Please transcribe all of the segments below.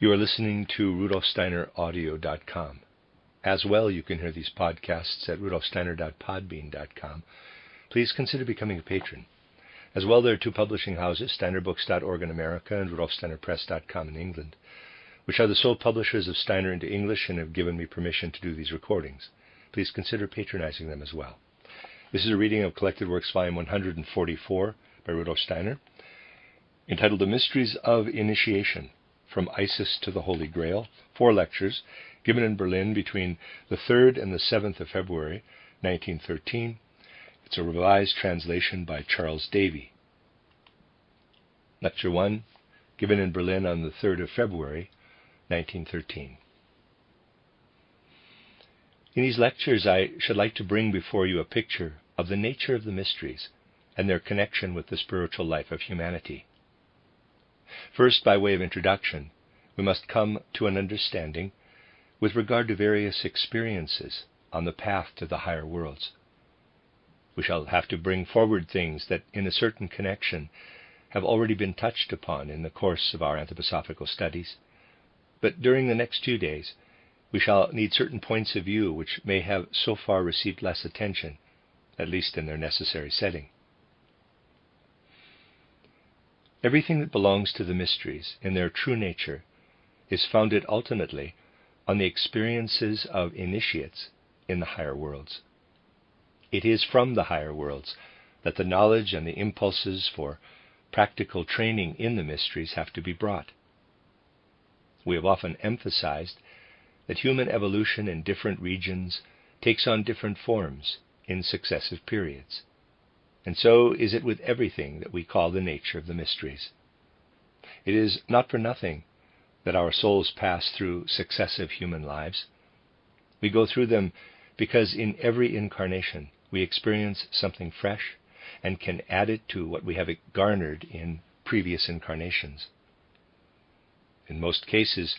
You are listening to RudolfSteinerAudio.com. As well, you can hear these podcasts at RudolfSteiner.podbean.com. Please consider becoming a patron. As well, there are two publishing houses, SteinerBooks.org in America and RudolfSteinerPress.com in England, which are the sole publishers of Steiner into English and have given me permission to do these recordings. Please consider patronizing them as well. This is a reading of Collected Works, Volume 144 by Rudolf Steiner, entitled The Mysteries of Initiation, From Isis to the Holy Grail, 4 lectures given in Berlin between the 3rd and the 7th of February, 1913. It's a revised translation by Charles Davy. Lecture 1, given in Berlin on the 3rd of February, 1913. In these lectures, I should like to bring before you a picture of the nature of the mysteries and their connection with the spiritual life of humanity. First, by way of introduction, we must come to an understanding with regard to various experiences on the path to the higher worlds. We shall have to bring forward things that, in a certain connection, have already been touched upon in the course of our anthroposophical studies, but during the next 2 days, we shall need certain points of view which may have so far received less attention, at least in their necessary setting. Everything that belongs to the mysteries, in their true nature, is founded ultimately on the experiences of initiates in the higher worlds. It is from the higher worlds that the knowledge and the impulses for practical training in the mysteries have to be brought. We have often emphasized that human evolution in different regions takes on different forms in successive periods. And so is it with everything that we call the nature of the mysteries. It is not for nothing that our souls pass through successive human lives. We go through them because in every incarnation we experience something fresh and can add it to what we have garnered in previous incarnations. In most cases,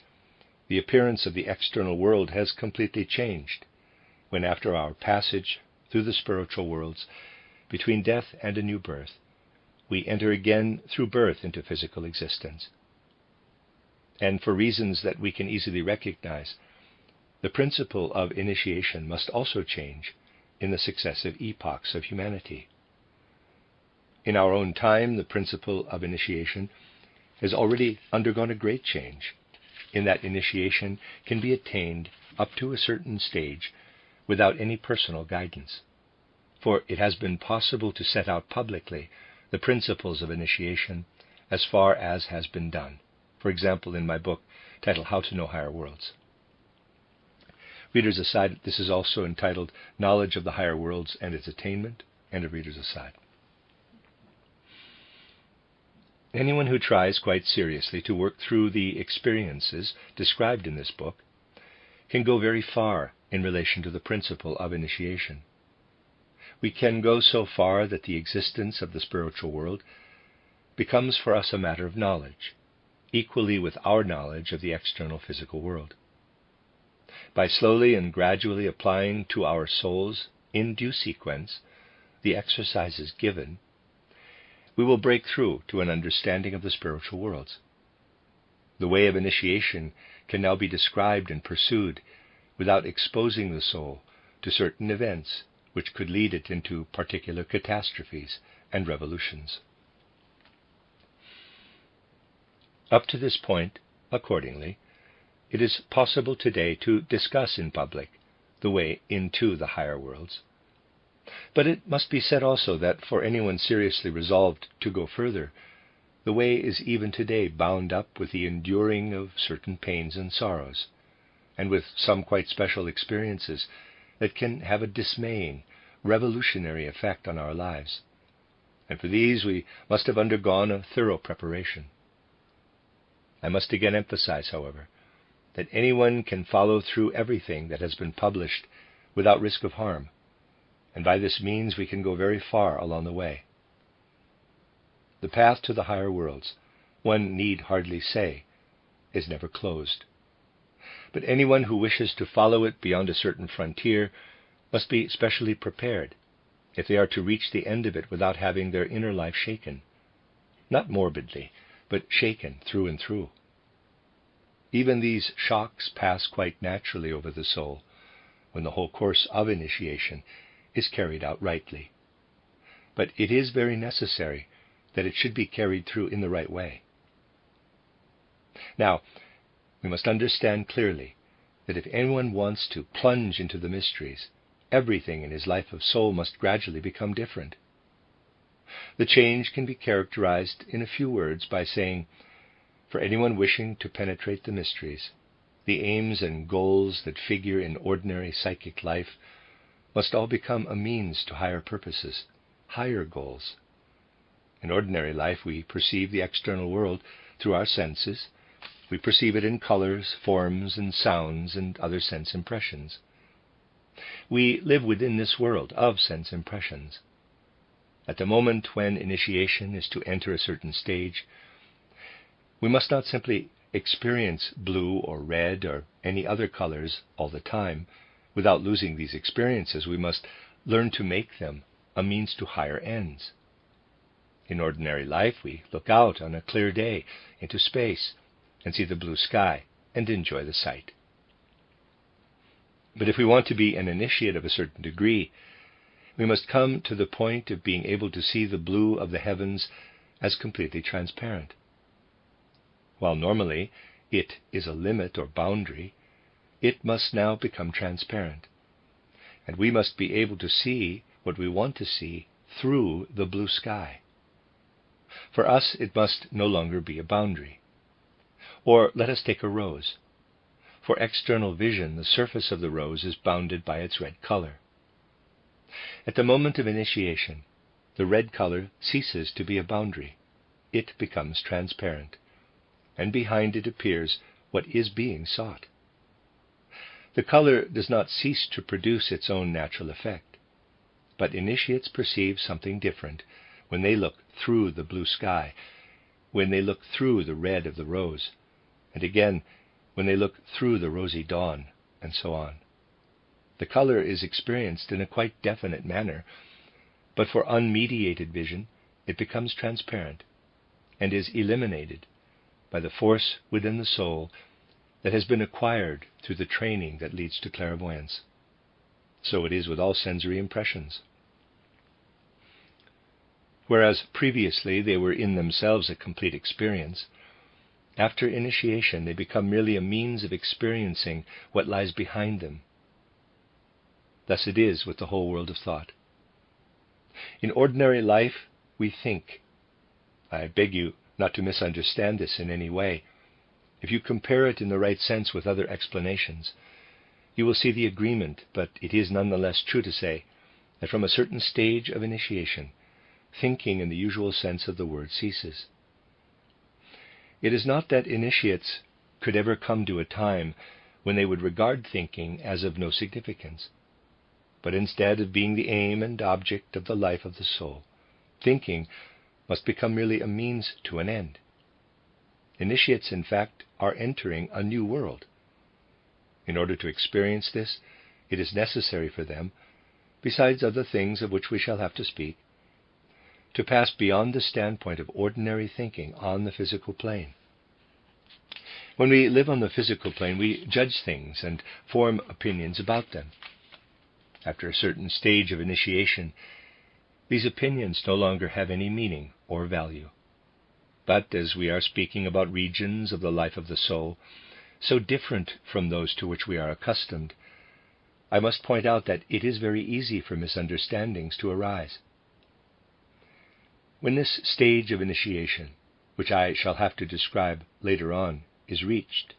the appearance of the external world has completely changed when, after our passage through the spiritual worlds, between death and a new birth, we enter again through birth into physical existence. And for reasons that we can easily recognize, the principle of initiation must also change in the successive epochs of humanity. In our own time, the principle of initiation has already undergone a great change, in that initiation can be attained up to a certain stage without any personal guidance. For it has been possible to set out publicly the principles of initiation as far as has been done. For example, in my book titled How to Know Higher Worlds. Readers aside, this is also entitled Knowledge of the Higher Worlds and Its Attainment, and a reader's aside. Anyone who tries quite seriously to work through the experiences described in this book can go very far in relation to the principle of initiation. We can go so far that the existence of the spiritual world becomes for us a matter of knowledge, equally with our knowledge of the external physical world. By slowly and gradually applying to our souls, in due sequence, the exercises given, we will break through to an understanding of the spiritual worlds. The way of initiation can now be described and pursued without exposing the soul to certain events which could lead it into particular catastrophes and revolutions. Up to this point, accordingly, it is possible today to discuss in public the way into the higher worlds. But it must be said also that for anyone seriously resolved to go further, the way is even today bound up with the enduring of certain pains and sorrows, and with some quite special experiences that can have a dismaying, revolutionary effect on our lives. And for these we must have undergone a thorough preparation. I must again emphasize, however, that anyone can follow through everything that has been published without risk of harm, and by this means we can go very far along the way. The path to the higher worlds, one need hardly say, is never closed. But anyone who wishes to follow it beyond a certain frontier must be specially prepared if they are to reach the end of it without having their inner life shaken, not morbidly, but shaken through and through. Even these shocks pass quite naturally over the soul when the whole course of initiation is carried out rightly. But it is very necessary that it should be carried through in the right way. Now, we must understand clearly that if anyone wants to plunge into the mysteries, everything in his life of soul must gradually become different. The change can be characterized in a few words by saying, for anyone wishing to penetrate the mysteries, the aims and goals that figure in ordinary psychic life must all become a means to higher purposes, higher goals. In ordinary life, we perceive the external world through our senses. We perceive it in colors, forms, and sounds, and other sense impressions. We live within this world of sense impressions. At the moment when initiation is to enter a certain stage, we must not simply experience blue or red or any other colors all the time. Without losing these experiences, we must learn to make them a means to higher ends. In ordinary life, we look out on a clear day into space and see the blue sky and enjoy the sight. But if we want to be an initiate of a certain degree, we must come to the point of being able to see the blue of the heavens as completely transparent. While normally it is a limit or boundary, it must now become transparent, and we must be able to see what we want to see through the blue sky. For us, it must no longer be a boundary. Or let us take a rose. For external vision, the surface of the rose is bounded by its red color. At the moment of initiation, the red color ceases to be a boundary. It becomes transparent, and behind it appears what is being sought. The color does not cease to produce its own natural effect, but initiates perceive something different when they look through the blue sky, when they look through the red of the rose, and again when they look through the rosy dawn, and so on. The color is experienced in a quite definite manner, but for unmediated vision it becomes transparent and is eliminated by the force within the soul that has been acquired through the training that leads to clairvoyance. So it is with all sensory impressions. Whereas previously they were in themselves a complete experience, after initiation they become merely a means of experiencing what lies behind them. Thus it is with the whole world of thought. In ordinary life we think. I beg you not to misunderstand this in any way. If you compare it in the right sense with other explanations, you will see the agreement, but it is nonetheless true to say that from a certain stage of initiation, thinking in the usual sense of the word ceases. It is not that initiates could ever come to a time when they would regard thinking as of no significance, but instead of being the aim and object of the life of the soul, thinking must become merely a means to an end. Initiates, in fact, are entering a new world. In order to experience this, it is necessary for them, besides other things of which we shall have to speak, to pass beyond the standpoint of ordinary thinking on the physical plane. When we live on the physical plane, we judge things and form opinions about them. After a certain stage of initiation, these opinions no longer have any meaning or value. But as we are speaking about regions of the life of the soul, so different from those to which we are accustomed, I must point out that it is very easy for misunderstandings to arise. When this stage of initiation, which I shall have to describe later on, is reached,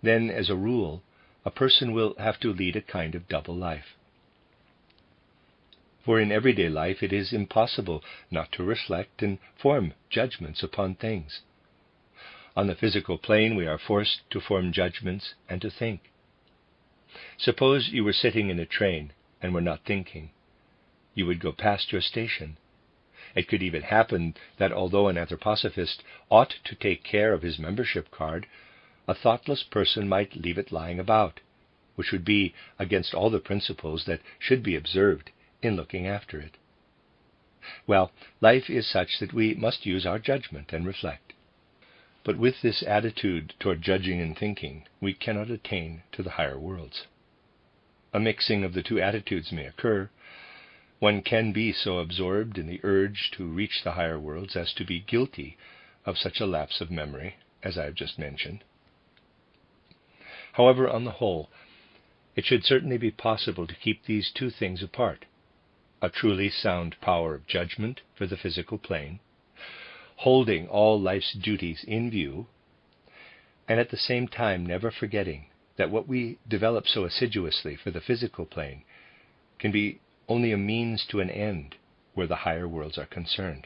then, as a rule, a person will have to lead a kind of double life. For in everyday life it is impossible not to reflect and form judgments upon things. On the physical plane we are forced to form judgments and to think. Suppose you were sitting in a train and were not thinking. You would go past your station. It could even happen that although an anthroposophist ought to take care of his membership card, a thoughtless person might leave it lying about, which would be against all the principles that should be observed in looking after it. Well, life is such that we must use our judgment and reflect. But with this attitude toward judging and thinking, we cannot attain to the higher worlds. A mixing of the two attitudes may occur. One can be so absorbed in the urge to reach the higher worlds as to be guilty of such a lapse of memory as I have just mentioned. However, on the whole, it should certainly be possible to keep these two things apart: a truly sound power of judgment for the physical plane, holding all life's duties in view, and at the same time never forgetting that what we develop so assiduously for the physical plane can be only a means to an end where the higher worlds are concerned.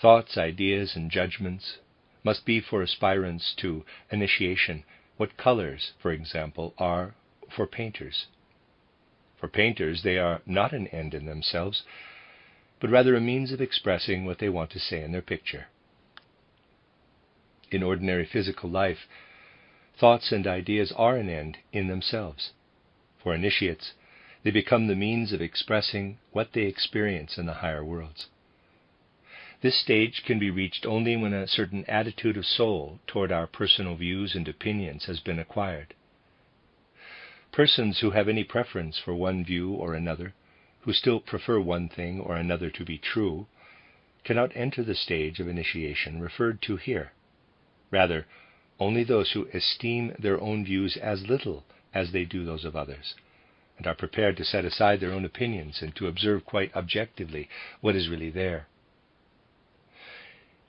Thoughts, ideas, and judgments must be for aspirants to initiation what colors, for example, are for painters. For painters, they are not an end in themselves, but rather a means of expressing what they want to say in their picture. In ordinary physical life, thoughts and ideas are an end in themselves. For initiates, they become the means of expressing what they experience in the higher worlds. This stage can be reached only when a certain attitude of soul toward our personal views and opinions has been acquired. Persons who have any preference for one view or another, who still prefer one thing or another to be true, cannot enter the stage of initiation referred to here. Rather, only those who esteem their own views as little as they do those of others, and are prepared to set aside their own opinions and to observe quite objectively what is really there.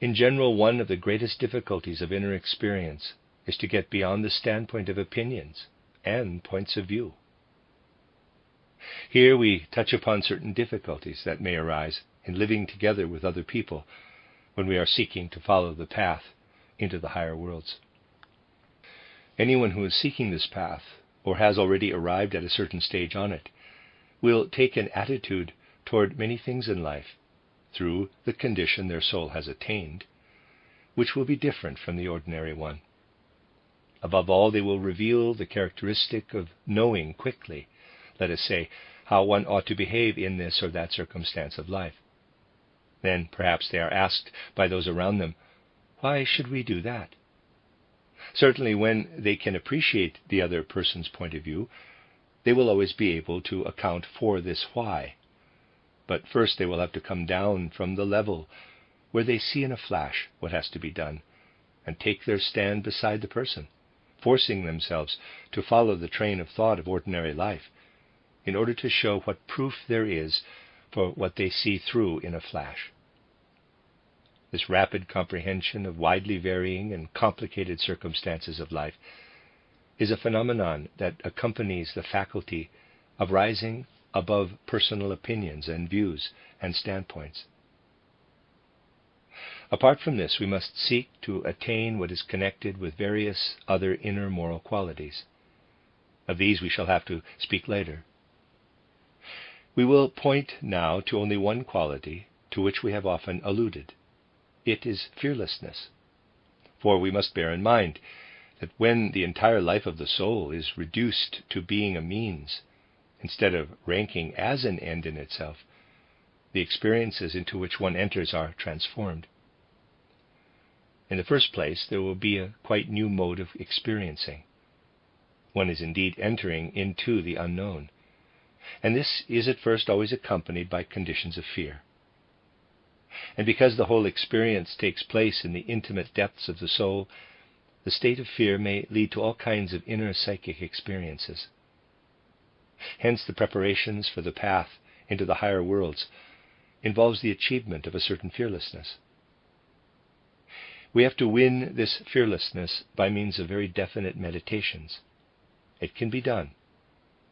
In general, one of the greatest difficulties of inner experience is to get beyond the standpoint of opinions and points of view. Here we touch upon certain difficulties that may arise in living together with other people when we are seeking to follow the path into the higher worlds. Anyone who is seeking this path, or has already arrived at a certain stage on it, will take an attitude toward many things in life, through the condition their soul has attained, which will be different from the ordinary one. Above all, they will reveal the characteristic of knowing quickly, let us say, how one ought to behave in this or that circumstance of life. Then perhaps they are asked by those around them, why should we do that? Certainly, when they can appreciate the other person's point of view, they will always be able to account for this why. But first they will have to come down from the level where they see in a flash what has to be done, and take their stand beside the person, forcing themselves to follow the train of thought of ordinary life, in order to show what proof there is for what they see through in a flash. This rapid comprehension of widely varying and complicated circumstances of life is a phenomenon that accompanies the faculty of rising above personal opinions and views and standpoints. Apart from this, we must seek to attain what is connected with various other inner moral qualities. Of these we shall have to speak later. We will point now to only one quality to which we have often alluded. It is fearlessness. For we must bear in mind that when the entire life of the soul is reduced to being a means, instead of ranking as an end in itself, the experiences into which one enters are transformed. In the first place, there will be a quite new mode of experiencing. One is indeed entering into the unknown, and this is at first always accompanied by conditions of fear. And because the whole experience takes place in the intimate depths of the soul, the state of fear may lead to all kinds of inner psychic experiences. Hence, the preparations for the path into the higher worlds involves the achievement of a certain fearlessness. We have to win this fearlessness by means of very definite meditations. It can be done.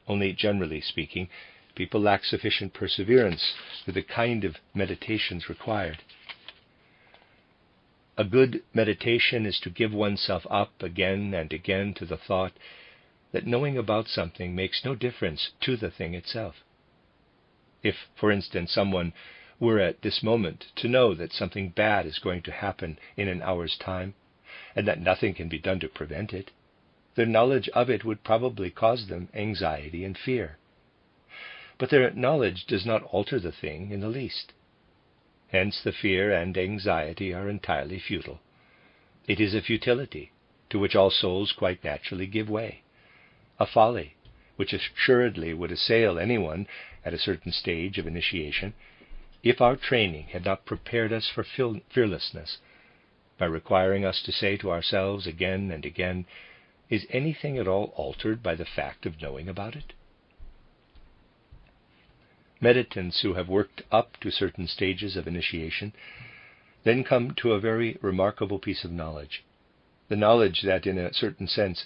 Only, generally speaking, people lack sufficient perseverance for the kind of meditations required. A good meditation is to give oneself up again and again to the thought that knowing about something makes no difference to the thing itself. If, for instance, someone were at this moment to know that something bad is going to happen in an hour's time, and that nothing can be done to prevent it, their knowledge of it would probably cause them anxiety and fear. But their knowledge does not alter the thing in the least. Hence the fear and anxiety are entirely futile. It is a futility to which all souls quite naturally give way, a folly which assuredly would assail anyone at a certain stage of initiation if our training had not prepared us for fearlessness by requiring us to say to ourselves again and again, is anything at all altered by the fact of knowing about it? Meditants who have worked up to certain stages of initiation then come to a very remarkable piece of knowledge, the knowledge that in a certain sense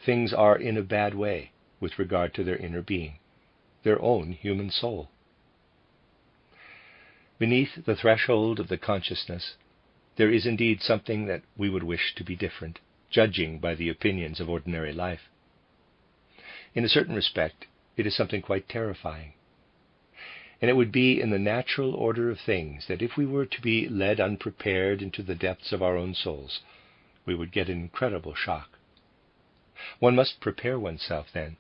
things are in a bad way with regard to their inner being, their own human soul. Beneath the threshold of the consciousness, there is indeed something that we would wish to be different, judging by the opinions of ordinary life. In a certain respect, it is something quite terrifying. And it would be in the natural order of things that if we were to be led unprepared into the depths of our own souls, we would get an incredible shock. One must prepare oneself, then,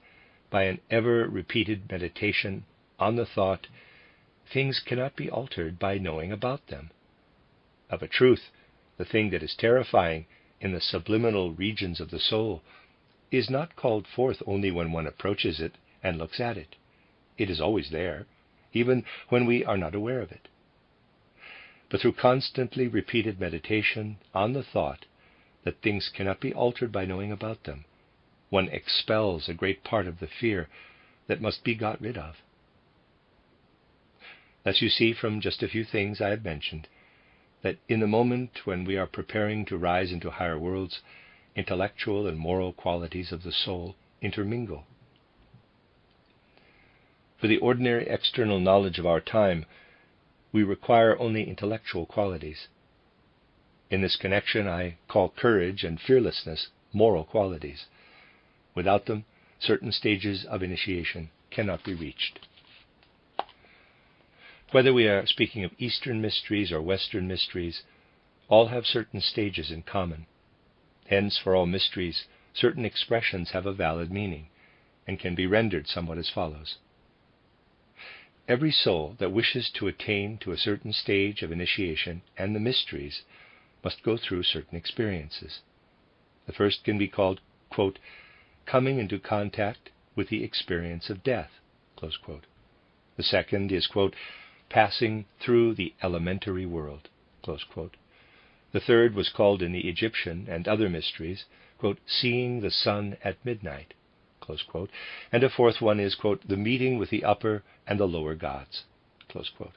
by an ever-repeated meditation on the thought, things cannot be altered by knowing about them. Of a truth, the thing that is terrifying in the subliminal regions of the soul is not called forth only when one approaches it and looks at it. It is always there, even when we are not aware of it. But through constantly repeated meditation on the thought that things cannot be altered by knowing about them, one expels a great part of the fear that must be got rid of. Thus you see from just a few things I have mentioned, that in the moment when we are preparing to rise into higher worlds, intellectual and moral qualities of the soul intermingle. For the ordinary external knowledge of our time, we require only intellectual qualities. In this connection, I call courage and fearlessness moral qualities. Without them, certain stages of initiation cannot be reached. Whether we are speaking of Eastern mysteries or Western mysteries, all have certain stages in common. Hence, for all mysteries, certain expressions have a valid meaning, and can be rendered somewhat as follows. Every soul that wishes to attain to a certain stage of initiation and the mysteries must go through certain experiences. The first can be called, quote, coming into contact with the experience of death, close quote. The second is, quote, passing through the elementary world, close quote. The third was called in the Egyptian and other mysteries, quote, seeing the sun at midnight, close quote. And a fourth one is, quote, the meeting with the upper and the lower gods, close quote.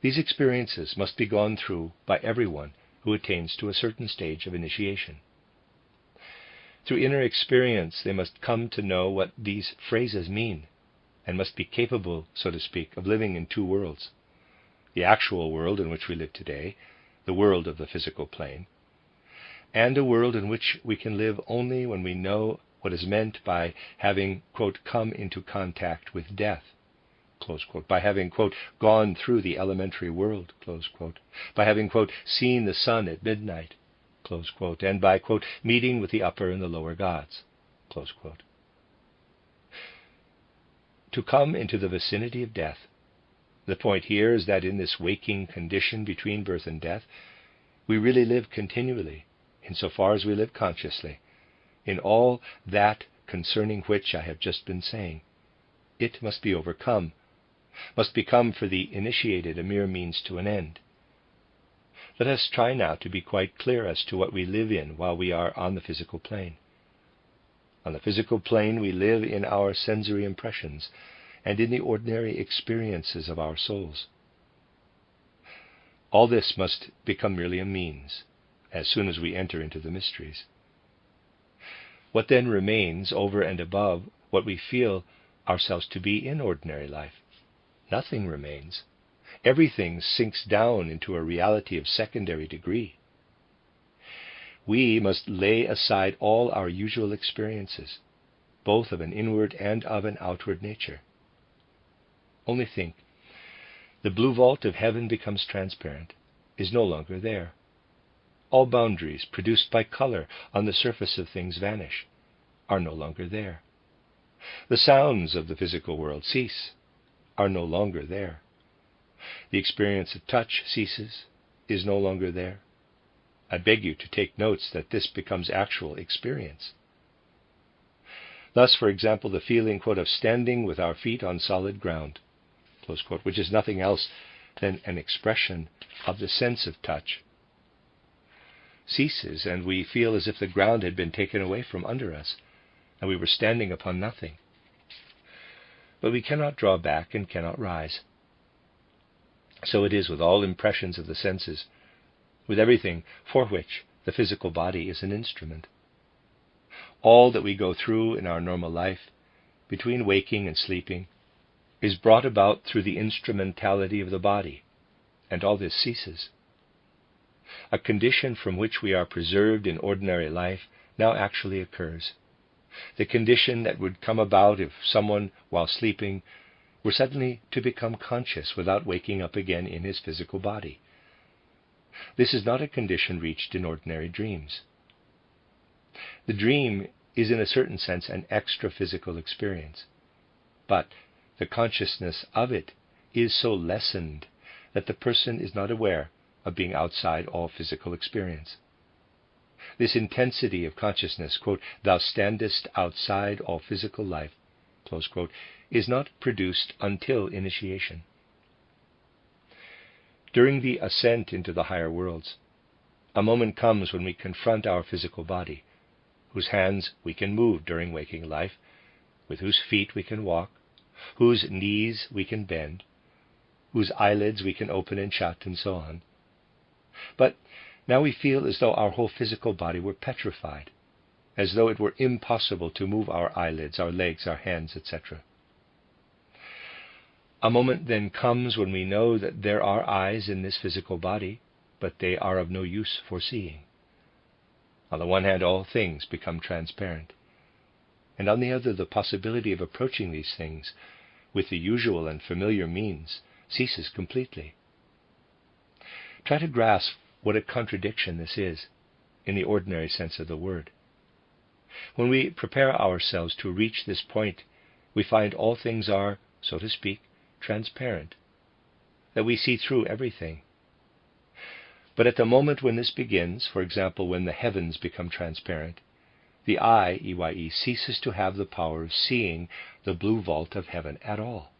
These experiences must be gone through by everyone who attains to a certain stage of initiation. Through inner experience, they must come to know what these phrases mean, and must be capable, so to speak, of living in two worlds. The actual world in which we live today, the world of the physical plane, and a world in which we can live only when we know what is meant by having, quote, come into contact with death, close quote, by having, quote, gone through the elementary world, close quote, by having, quote, seen the sun at midnight, close quote, and by, quote, meeting with the upper and the lower gods, close quote. To come into the vicinity of death. The point here is that in this waking condition between birth and death, we really live continually, insofar as we live consciously, in all that concerning which I have just been saying. It must be overcome, must become for the initiated a mere means to an end. Let us try now to be quite clear as to what we live in while we are on the physical plane. On the physical plane we live in our sensory impressions and in the ordinary experiences of our souls. All this must become merely a means as soon as we enter into the mysteries. What then remains over and above what we feel ourselves to be in ordinary life? Nothing remains. Everything sinks down into a reality of secondary degree. We must lay aside all our usual experiences, both of an inward and of an outward nature. Only think, the blue vault of heaven becomes transparent, is no longer there. All boundaries produced by color on the surface of things vanish, are no longer there. The sounds of the physical world cease, are no longer there. The experience of touch ceases, is no longer there. I beg you to take notes that this becomes actual experience. Thus, for example, the feeling, quote, of standing with our feet on solid ground, close quote, which is nothing else than an expression of the sense of touch, ceases, and we feel as if the ground had been taken away from under us, and we were standing upon nothing. But we cannot draw back and cannot rise. So it is with all impressions of the senses, with everything for which the physical body is an instrument. All that we go through in our normal life, between waking and sleeping, is brought about through the instrumentality of the body, and all this ceases. A condition from which we are preserved in ordinary life now actually occurs. The condition that would come about if someone, while sleeping, were suddenly to become conscious without waking up again in his physical body. This is not a condition reached in ordinary dreams. The dream is in a certain sense an extra-physical experience, but the consciousness of it is so lessened that the person is not aware of being outside all physical experience. This intensity of consciousness, quote, thou standest outside all physical life, close quote, is not produced until initiation. During the ascent into the higher worlds, a moment comes when we confront our physical body, whose hands we can move during waking life, with whose feet we can walk, whose knees we can bend, whose eyelids we can open and shut, and so on. But now we feel as though our whole physical body were petrified, as though it were impossible to move our eyelids, our legs, our hands, etc. A moment then comes when we know that there are eyes in this physical body, but they are of no use for seeing. On the one hand, all things become transparent, and on the other, the possibility of approaching these things with the usual and familiar means ceases completely. Try to grasp what a contradiction this is, in the ordinary sense of the word. When we prepare ourselves to reach this point, we find all things are, so to speak, transparent, that we see through everything. But at the moment when this begins, for example, when the heavens become transparent, the eye, EYE, ceases to have the power of seeing the blue vault of heaven at all.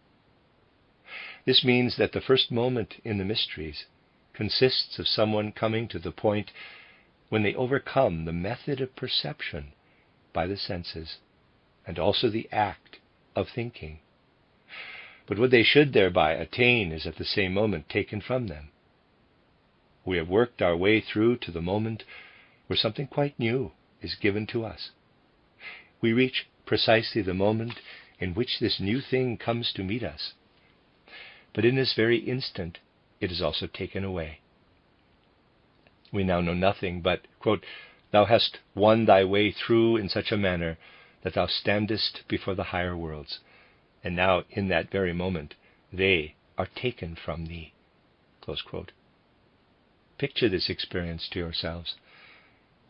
This means that the first moment in the mysteries consists of someone coming to the point when they overcome the method of perception by the senses, and also the act of thinking. But what they should thereby attain is at the same moment taken from them. We have worked our way through to the moment where something quite new is given to us. We reach precisely the moment in which this new thing comes to meet us. But in this very instant, it is also taken away. We now know nothing but, quote, thou hast won thy way through in such a manner that thou standest before the higher worlds, and now in that very moment they are taken from thee, close quote. Picture this experience to yourselves,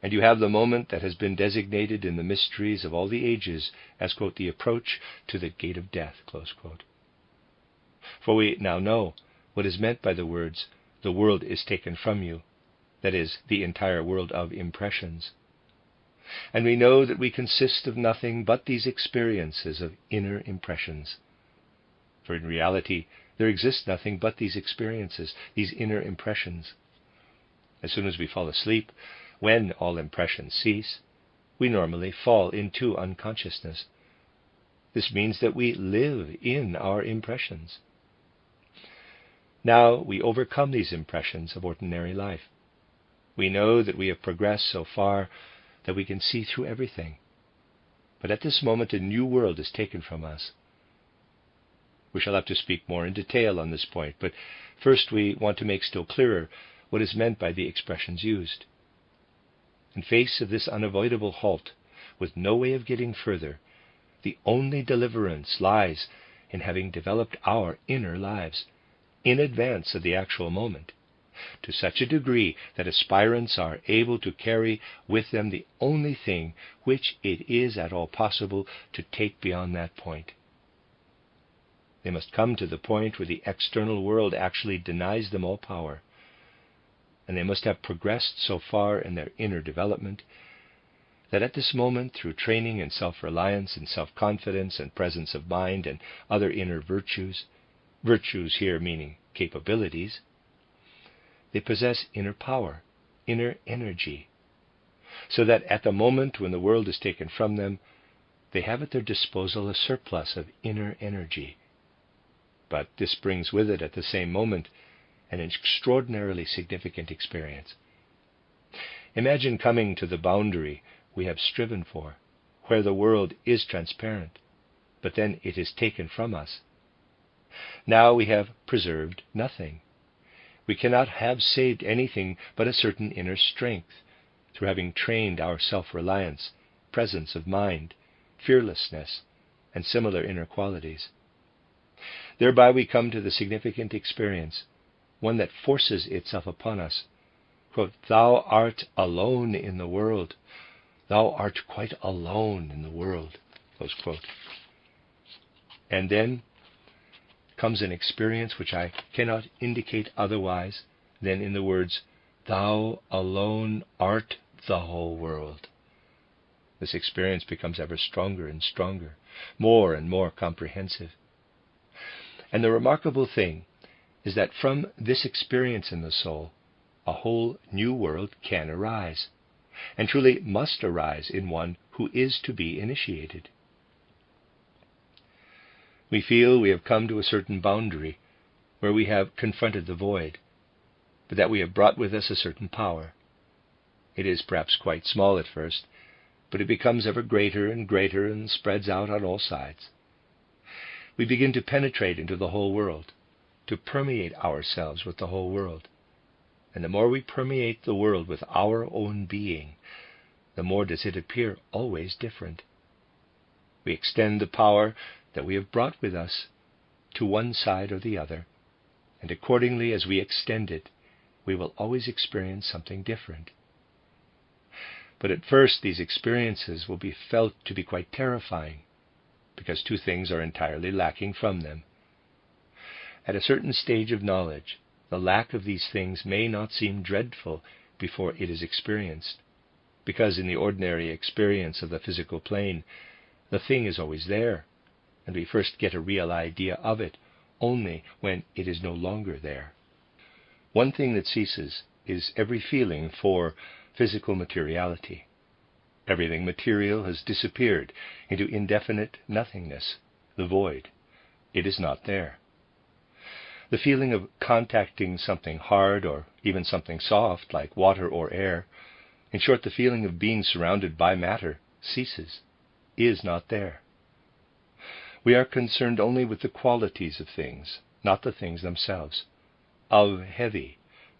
and you have the moment that has been designated in the mysteries of all the ages as, quote, the approach to the gate of death, close quote. For we now know what is meant by the words, the world is taken from you, that is, the entire world of impressions. And we know that we consist of nothing but these experiences of inner impressions. For in reality, there exists nothing but these experiences, these inner impressions. As soon as we fall asleep, when all impressions cease, we normally fall into unconsciousness. This means that we live in our impressions. Now we overcome these impressions of ordinary life. We know that we have progressed so far that we can see through everything. But at this moment a new world is taken from us. We shall have to speak more in detail on this point, but first we want to make still clearer what is meant by the expressions used. In face of this unavoidable halt, with no way of getting further, the only deliverance lies in having developed our inner lives in advance of the actual moment, to such a degree that aspirants are able to carry with them the only thing which it is at all possible to take beyond that point. They must come to the point where the external world actually denies them all power. And they must have progressed so far in their inner development that at this moment, through training in self-reliance and self-confidence and presence of mind and other inner virtues, virtues here meaning capabilities, they possess inner power, inner energy, so that at the moment when the world is taken from them, they have at their disposal a surplus of inner energy. But this brings with it at the same moment an extraordinarily significant experience. Imagine coming to the boundary we have striven for, where the world is transparent, but then it is taken from us. Now we have preserved nothing. We cannot have saved anything but a certain inner strength, through having trained our self-reliance, presence of mind, fearlessness, and similar inner qualities. Thereby we come to the significant experience, one that forces itself upon us. Quote, "Thou art alone in the world. Thou art quite alone in the world." Close quote. And then comes an experience which I cannot indicate otherwise than in the words, "Thou alone art the whole world." This experience becomes ever stronger and stronger, more and more comprehensive. And the remarkable thing is that from this experience in the soul, a whole new world can arise, and truly must arise in one who is to be initiated. We feel we have come to a certain boundary where we have confronted the void, but that we have brought with us a certain power. It is perhaps quite small at first, but it becomes ever greater and spreads out on all sides. We begin to penetrate into the whole world, to permeate ourselves with the whole world. And the more we permeate the world with our own being, the more does it appear always different. We extend the power that we have brought with us to one side or the other, and accordingly as we extend it, we will always experience something different. But at first these experiences will be felt to be quite terrifying, because two things are entirely lacking from them. At a certain stage of knowledge, the lack of these things may not seem dreadful before it is experienced, because in the ordinary experience of the physical plane, the thing is always there, and we first get a real idea of it only when it is no longer there. One thing that ceases is every feeling for physical materiality. Everything material has disappeared into indefinite nothingness, the void. It is not there. The feeling of contacting something hard or even something soft like water or air, in short, the feeling of being surrounded by matter, ceases, is not there. We are concerned only with the qualities of things, not the things themselves. Of heavy,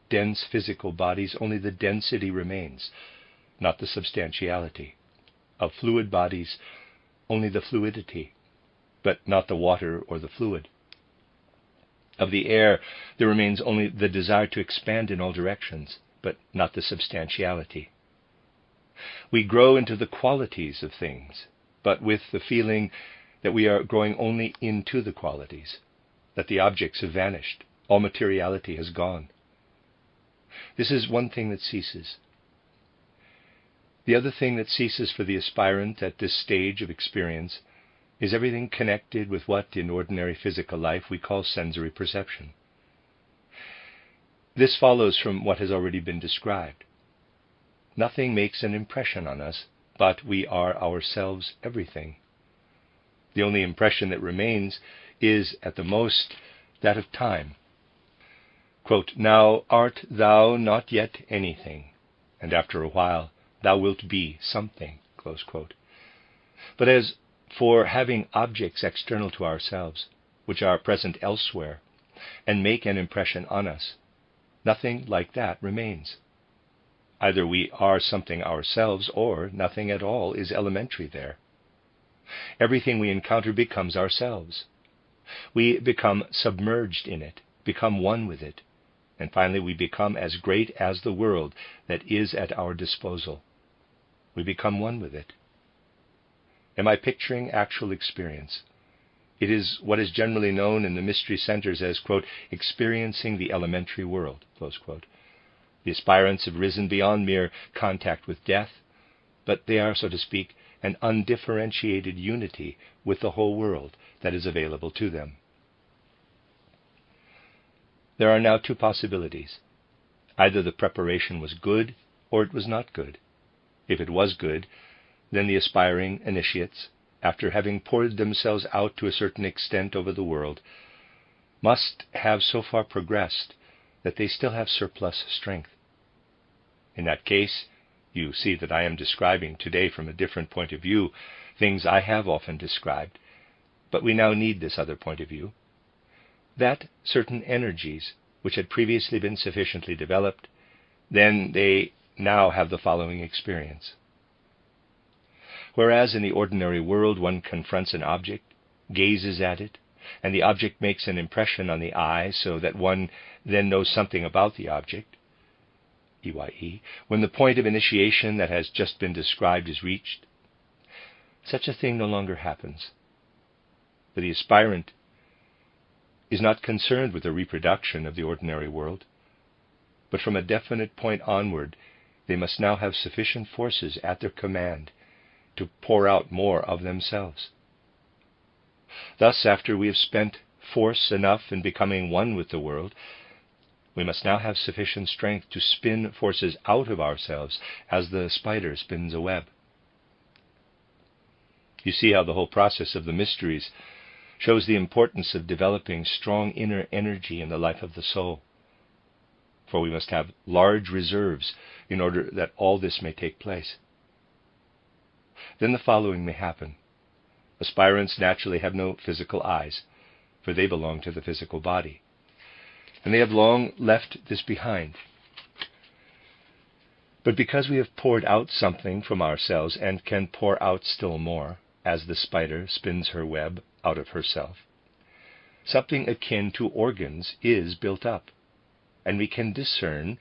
dense physical bodies, only the density remains, not the substantiality. Of fluid bodies, only the fluidity, but not the water or the fluid. Of the air, there remains only the desire to expand in all directions, but not the substantiality. We grow into the qualities of things, but with the feeling that we are growing only into the qualities, that the objects have vanished, all materiality has gone. This is one thing that ceases. The other thing that ceases for the aspirant at this stage of experience is everything connected with what in ordinary physical life we call sensory perception. This follows from what has already been described. Nothing makes an impression on us, but we are ourselves everything. The only impression that remains is, at the most, that of time. Quote, "Now art thou not yet anything, and after a while thou wilt be something." Close quote. But as for having objects external to ourselves, which are present elsewhere, and make an impression on us, nothing like that remains. Either we are something ourselves, or nothing at all is elementary there. Everything we encounter becomes ourselves. We become submerged in it, become one with it, and finally we become as great as the world that is at our disposal. We become one with it. Am I picturing actual experience? It is what is generally known in the mystery centers as, quote, experiencing the elementary world, close quote. The aspirants have risen beyond mere contact with death, but they are, so to speak, an undifferentiated unity with the whole world that is available to them. There are now two possibilities. Either the preparation was good or it was not good. If it was good, then the aspiring initiates, after having poured themselves out to a certain extent over the world, must have so far progressed that they still have surplus strength. In that case, you see that I am describing today from a different point of view things I have often described, but we now need this other point of view, that certain energies which had previously been sufficiently developed, then they now have the following experience. Whereas in the ordinary world one confronts an object, gazes at it, and the object makes an impression on the eye so that one then knows something about the object, when the point of initiation that has just been described is reached, such a thing no longer happens. For the aspirant is not concerned with the reproduction of the ordinary world, but from a definite point onward they must now have sufficient forces at their command to pour out more of themselves. Thus, after we have spent force enough in becoming one with the world, we must now have sufficient strength to spin forces out of ourselves as the spider spins a web. You see how the whole process of the mysteries shows the importance of developing strong inner energy in the life of the soul. For we must have large reserves in order that all this may take place. Then the following may happen. Aspirants naturally have no physical eyes, for they belong to the physical body, and they have long left this behind. But because we have poured out something from ourselves and can pour out still more, as the spider spins her web out of herself, something akin to organs is built up, and we can discern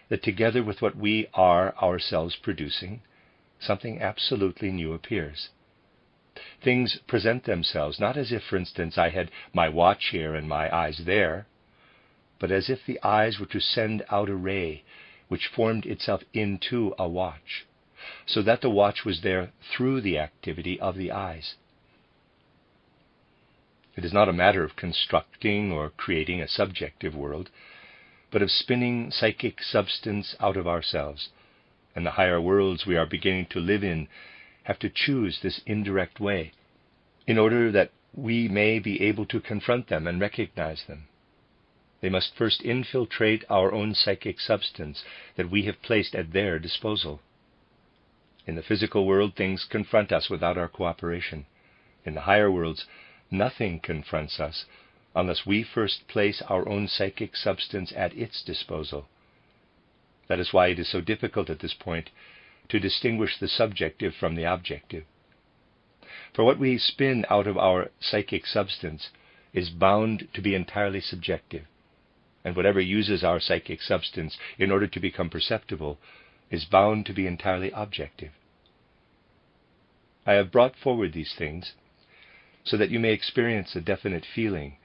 that together with what we are ourselves producing, something absolutely new appears. Things present themselves not as if, for instance, I had my watch here and my eyes there, but as if the eyes were to send out a ray which formed itself into a watch, so that the watch was there through the activity of the eyes. It is not a matter of constructing or creating a subjective world, but of spinning psychic substance out of ourselves, and the higher worlds we are beginning to live in have to choose this indirect way, in order that we may be able to confront them and recognize them. They must first infiltrate our own psychic substance that we have placed at their disposal. In the physical world, things confront us without our cooperation. In the higher worlds, nothing confronts us unless we first place our own psychic substance at its disposal. That is why it is so difficult at this point to distinguish the subjective from the objective. For what we spin out of our psychic substance is bound to be entirely subjective, and whatever uses our psychic substance in order to become perceptible is bound to be entirely objective. I have brought forward these things so that you may experience a definite feeling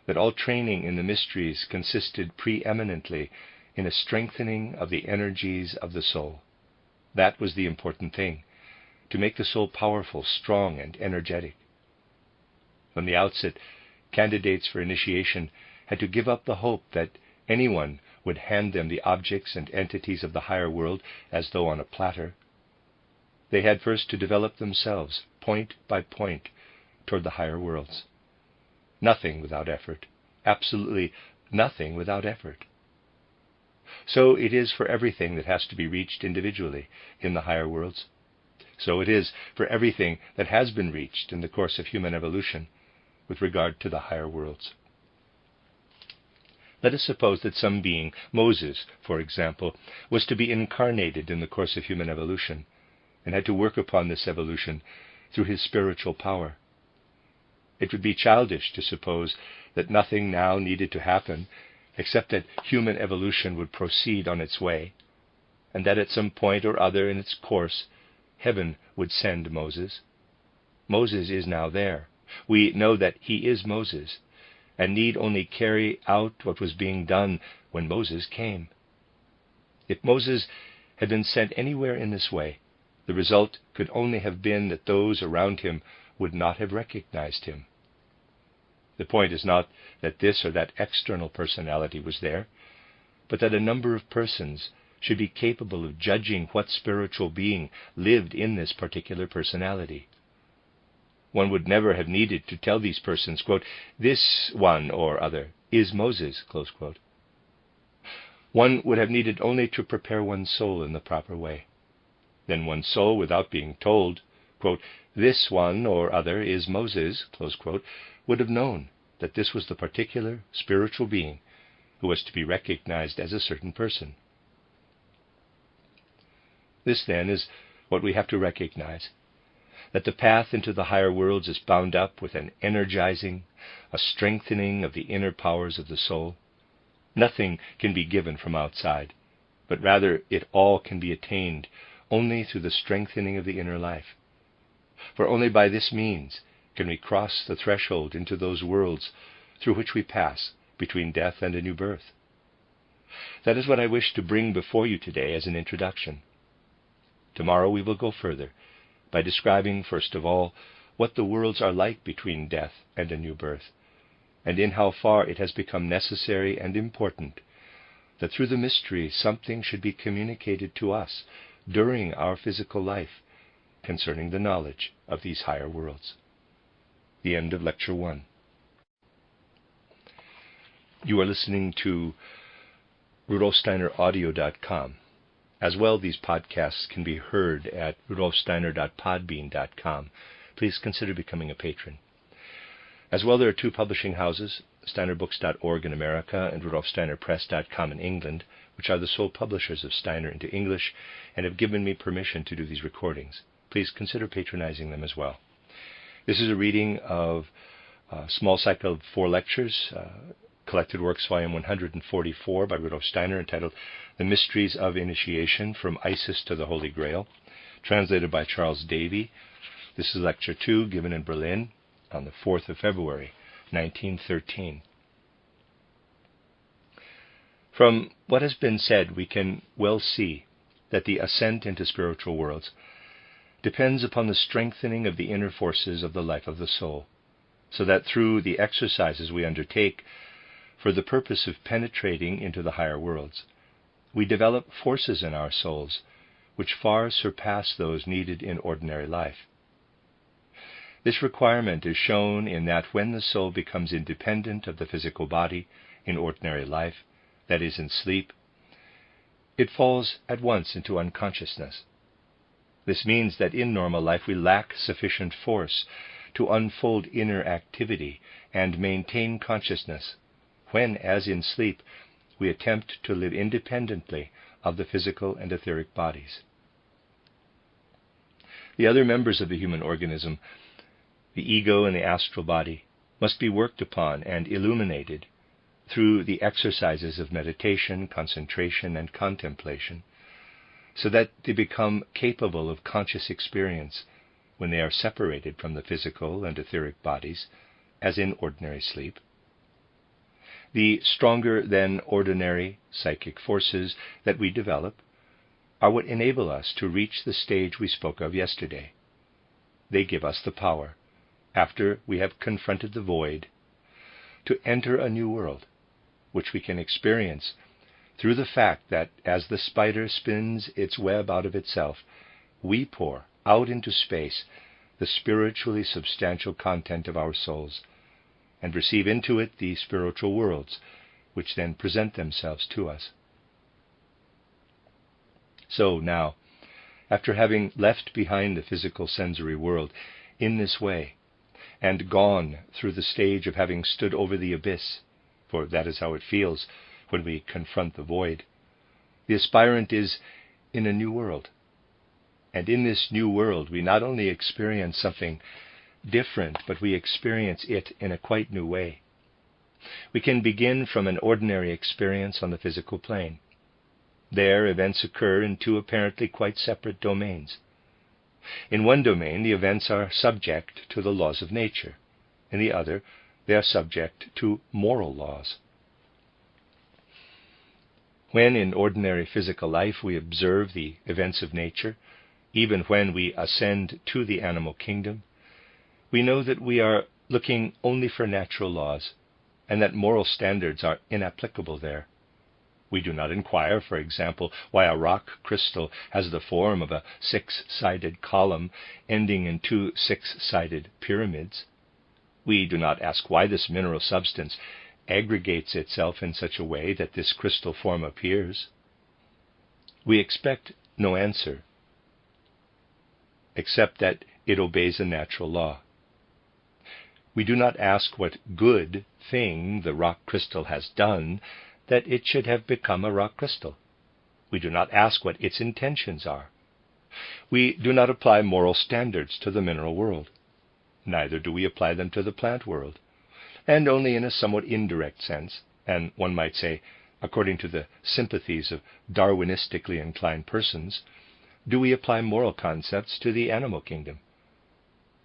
that all training in the mysteries consisted preeminently in a strengthening of the energies of the soul. That was the important thing, to make the soul powerful, strong, and energetic. From the outset, candidates for initiation had to give up the hope that anyone would hand them the objects and entities of the higher world as though on a platter. They had first to develop themselves, point by point, toward the higher worlds. Nothing without effort, absolutely nothing without effort. So it is for everything that has to be reached individually in the higher worlds. So it is for everything that has been reached in the course of human evolution with regard to the higher worlds. Let us suppose that some being, Moses, for example, was to be incarnated in the course of human evolution, and had to work upon this evolution through his spiritual power. It would be childish to suppose that nothing now needed to happen except that human evolution would proceed on its way, and that at some point or other in its course, heaven would send Moses. Moses is now there, We know that he is Moses, and need only carry out what was being done when Moses came. If Moses had been sent anywhere in this way, the result could only have been that those around him would not have recognized him. The point is not that this or that external personality was there, but that a number of persons should be capable of judging what spiritual being lived in this particular personality. One would never have needed to tell these persons, quote, "This one or other is Moses," close quote. One would have needed only to prepare one's soul in the proper way. Then one's soul, without being told, quote, "This one or other is Moses," close quote, would have known that this was the particular spiritual being who was to be recognized as a certain person. This, then, is what we have to recognize, that the path into the higher worlds is bound up with an energizing, a strengthening of the inner powers of the soul. Nothing can be given from outside, but rather it all can be attained only through the strengthening of the inner life. For only by this means can we cross the threshold into those worlds through which we pass between death and a new birth. That is what I wish to bring before you today as an introduction. Tomorrow we will go further by describing, first of all, what the worlds are like between death and a new birth, and in how far it has become necessary and important that through the mystery something should be communicated to us during our physical life concerning the knowledge of these higher worlds. The end of Lecture 1. You are listening to RudolfSteinerAudio.com. As well, these podcasts can be heard at RudolfSteiner.podbean.com. Please consider becoming a patron. As well, there are two publishing houses, SteinerBooks.org in America and RudolfSteinerPress.com in England, which are the sole publishers of Steiner into English and have given me permission to do these recordings. Please consider patronizing them as well. This is a reading of a small cycle of 4 lectures, Collected Works, Volume 144 by Rudolf Steiner, entitled The Mysteries of Initiation, From Isis to the Holy Grail, translated by Charles Davy. This is Lecture 2, given in Berlin on the 4th of February, 1913. From what has been said, we can well see that the ascent into spiritual worlds depends upon the strengthening of the inner forces of the life of the soul, so that through the exercises we undertake for the purpose of penetrating into the higher worlds, we develop forces in our souls which far surpass those needed in ordinary life. This requirement is shown in that when the soul becomes independent of the physical body in ordinary life, that is, in sleep, it falls at once into unconsciousness. This means that in normal life we lack sufficient force to unfold inner activity and maintain consciousness, when, as in sleep, we attempt to live independently of the physical and etheric bodies. The other members of the human organism, the ego and the astral body, must be worked upon and illuminated through the exercises of meditation, concentration, and contemplation, so that they become capable of conscious experience when they are separated from the physical and etheric bodies, as in ordinary sleep. The stronger than ordinary psychic forces that we develop are what enable us to reach the stage we spoke of yesterday. They give us the power, after we have confronted the void, to enter a new world, which we can experience through the fact that as the spider spins its web out of itself, we pour out into space the spiritually substantial content of our souls, and receive into it the spiritual worlds, which then present themselves to us. So now, after having left behind the physical sensory world in this way, and gone through the stage of having stood over the abyss, for that is how it feels when we confront the void, the aspirant is in a new world. And in this new world we not only experience something different, but we experience it in a quite new way. We can begin from an ordinary experience on the physical plane. There, events occur in 2 apparently quite separate domains. In one domain, the events are subject to the laws of nature, In the other, they are subject to moral laws. When in ordinary physical life we observe the events of nature, even when we ascend to the animal kingdom, we know that we are looking only for natural laws, and that moral standards are inapplicable there. We do not inquire, for example, why a rock crystal has the form of a 6-sided column ending in 2 6-sided pyramids. We do not ask why this mineral substance aggregates itself in such a way that this crystal form appears. We expect no answer, except that it obeys a natural law. We do not ask what good thing the rock crystal has done that it should have become a rock crystal. We do not ask what its intentions are. We do not apply moral standards to the mineral world. Neither do we apply them to the plant world, and only in a somewhat indirect sense, and one might say, according to the sympathies of Darwinistically inclined persons, do we apply moral concepts to the animal kingdom.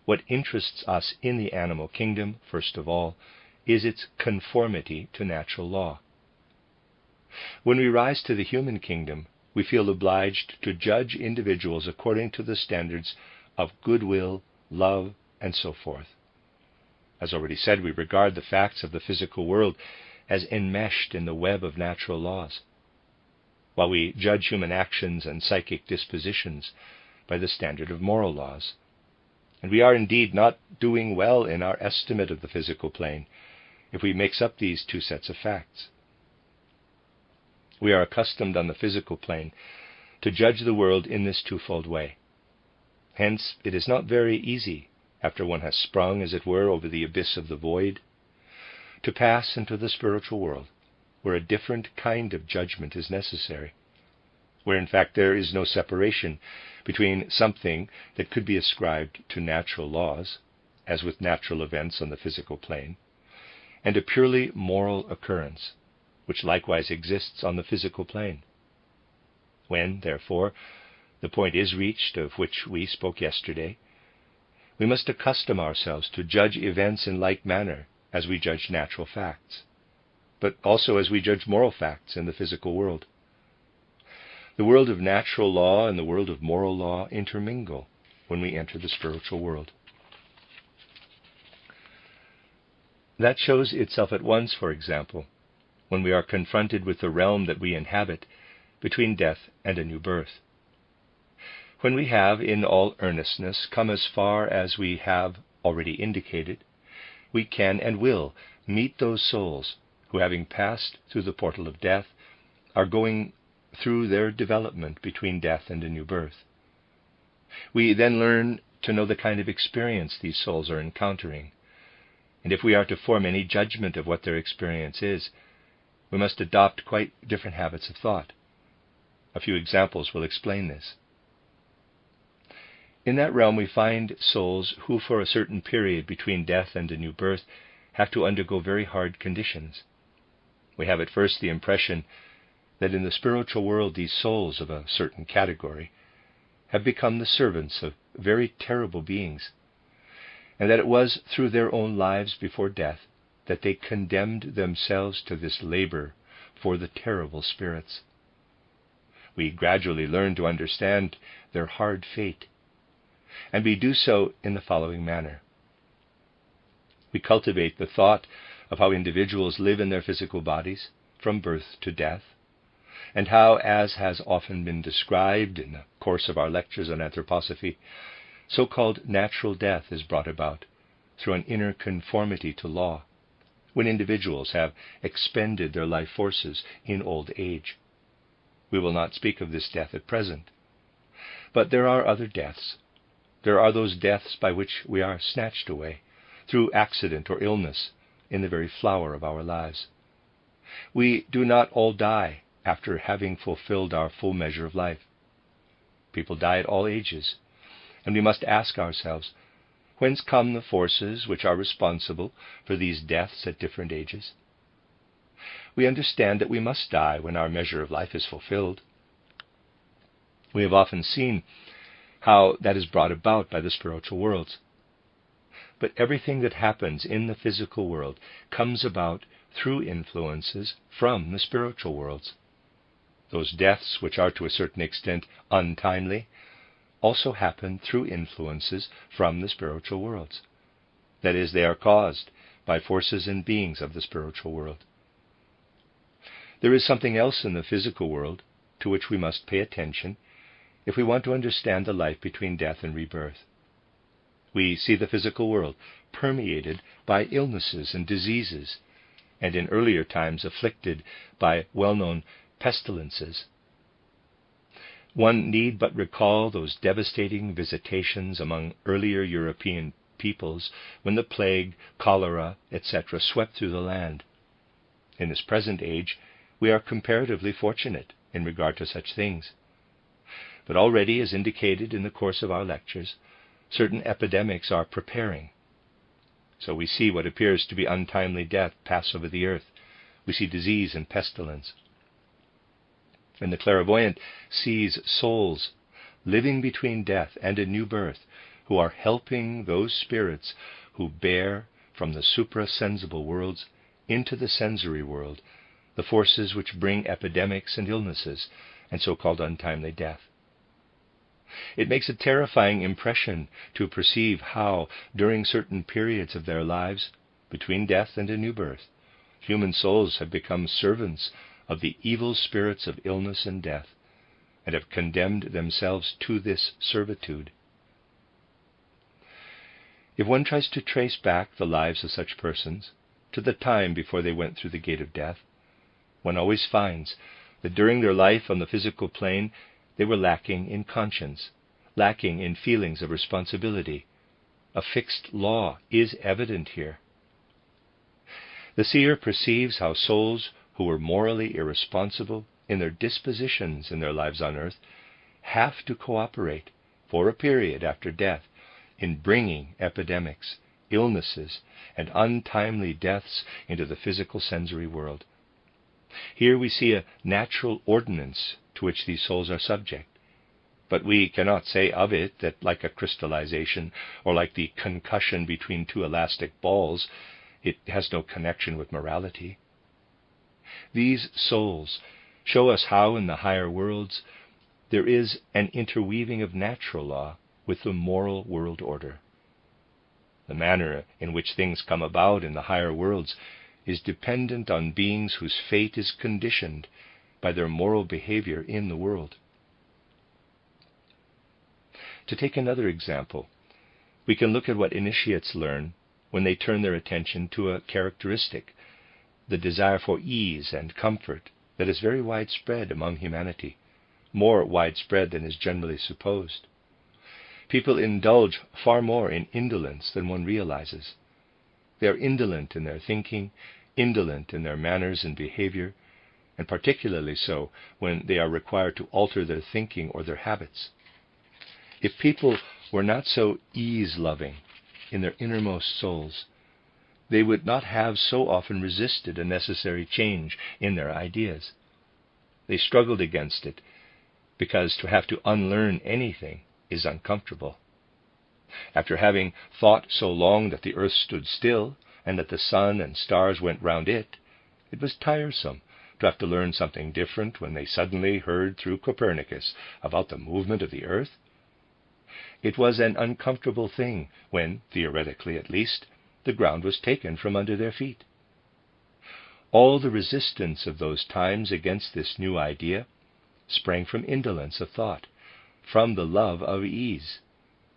What interests us in the animal kingdom, first of all, is its conformity to natural law. When we rise to the human kingdom, we feel obliged to judge individuals according to the standards of goodwill, love, and so forth. As already said, we regard the facts of the physical world as enmeshed in the web of natural laws, while we judge human actions and psychic dispositions by the standard of moral laws. And we are indeed not doing well in our estimate of the physical plane if we mix up these two sets of facts. We are accustomed on the physical plane to judge the world in this twofold way. Hence, it is not very easy, after one has sprung, as it were, over the abyss of the void, to pass into the spiritual world, where a different kind of judgment is necessary, where in fact there is no separation between something that could be ascribed to natural laws, as with natural events on the physical plane, and a purely moral occurrence, which likewise exists on the physical plane. When, therefore, the point is reached of which we spoke yesterday, we must accustom ourselves to judge events in like manner as we judge natural facts, but also as we judge moral facts in the physical world. The world of natural law and the world of moral law intermingle when we enter the spiritual world. That shows itself at once, for example, when we are confronted with the realm that we inhabit between death and a new birth. When we have, in all earnestness, come as far as we have already indicated, we can and will meet those souls who, having passed through the portal of death, are going through their development between death and a new birth. We then learn to know the kind of experience these souls are encountering, and if we are to form any judgment of what their experience is, we must adopt quite different habits of thought. A few examples will explain this. In that realm we find souls who, for a certain period between death and a new birth, have to undergo very hard conditions. We have at first the impression that in the spiritual world these souls of a certain category have become the servants of very terrible beings, and that it was through their own lives before death that they condemned themselves to this labor for the terrible spirits. We gradually learn to understand their hard fate, and we do so in the following manner. We cultivate the thought of how individuals live in their physical bodies from birth to death, and how, as has often been described in the course of our lectures on anthroposophy, so-called natural death is brought about through an inner conformity to law, when individuals have expended their life forces in old age. We will not speak of this death at present. But there are other deaths. There are those deaths by which we are snatched away, through accident or illness, in the very flower of our lives. We do not all die after having fulfilled our full measure of life. People die at all ages, and we must ask ourselves, whence come the forces which are responsible for these deaths at different ages? We understand that we must die when our measure of life is fulfilled. We have often seen how that is brought about by the spiritual worlds. But everything that happens in the physical world comes about through influences from the spiritual worlds. Those deaths which are to a certain extent untimely also happen through influences from the spiritual worlds. That is, they are caused by forces and beings of the spiritual world. There is something else in the physical world to which we must pay attention if we want to understand the life between death and rebirth. We see the physical world permeated by illnesses and diseases, and in earlier times afflicted by well-known pestilences. One need but recall those devastating visitations among earlier European peoples when the plague, cholera, etc. swept through the land. In this present age, we are comparatively fortunate in regard to such things. But already, as indicated in the course of our lectures, certain epidemics are preparing. So we see what appears to be untimely death pass over the earth. We see disease and pestilence. And the clairvoyant sees souls living between death and a new birth, who are helping those spirits who bear from the suprasensible worlds into the sensory world the forces which bring epidemics and illnesses and so-called untimely death. It makes a terrifying impression to perceive how, during certain periods of their lives, between death and a new birth, human souls have become servants of the evil spirits of illness and death, and have condemned themselves to this servitude. If one tries to trace back the lives of such persons to the time before they went through the gate of death, one always finds that during their life on the physical plane they were lacking in conscience, lacking in feelings of responsibility. A fixed law is evident here. The seer perceives how souls who were morally irresponsible in their dispositions in their lives on earth have to cooperate for a period after death in bringing epidemics, illnesses, and untimely deaths into the physical sensory world. Here we see a natural ordinance to which these souls are subject, but we cannot say of it that, like a crystallization or like the concussion between two elastic balls, it has no connection with morality. These souls show us how in the higher worlds there is an interweaving of natural law with the moral world order. The manner in which things come about in the higher worlds is dependent on beings whose fate is conditioned by their moral behavior in the world. To take another example, we can look at what initiates learn when they turn their attention to a characteristic, the desire for ease and comfort that is very widespread among humanity, more widespread than is generally supposed. People indulge far more in indolence than one realizes. They are indolent in their thinking, indolent in their manners and behavior, and particularly so when they are required to alter their thinking or their habits. If people were not so ease-loving in their innermost souls, they would not have so often resisted a necessary change in their ideas. They struggled against it, because to have to unlearn anything is uncomfortable. After having thought so long that the earth stood still and that the sun and stars went round it, it was tiresome to have to learn something different when they suddenly heard through Copernicus about the movement of the earth. It was an uncomfortable thing when, theoretically at least, the ground was taken from under their feet. All the resistance of those times against this new idea sprang from indolence of thought, from the love of ease,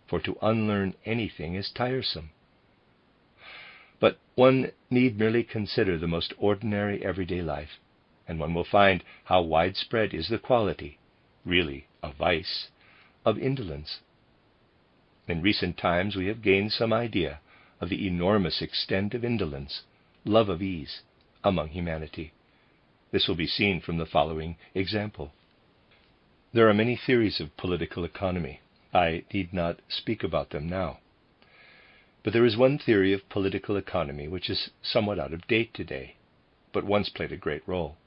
for to unlearn anything is tiresome. But one need merely consider the most ordinary everyday life, and one will find how widespread is the quality, really a vice, of indolence. In recent times we have gained some idea of the enormous extent of indolence, love of ease, among humanity. This will be seen from the following example. There are many theories of political economy. I need not speak about them now. But there is one theory of political economy which is somewhat out of date today, but once played a great role.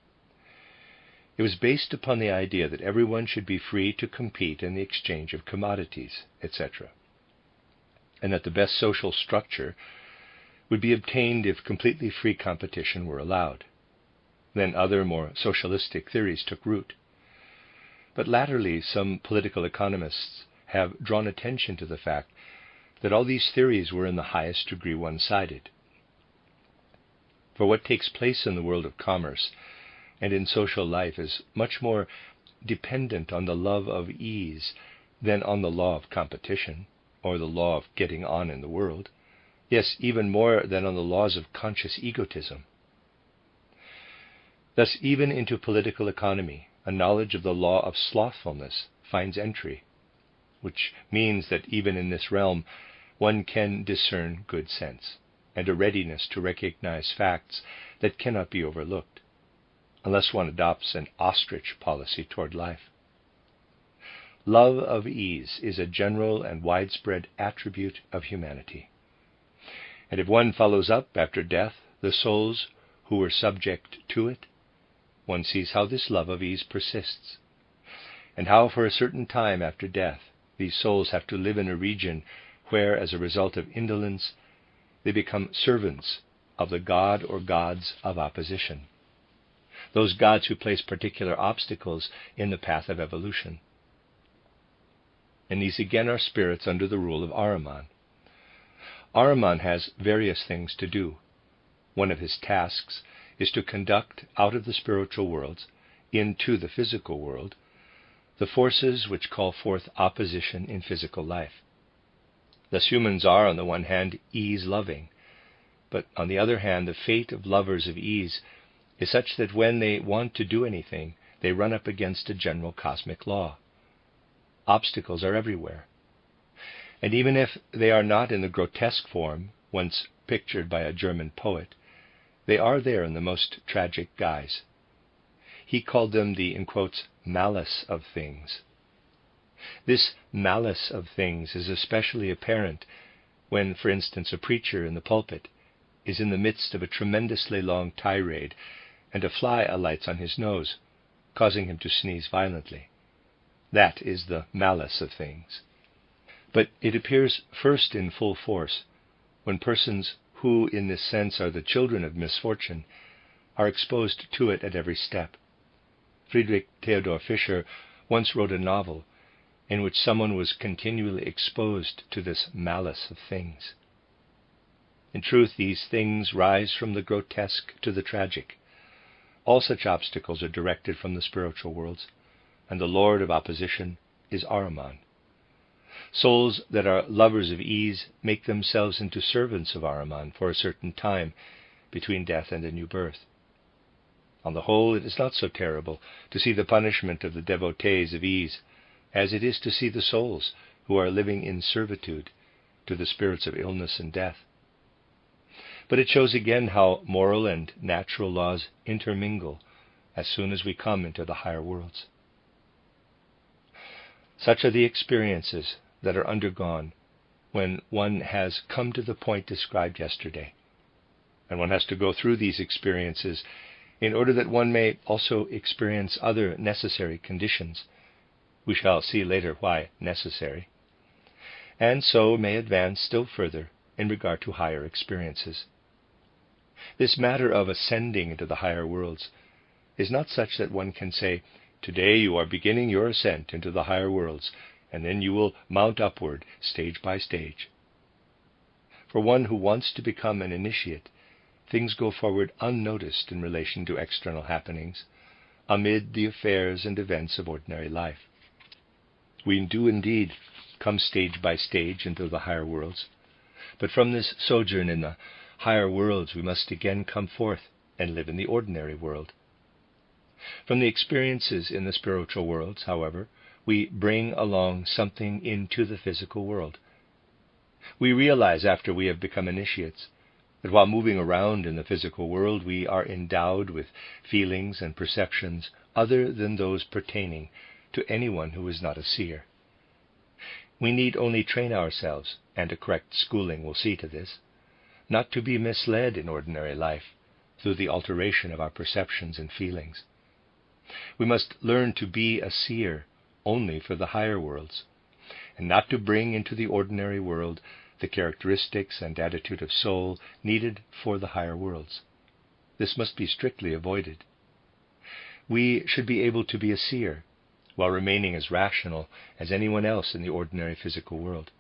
It was based upon the idea that everyone should be free to compete in the exchange of commodities, etc. and that the best social structure would be obtained if completely free competition were allowed. Then other, more socialistic theories took root. But latterly, some political economists have drawn attention to the fact that all these theories were in the highest degree one-sided. For what takes place in the world of commerce and in social life is much more dependent on the love of ease than on the law of competition, or the law of getting on in the world, yes, even more than on the laws of conscious egotism. Thus, even into political economy, a knowledge of the law of slothfulness finds entry, which means that even in this realm one can discern good sense, and a readiness to recognize facts that cannot be overlooked, unless one adopts an ostrich policy toward life. Love of ease is a general and widespread attribute of humanity. And if one follows up after death the souls who were subject to it, one sees how this love of ease persists, and how for a certain time after death these souls have to live in a region where, as a result of indolence, they become servants of the god or gods of opposition, those gods who place particular obstacles in the path of evolution. And these again are spirits under the rule of Ahriman. Ahriman has various things to do. One of his tasks is to conduct out of the spiritual worlds into the physical world the forces which call forth opposition in physical life. Thus humans are, on the one hand, ease-loving, but on the other hand, the fate of lovers of ease is such that when they want to do anything, they run up against a general cosmic law. Obstacles are everywhere. And even if they are not in the grotesque form once pictured by a German poet, they are there in the most tragic guise. He called them the, in quotes, malice of things. This malice of things is especially apparent when, for instance, a preacher in the pulpit is in the midst of a tremendously long tirade and a fly alights on his nose, causing him to sneeze violently. That is the malice of things. But it appears first in full force when persons who, in this sense, are the children of misfortune, are exposed to it at every step. Friedrich Theodor Fischer once wrote a novel in which someone was continually exposed to this malice of things. In truth, these things rise from the grotesque to the tragic. All such obstacles are directed from the spiritual worlds, and the Lord of opposition is Ahriman. Souls that are lovers of ease make themselves into servants of Ahriman for a certain time between death and a new birth. On the whole, it is not so terrible to see the punishment of the devotees of ease as it is to see the souls who are living in servitude to the spirits of illness and death. But it shows again how moral and natural laws intermingle as soon as we come into the higher worlds. Such are the experiences that are undergone when one has come to the point described yesterday. And one has to go through these experiences in order that one may also experience other necessary conditions. We shall see later why necessary. And so may advance still further in regard to higher experiences. This matter of ascending into the higher worlds is not such that one can say, "Today you are beginning your ascent into the higher worlds, and then you will mount upward stage by stage." For one who wants to become an initiate, things go forward unnoticed in relation to external happenings, amid the affairs and events of ordinary life. We do indeed come stage by stage into the higher worlds, but from this sojourn in the higher worlds we must again come forth and live in the ordinary world. From the experiences in the spiritual worlds, however, we bring along something into the physical world. We realize after we have become initiates that while moving around in the physical world we are endowed with feelings and perceptions other than those pertaining to anyone who is not a seer. We need only train ourselves, and a correct schooling will see to this, not to be misled in ordinary life through the alteration of our perceptions and feelings. We must learn to be a seer only for the higher worlds, and not to bring into the ordinary world the characteristics and attitude of soul needed for the higher worlds. This must be strictly avoided. We should be able to be a seer, while remaining as rational as anyone else in the ordinary physical world.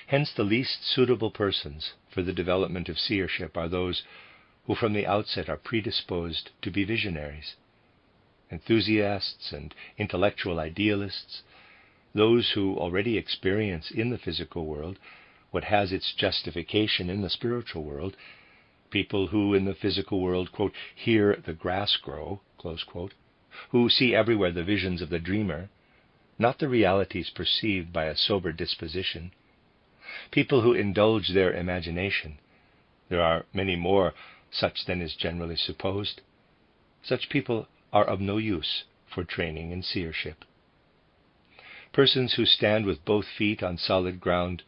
Hence, the least suitable persons for the development of seership are those who from the outset are predisposed to be visionaries, enthusiasts and intellectual idealists, those who already experience in the physical world what has its justification in the spiritual world, people who in the physical world, quote, hear the grass grow, close quote, who see everywhere the visions of the dreamer, not the realities perceived by a sober disposition, people who indulge their imagination. There are many more such than is generally supposed. Such people are of no use for training in seership. Persons who stand with both feet on solid ground,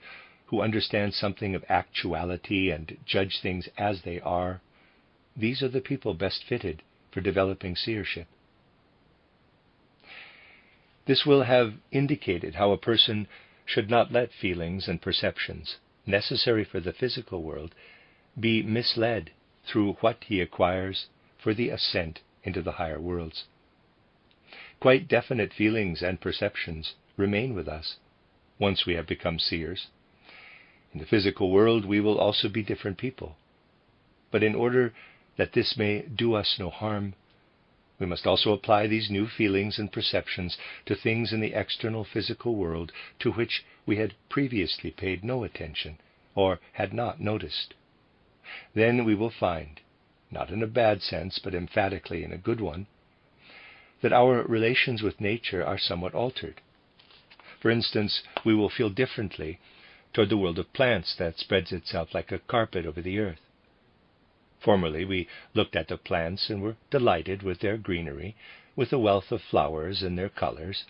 who understand something of actuality and judge things as they are, these are the people best fitted for developing seership. This will have indicated how a person should not let feelings and perceptions necessary for the physical world be misled through what he acquires for the ascent into the higher worlds. Quite definite feelings and perceptions remain with us once we have become seers. In the physical world we will also be different people. But in order that this may do us no harm, we must also apply these new feelings and perceptions to things in the external physical world to which we had previously paid no attention or had not noticed. Then we will find, not in a bad sense but emphatically in a good one, that our relations with nature are somewhat altered. For instance, we will feel differently toward the world of plants that spreads itself like a carpet over the earth. Formerly we looked at the plants and were delighted with their greenery, with the wealth of flowers and their colors,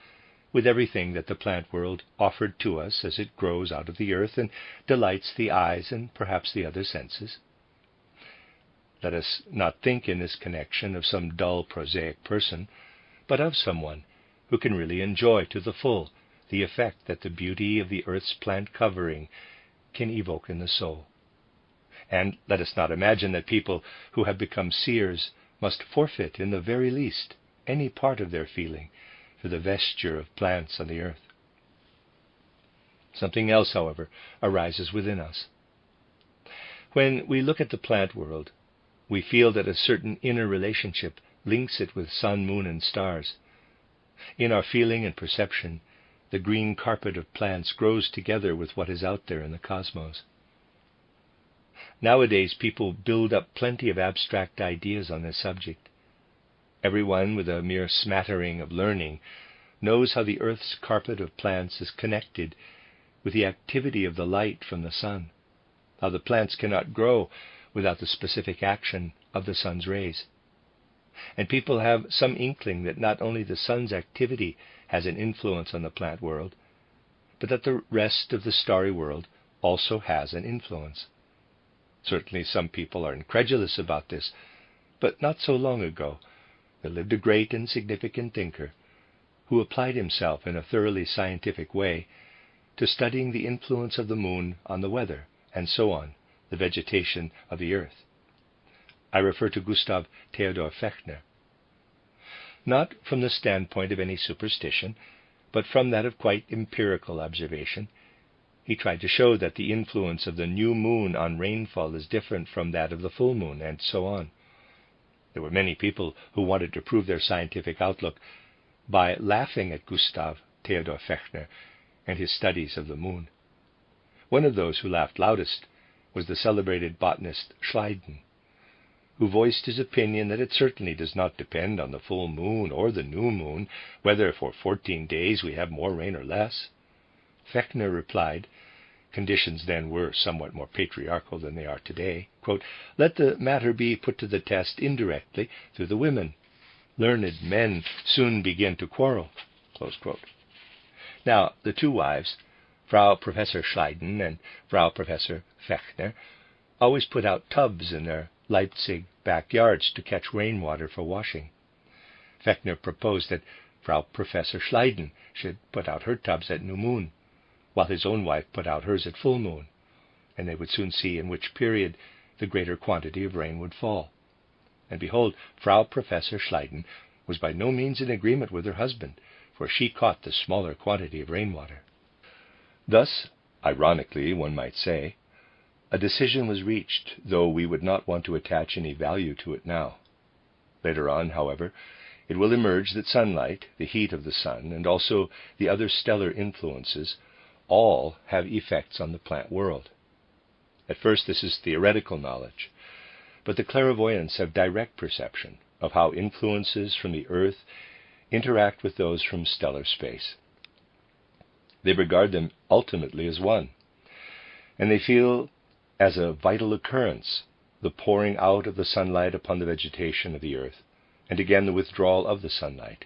with everything that the plant world offered to us as it grows out of the earth and delights the eyes and perhaps the other senses. Let us not think in this connection of some dull, prosaic person, but of someone who can really enjoy to the full the effect that the beauty of the earth's plant covering can evoke in the soul. And let us not imagine that people who have become seers must forfeit in the very least any part of their feeling for the vesture of plants on the earth. Something else, however, arises within us. When we look at the plant world, we feel that a certain inner relationship links it with sun, moon, and stars. In our feeling and perception, the green carpet of plants grows together with what is out there in the cosmos. Nowadays, people build up plenty of abstract ideas on this subject. Everyone with a mere smattering of learning knows how the earth's carpet of plants is connected with the activity of the light from the sun, how the plants cannot grow without the specific action of the sun's rays. And people have some inkling that not only the sun's activity has an influence on the plant world, but that the rest of the starry world also has an influence. Certainly some people are incredulous about this, but not so long ago there lived a great and significant thinker who applied himself in a thoroughly scientific way to studying the influence of the moon on the weather, and so on, the vegetation of the earth. I refer to Gustav Theodor Fechner. Not from the standpoint of any superstition, but from that of quite empirical observation, he tried to show that the influence of the new moon on rainfall is different from that of the full moon, and so on. There were many people who wanted to prove their scientific outlook by laughing at Gustav Theodor Fechner and his studies of the moon. One of those who laughed loudest was the celebrated botanist Schleiden, who voiced his opinion that it certainly does not depend on the full moon or the new moon whether for 14 days we have more rain or less. Fechner replied, conditions then were somewhat more patriarchal than they are today, quote, "Let the matter be put to the test indirectly through the women. Learned men soon begin to quarrel." Close quote. Now, the two wives, Frau Professor Schleiden and Frau Professor Fechner, always put out tubs in their Leipzig backyards to catch rainwater for washing. Fechner proposed that Frau Professor Schleiden should put out her tubs at new moon, while his own wife put out hers at full moon, and they would soon see in which period the greater quantity of rain would fall. And behold, Frau Professor Schleiden was by no means in agreement with her husband, for she caught the smaller quantity of rainwater. Thus, ironically, one might say, a decision was reached, though we would not want to attach any value to it now. Later on, however, it will emerge that sunlight, the heat of the sun, and also the other stellar influences, all have effects on the plant world. At first this is theoretical knowledge, but the clairvoyants have direct perception of how influences from the earth interact with those from stellar space. They regard them ultimately as one, and they feel as a vital occurrence the pouring out of the sunlight upon the vegetation of the earth, and again the withdrawal of the sunlight.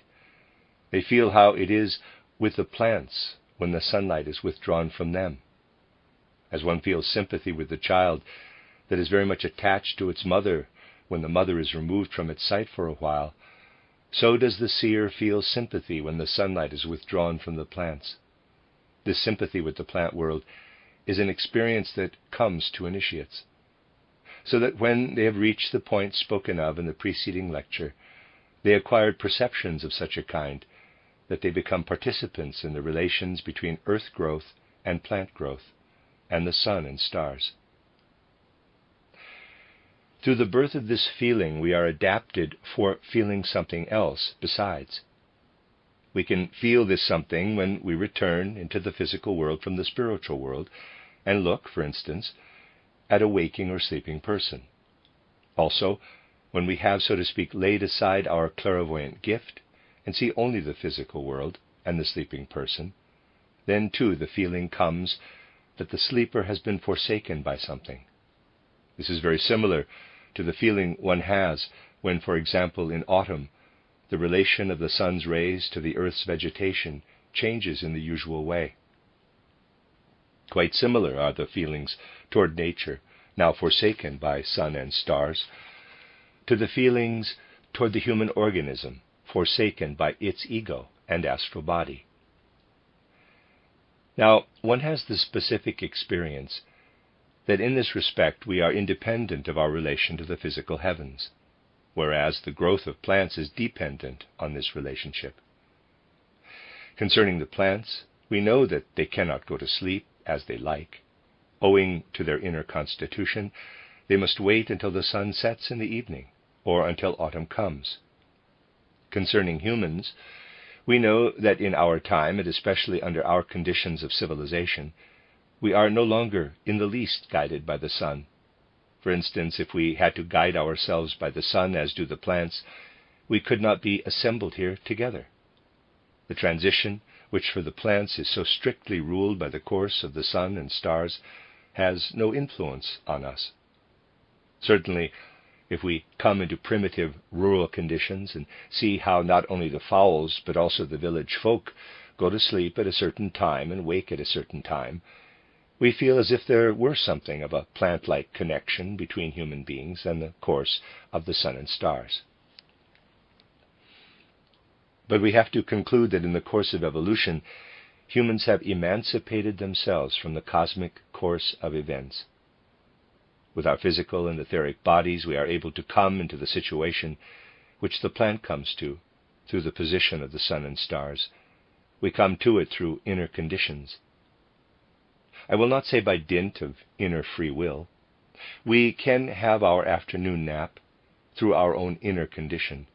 They feel how it is with the plants when the sunlight is withdrawn from them. As one feels sympathy with the child that is very much attached to its mother when the mother is removed from its sight for a while, so does the seer feel sympathy when the sunlight is withdrawn from the plants. This sympathy with the plant world is an experience that comes to initiates, so that when they have reached the point spoken of in the preceding lecture, they acquired perceptions of such a kind that they become participants in the relations between earth growth and plant growth, and the sun and stars. Through the birth of this feeling, we are adapted for feeling something else besides. We can feel this something when we return into the physical world from the spiritual world and look, for instance, at a waking or sleeping person. Also, when we have, so to speak, laid aside our clairvoyant gift and see only the physical world and the sleeping person, then too the feeling comes that the sleeper has been forsaken by something. This is very similar to the feeling one has when, for example, in autumn, the relation of the sun's rays to the earth's vegetation changes in the usual way. Quite similar are the feelings toward nature, now forsaken by sun and stars, to the feelings toward the human organism, forsaken by its ego and astral body. Now, one has the specific experience that in this respect we are independent of our relation to the physical heavens, whereas the growth of plants is dependent on this relationship. Concerning the plants, we know that they cannot go to sleep as they like. Owing to their inner constitution, they must wait until the sun sets in the evening, or until autumn comes. Concerning humans, we know that in our time, and especially under our conditions of civilization, we are no longer in the least guided by the sun. For instance, if we had to guide ourselves by the sun as do the plants, we could not be assembled here together. The transition, which for the plants is so strictly ruled by the course of the sun and stars, has no influence on us. Certainly, if we come into primitive rural conditions and see how not only the fowls but also the village folk go to sleep at a certain time and wake at a certain time, we feel as if there were something of a plant-like connection between human beings and the course of the sun and stars. But we have to conclude that in the course of evolution, humans have emancipated themselves from the cosmic course of events. With our physical and etheric bodies, we are able to come into the situation which the plant comes to through the position of the sun and stars. We come to it through inner conditions. I will not say by dint of inner free will. We can have our afternoon nap through our own inner condition.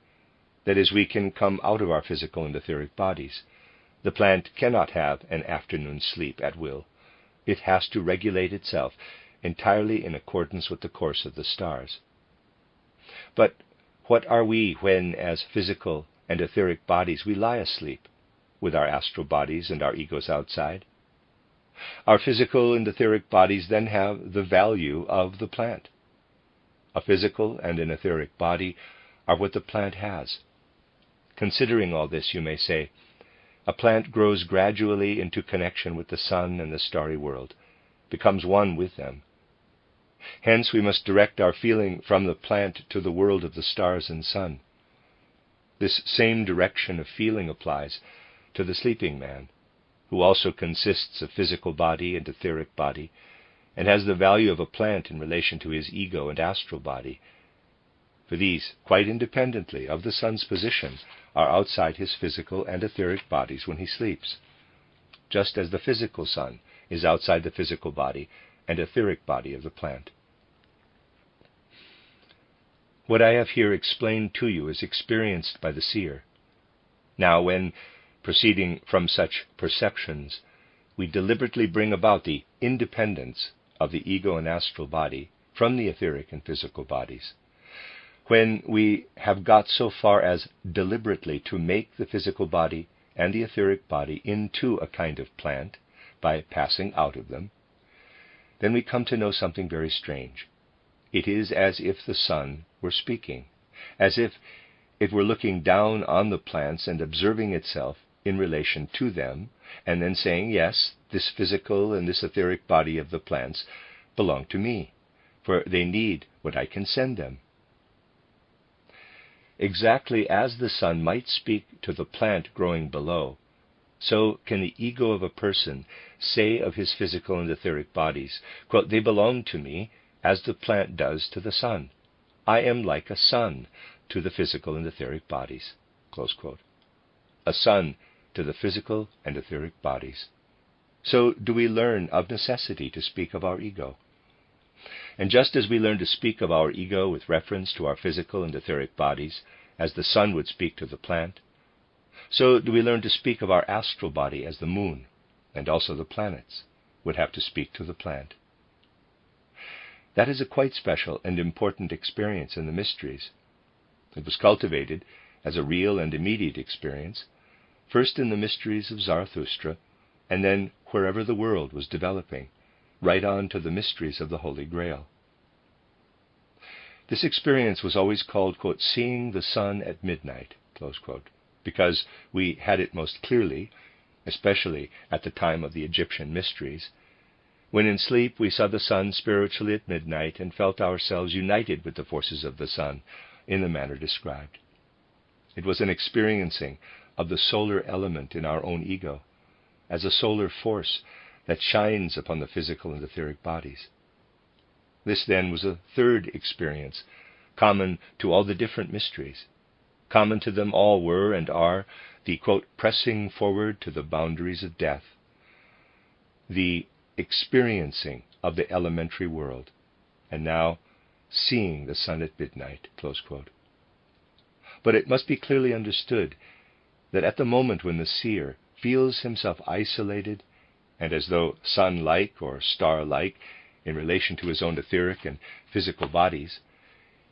That is, we can come out of our physical and etheric bodies. The plant cannot have an afternoon sleep at will. It has to regulate itself entirely in accordance with the course of the stars. But what are we when, as physical and etheric bodies, we lie asleep, with our astral bodies and our egos outside? Our physical and etheric bodies then have the value of the plant. A physical and an etheric body are what the plant has. Considering all this, you may say, a plant grows gradually into connection with the sun and the starry world, becomes one with them. Hence we must direct our feeling from the plant to the world of the stars and sun. This same direction of feeling applies to the sleeping man. who also consists of physical body and etheric body, and has the value of a plant in relation to his ego and astral body. For these, quite independently of the sun's position, are outside his physical and etheric bodies when he sleeps, just as the physical sun is outside the physical body and etheric body of the plant. What I have here explained to you is experienced by the seer. Now, when, proceeding from such perceptions, we deliberately bring about the independence of the ego and astral body from the etheric and physical bodies, when we have got so far as deliberately to make the physical body and the etheric body into a kind of plant by passing out of them, then we come to know something very strange. It is as if the sun were speaking, as if it were looking down on the plants and observing itself in relation to them, and then saying, yes, this physical and this etheric body of the plants belong to me, for they need what I can send them. Exactly as the sun might speak to the plant growing below, so can the ego of a person say of his physical and etheric bodies, quote, they belong to me as the plant does to the sun. I am like a sun to the physical and etheric bodies, close quote. A sun to the physical and etheric bodies. So do we learn of necessity to speak of our ego. And just as we learn to speak of our ego with reference to our physical and etheric bodies, as the sun would speak to the plant, so do we learn to speak of our astral body as the moon, and also the planets, would have to speak to the plant. That is a quite special and important experience in the mysteries. It was cultivated as a real and immediate experience, first in the mysteries of Zarathustra, and then wherever the world was developing, right on to the mysteries of the Holy Grail. This experience was always called, quote, seeing the sun at midnight, close quote, because we had it most clearly, especially at the time of the Egyptian mysteries, when in sleep we saw the sun spiritually at midnight and felt ourselves united with the forces of the sun in the manner described. It was an experiencing of the solar element in our own ego, as a solar force that shines upon the physical and etheric bodies. This then was a third experience, common to all the different mysteries. Common to them all were and are the, quote, pressing forward to the boundaries of death, the experiencing of the elementary world, and now seeing the sun at midnight, close quote. But it must be clearly understood that at the moment when the seer feels himself isolated and as though sun-like or star-like in relation to his own etheric and physical bodies,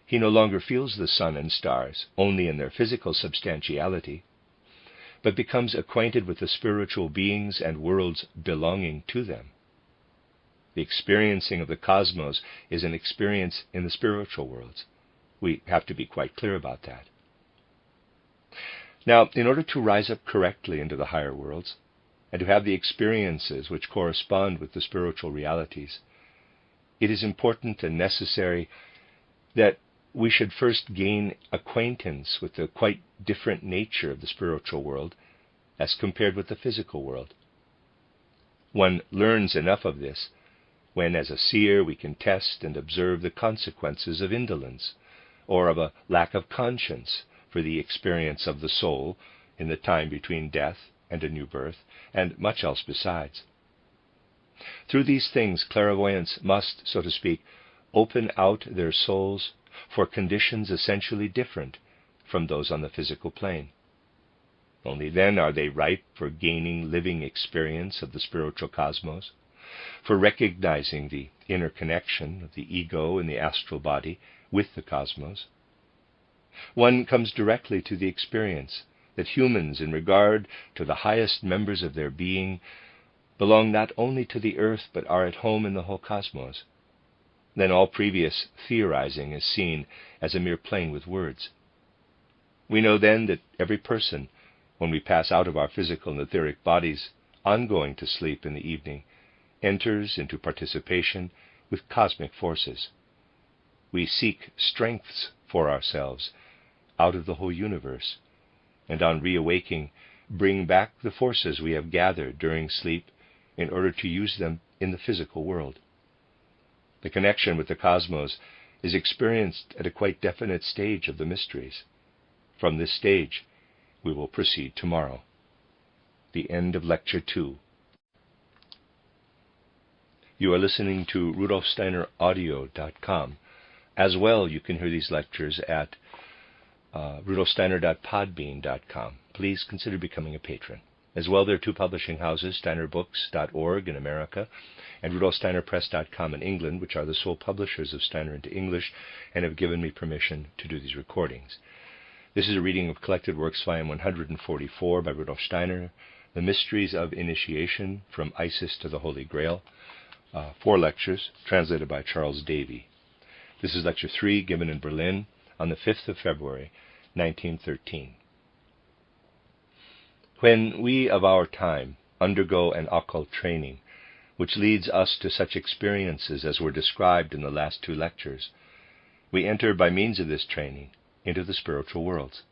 he no longer feels the sun and stars only in their physical substantiality, but becomes acquainted with the spiritual beings and worlds belonging to them. The experiencing of the cosmos is an experience in the spiritual worlds. We have to be quite clear about that. Now, in order to rise up correctly into the higher worlds, and to have the experiences which correspond with the spiritual realities, it is important and necessary that we should first gain acquaintance with the quite different nature of the spiritual world as compared with the physical world. One learns enough of this when, as a seer, we can test and observe the consequences of indolence, or of a lack of conscience for the experience of the soul in the time between death and a new birth, and much else besides. Through these things, clairvoyants must, so to speak, open out their souls for conditions essentially different from those on the physical plane. Only then are they ripe for gaining living experience of the spiritual cosmos, for recognizing the interconnection of the ego and the astral body with the cosmos. One comes directly to the experience that humans, in regard to the highest members of their being, belong not only to the earth but are at home in the whole cosmos. Then all previous theorizing is seen as a mere playing with words. We know then that every person, when we pass out of our physical and etheric bodies on going to sleep in the evening, enters into participation with cosmic forces. We seek strengths for ourselves out of the whole universe, and on reawaking, bring back the forces we have gathered during sleep in order to use them in the physical world. The connection with the cosmos is experienced at a quite definite stage of the mysteries. From this stage, we will proceed tomorrow. The end of Lecture 2. You are listening to RudolfSteinerAudio.com. As well, you can hear these lectures at rudolfsteiner.podbean.com. Please consider becoming a patron. As well, there are two publishing houses, steinerbooks.org in America and rudolfsteinerpress.com in England, which are the sole publishers of Steiner into English and have given me permission to do these recordings. This is a reading of Collected Works, Volume 144 by Rudolf Steiner, The Mysteries of Initiation, From Isis to the Holy Grail. 4 lectures, translated by Charles Davy. This is Lecture 3, given in Berlin on the 5th of February, 1913. When we of our time undergo an occult training, which leads us to such experiences as were described in the last 2 lectures, we enter by means of this training into the spiritual worlds,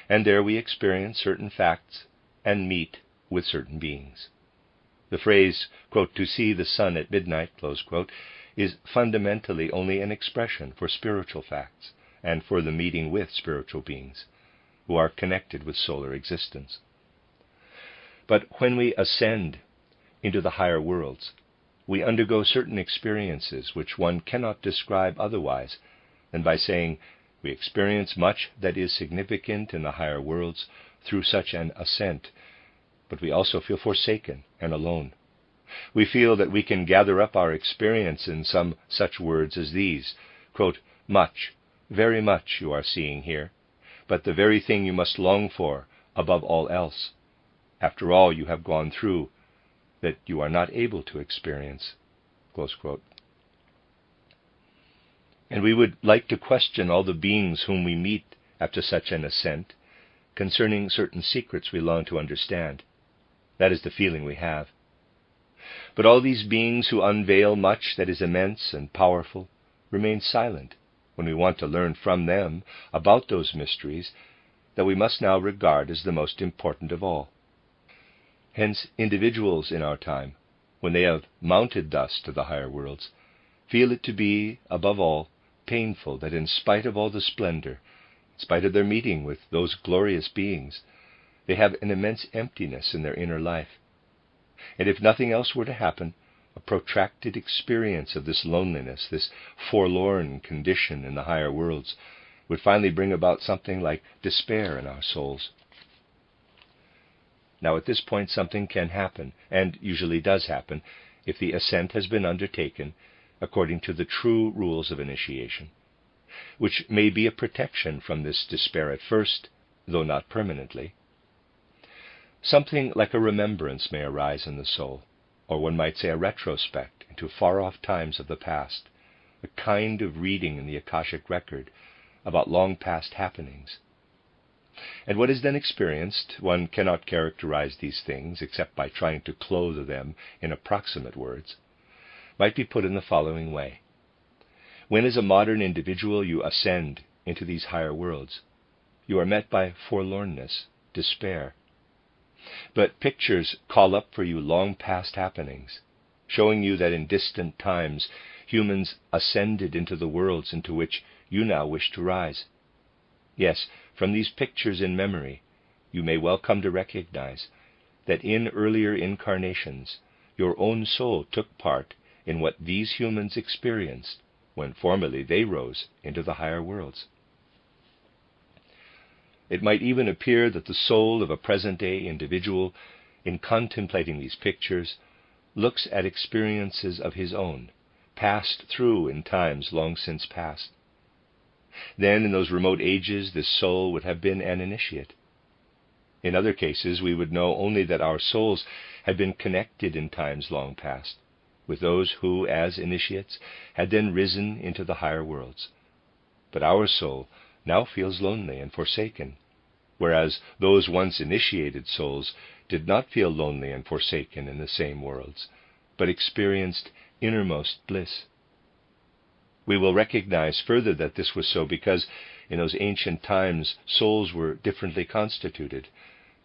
and there we experience certain facts and meet with certain beings. The phrase, quote, "to see the sun at midnight," close quote, is fundamentally only an expression for spiritual facts and for the meeting with spiritual beings who are connected with solar existence. But when we ascend into the higher worlds, we undergo certain experiences which one cannot describe otherwise than by saying we experience much that is significant in the higher worlds through such an ascent, but we also feel forsaken and alone. We feel that we can gather up our experience in some such words as these, quote, "much, very much you are seeing here, but the very thing you must long for above all else, after all you have gone through, that you are not able to experience," close quote. And we would like to question all the beings whom we meet after such an ascent concerning certain secrets we long to understand. That is the feeling we have. But all these beings who unveil much that is immense and powerful remain silent when we want to learn from them about those mysteries that we must now regard as the most important of all. Hence, individuals in our time, when they have mounted thus to the higher worlds, feel it to be, above all, painful that in spite of all the splendor, in spite of their meeting with those glorious beings, they have an immense emptiness in their inner life. And if nothing else were to happen, a protracted experience of this loneliness, this forlorn condition in the higher worlds, would finally bring about something like despair in our souls. Now at this point something can happen, and usually does happen, if the ascent has been undertaken according to the true rules of initiation, which may be a protection from this despair at first, though not permanently. Something like a remembrance may arise in the soul, or one might say a retrospect into far-off times of the past, a kind of reading in the Akashic record about long-past happenings. And what is then experienced, one cannot characterize these things except by trying to clothe them in approximate words, might be put in the following way. When as a modern individual you ascend into these higher worlds, you are met by forlornness, despair. But pictures call up for you long past happenings, showing you that in distant times humans ascended into the worlds into which you now wish to rise. Yes, from these pictures in memory, you may well come to recognize that in earlier incarnations your own soul took part in what these humans experienced when formerly they rose into the higher worlds. It might even appear that the soul of a present-day individual, in contemplating these pictures, looks at experiences of his own, passed through in times long since past. Then, in those remote ages, this soul would have been an initiate. In other cases, we would know only that our souls had been connected in times long past with those who, as initiates, had then risen into the higher worlds. But our soul now feels lonely and forsaken, whereas those once initiated souls did not feel lonely and forsaken in the same worlds, but experienced innermost bliss. We will recognize further that this was so because in those ancient times souls were differently constituted,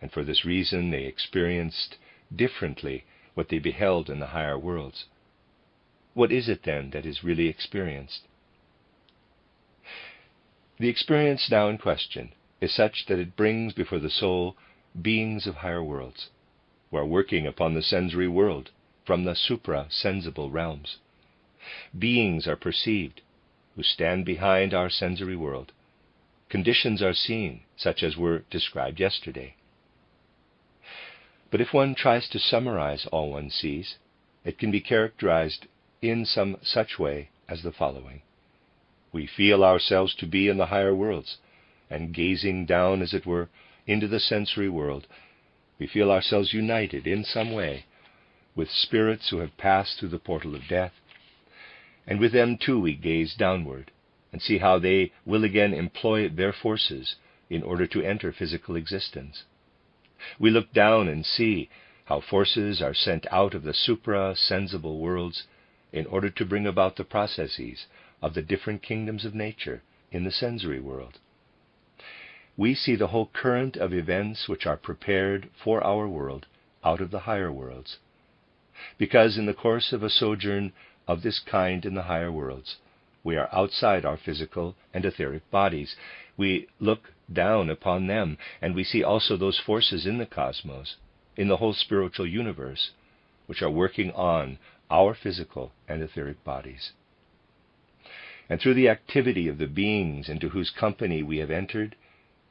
and for this reason they experienced differently what they beheld in the higher worlds. What is it then that is really experienced? The experience now in question is such that it brings before the soul beings of higher worlds, who are working upon the sensory world from the supra-sensible realms. Beings are perceived, who stand behind our sensory world. Conditions are seen, such as were described yesterday. But if one tries to summarize all one sees, it can be characterized in some such way as the following. We feel ourselves to be in the higher worlds, and gazing down, as it were, into the sensory world, we feel ourselves united in some way with spirits who have passed through the portal of death, and with them too we gaze downward and see how they will again employ their forces in order to enter physical existence. We look down and see how forces are sent out of the supra-sensible worlds in order to bring about the processes of the different kingdoms of nature in the sensory world. We see the whole current of events which are prepared for our world out of the higher worlds, because in the course of a sojourn of this kind in the higher worlds, we are outside our physical and etheric bodies. We look down upon them, and we see also those forces in the cosmos, in the whole spiritual universe, which are working on our physical and etheric bodies. And through the activity of the beings into whose company we have entered,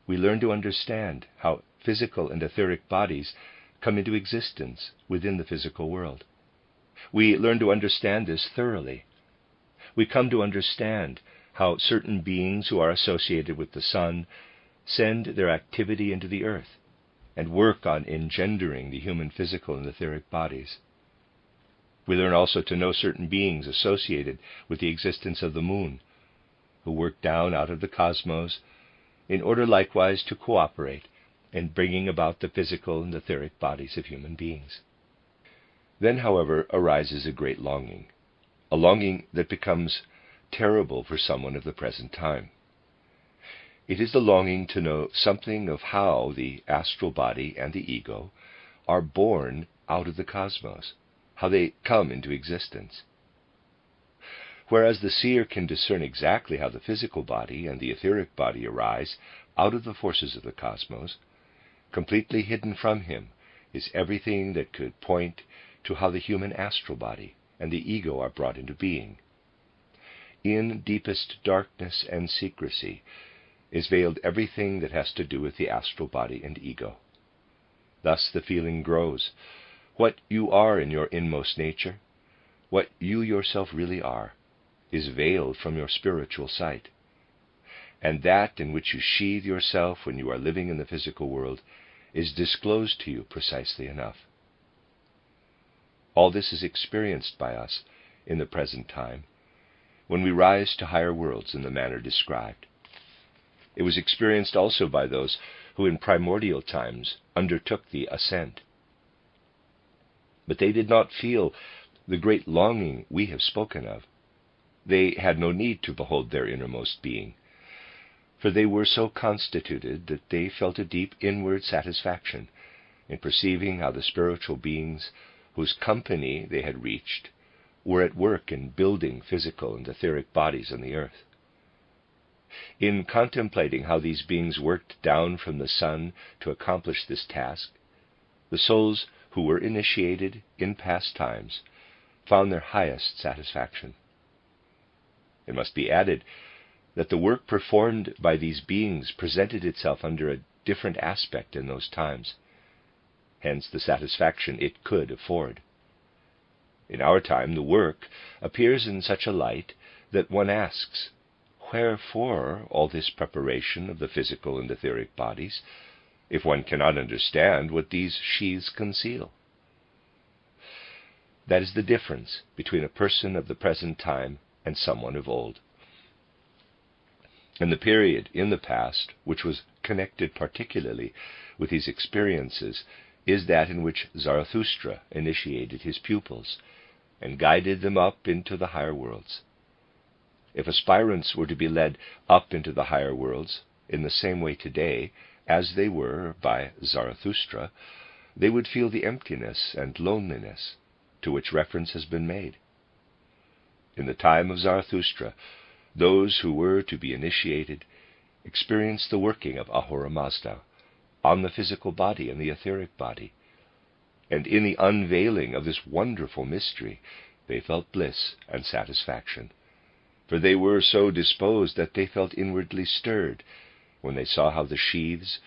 we learn to understand how physical and etheric bodies come into existence within the physical world. We learn to understand this thoroughly. We come to understand how certain beings who are associated with the sun send their activity into the earth and work on engendering the human physical and etheric bodies. We learn also to know certain beings associated with the existence of the moon, who work down out of the cosmos in order likewise to cooperate in bringing about the physical and etheric bodies of human beings. Then, however, arises a great longing, a longing that becomes terrible for someone of the present time. It is the longing to know something of how the astral body and the ego are born out of the cosmos, how they come into existence. Whereas the seer can discern exactly how the physical body and the etheric body arise out of the forces of the cosmos, completely hidden from him is everything that could point to how the human astral body and the ego are brought into being. In deepest darkness and secrecy is veiled everything that has to do with the astral body and ego. Thus the feeling grows. What you are in your inmost nature, what you yourself really are, is veiled from your spiritual sight. And that in which you sheathe yourself when you are living in the physical world is disclosed to you precisely enough. All this is experienced by us in the present time, when we rise to higher worlds in the manner described. It was experienced also by those who in primordial times undertook the ascent. But they did not feel the great longing we have spoken of. They had no need to behold their innermost being, for they were so constituted that they felt a deep inward satisfaction in perceiving how the spiritual beings whose company they had reached were at work in building physical and etheric bodies on the earth. In contemplating how these beings worked down from the sun to accomplish this task, the souls who were initiated in past times found their highest satisfaction. It must be added that the work performed by these beings presented itself under a different aspect in those times, hence the satisfaction it could afford. In our time, the work appears in such a light that one asks, wherefore all this preparation of the physical and etheric bodies, if one cannot understand what these sheaths conceal? That is the difference between a person of the present time and someone of old. And the period in the past, which was connected particularly with these experiences, is that in which Zarathustra initiated his pupils and guided them up into the higher worlds. If aspirants were to be led up into the higher worlds in the same way today as they were by Zarathustra, they would feel the emptiness and loneliness to which reference has been made. In the time of Zarathustra, those who were to be initiated experienced the working of Ahura Mazda on the physical body and the etheric body, and in the unveiling of this wonderful mystery, they felt bliss and satisfaction, for they were so disposed that they felt inwardly stirred when they saw how the sheaths,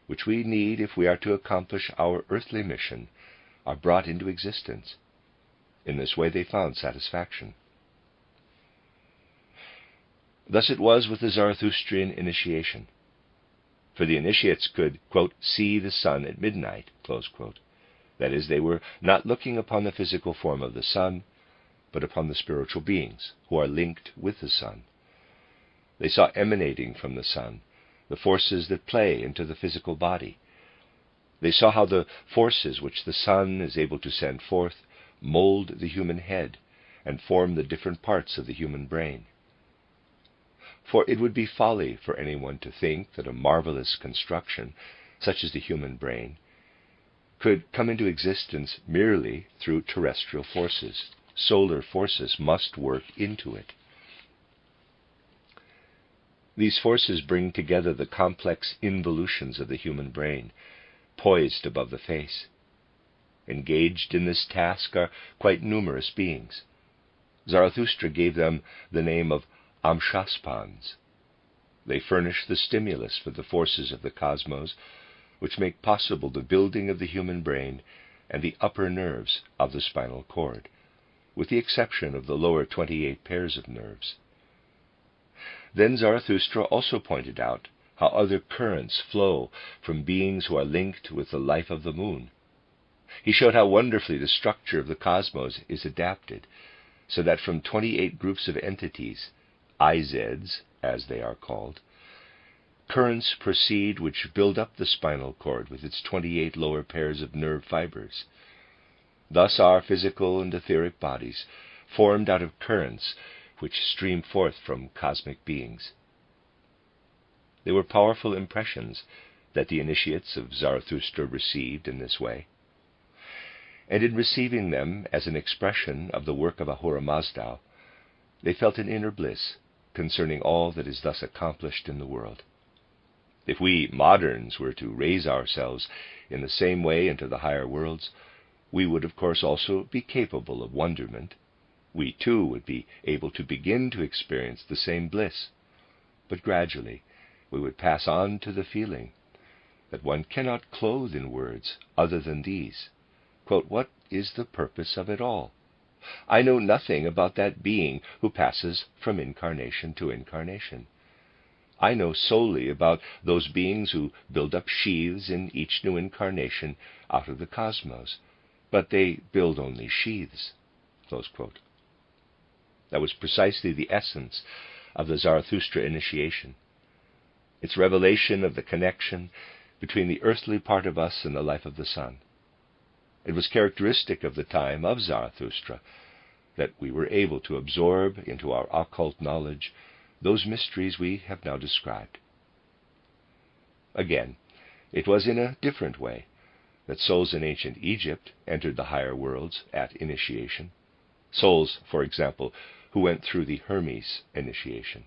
which we need if we are to accomplish our earthly mission, are brought into existence. In this way they found satisfaction. Thus it was with the Zarathustrian initiation. For the initiates could, quote, see the sun at midnight, close quote. That is, they were not looking upon the physical form of the sun, but upon the spiritual beings who are linked with the sun. They saw emanating from the sun the forces that play into the physical body. They saw how the forces which the sun is able to send forth mold the human head and form the different parts of the human brain. For it would be folly for anyone to think that a marvelous construction, such as the human brain, could come into existence merely through terrestrial forces. Solar forces must work into it. These forces bring together the complex involutions of the human brain, poised above the face. Engaged in this task are quite numerous beings. Zarathustra gave them the name of Amshaspans. They furnish the stimulus for the forces of the cosmos, which make possible the building of the human brain and the upper nerves of the spinal cord, with the exception of the lower 28 pairs of nerves. Then Zarathustra also pointed out how other currents flow from beings who are linked with the life of the moon. He showed how wonderfully the structure of the cosmos is adapted, so that from 28 groups of entities, IZs, as they are called, currents proceed which build up the spinal cord with its 28 lower pairs of nerve fibers. Thus are physical and etheric bodies formed out of currents which stream forth from cosmic beings. They were powerful impressions that the initiates of Zarathustra received in this way, and in receiving them as an expression of the work of Ahura Mazda, they felt an inner bliss concerning all that is thus accomplished in the world. If we moderns were to raise ourselves in the same way into the higher worlds, we would of course also be capable of wonderment. We too would be able to begin to experience the same bliss, but gradually we would pass on to the feeling that one cannot clothe in words other than these. Quote, what is the purpose of it all? I know nothing about that being who passes from incarnation to incarnation. I know solely about those beings who build up sheaths in each new incarnation out of the cosmos, but they build only sheaths. Close quote. That was precisely the essence of the Zarathustra initiation, its revelation of the connection between the earthly part of us and the life of the sun. It was characteristic of the time of Zarathustra that we were able to absorb into our occult knowledge those mysteries we have now described. Again, it was in a different way that souls in ancient Egypt entered the higher worlds at initiation. Souls, for example, who went through the Hermes initiation.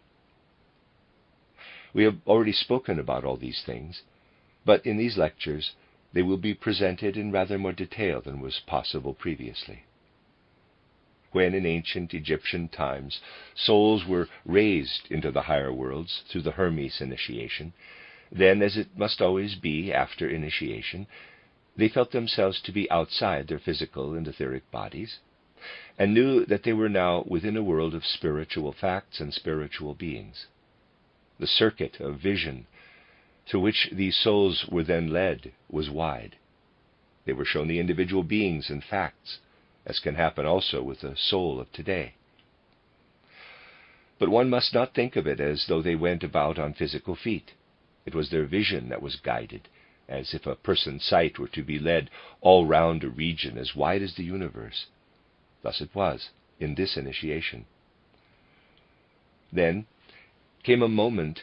We have already spoken about all these things, but in these lectures they will be presented in rather more detail than was possible previously. When in ancient Egyptian times souls were raised into the higher worlds through the Hermes initiation, then, as it must always be after initiation, they felt themselves to be outside their physical and etheric bodies, and knew that they were now within a world of spiritual facts and spiritual beings. The circuit of vision through which these souls were then led was wide. They were shown the individual beings and facts, as can happen also with the soul of today. But one must not think of it as though they went about on physical feet. It was their vision that was guided, as if a person's sight were to be led all round a region as wide as the universe. Thus it was in this initiation. Then came a moment